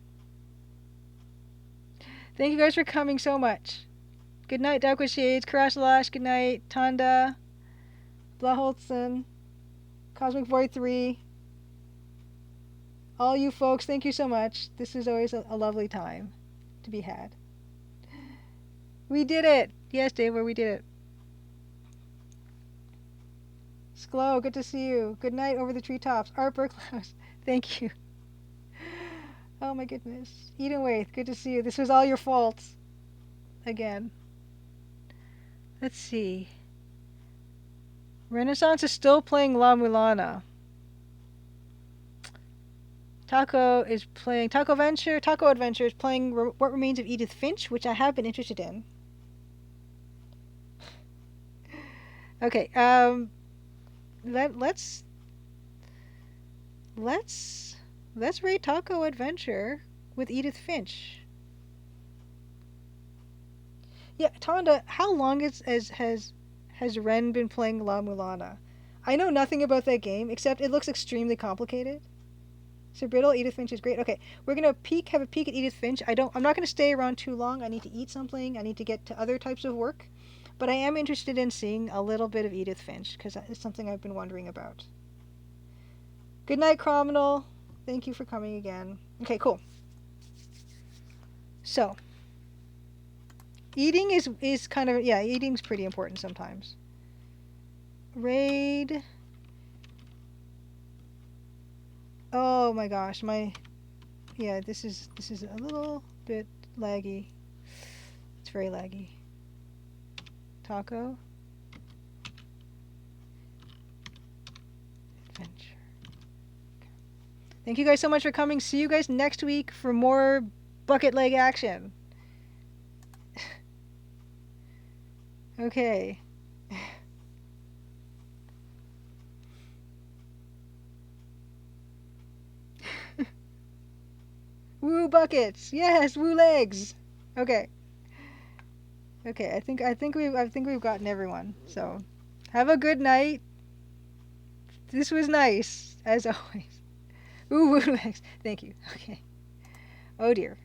Speaker 1: Thank you guys for coming so much. Good night, Dark with Shades, Karashalash, good night, Tanda, Blaholtzen, Cosmic Void 3. All you folks, thank you so much. This is always a lovely time to be had. We did it! Yes, Dave, we did it. Sklo, good to see you. Good night over the treetops. Art Burklaus, thank you. Oh my goodness. Eden Waith, good to see you. This was all your fault. Again. Let's see. Renaissance is still playing La Mulana. Taco is playing Taco Adventure is playing What Remains of Edith Finch, which I have been interested in. Okay, let's rate Taco Adventure with Edith Finch. Yeah, Tonda, how long has Ren been playing La Mulana? I know nothing about that game except it looks extremely complicated. Sir Brittle, Edith Finch is great. Okay, we're gonna have a peek at Edith Finch. I'm not gonna stay around too long. I need to eat something. I need to get to other types of work, but I am interested in seeing a little bit of Edith Finch because it's something I've been wondering about. Good night, Crominal. Thank you for coming again. Okay, cool. So, eating is kind of eating's pretty important sometimes. Raid. Oh my gosh, this is a little bit laggy. It's very laggy. Taco. Adventure. Okay. Thank you guys so much for coming. See you guys next week for more bucket leg action. Okay. Woo buckets. Yes, woo legs. Okay. Okay, I think we've gotten everyone. So, have a good night. This was nice as always. Woo legs. Thank you. Okay. Oh dear.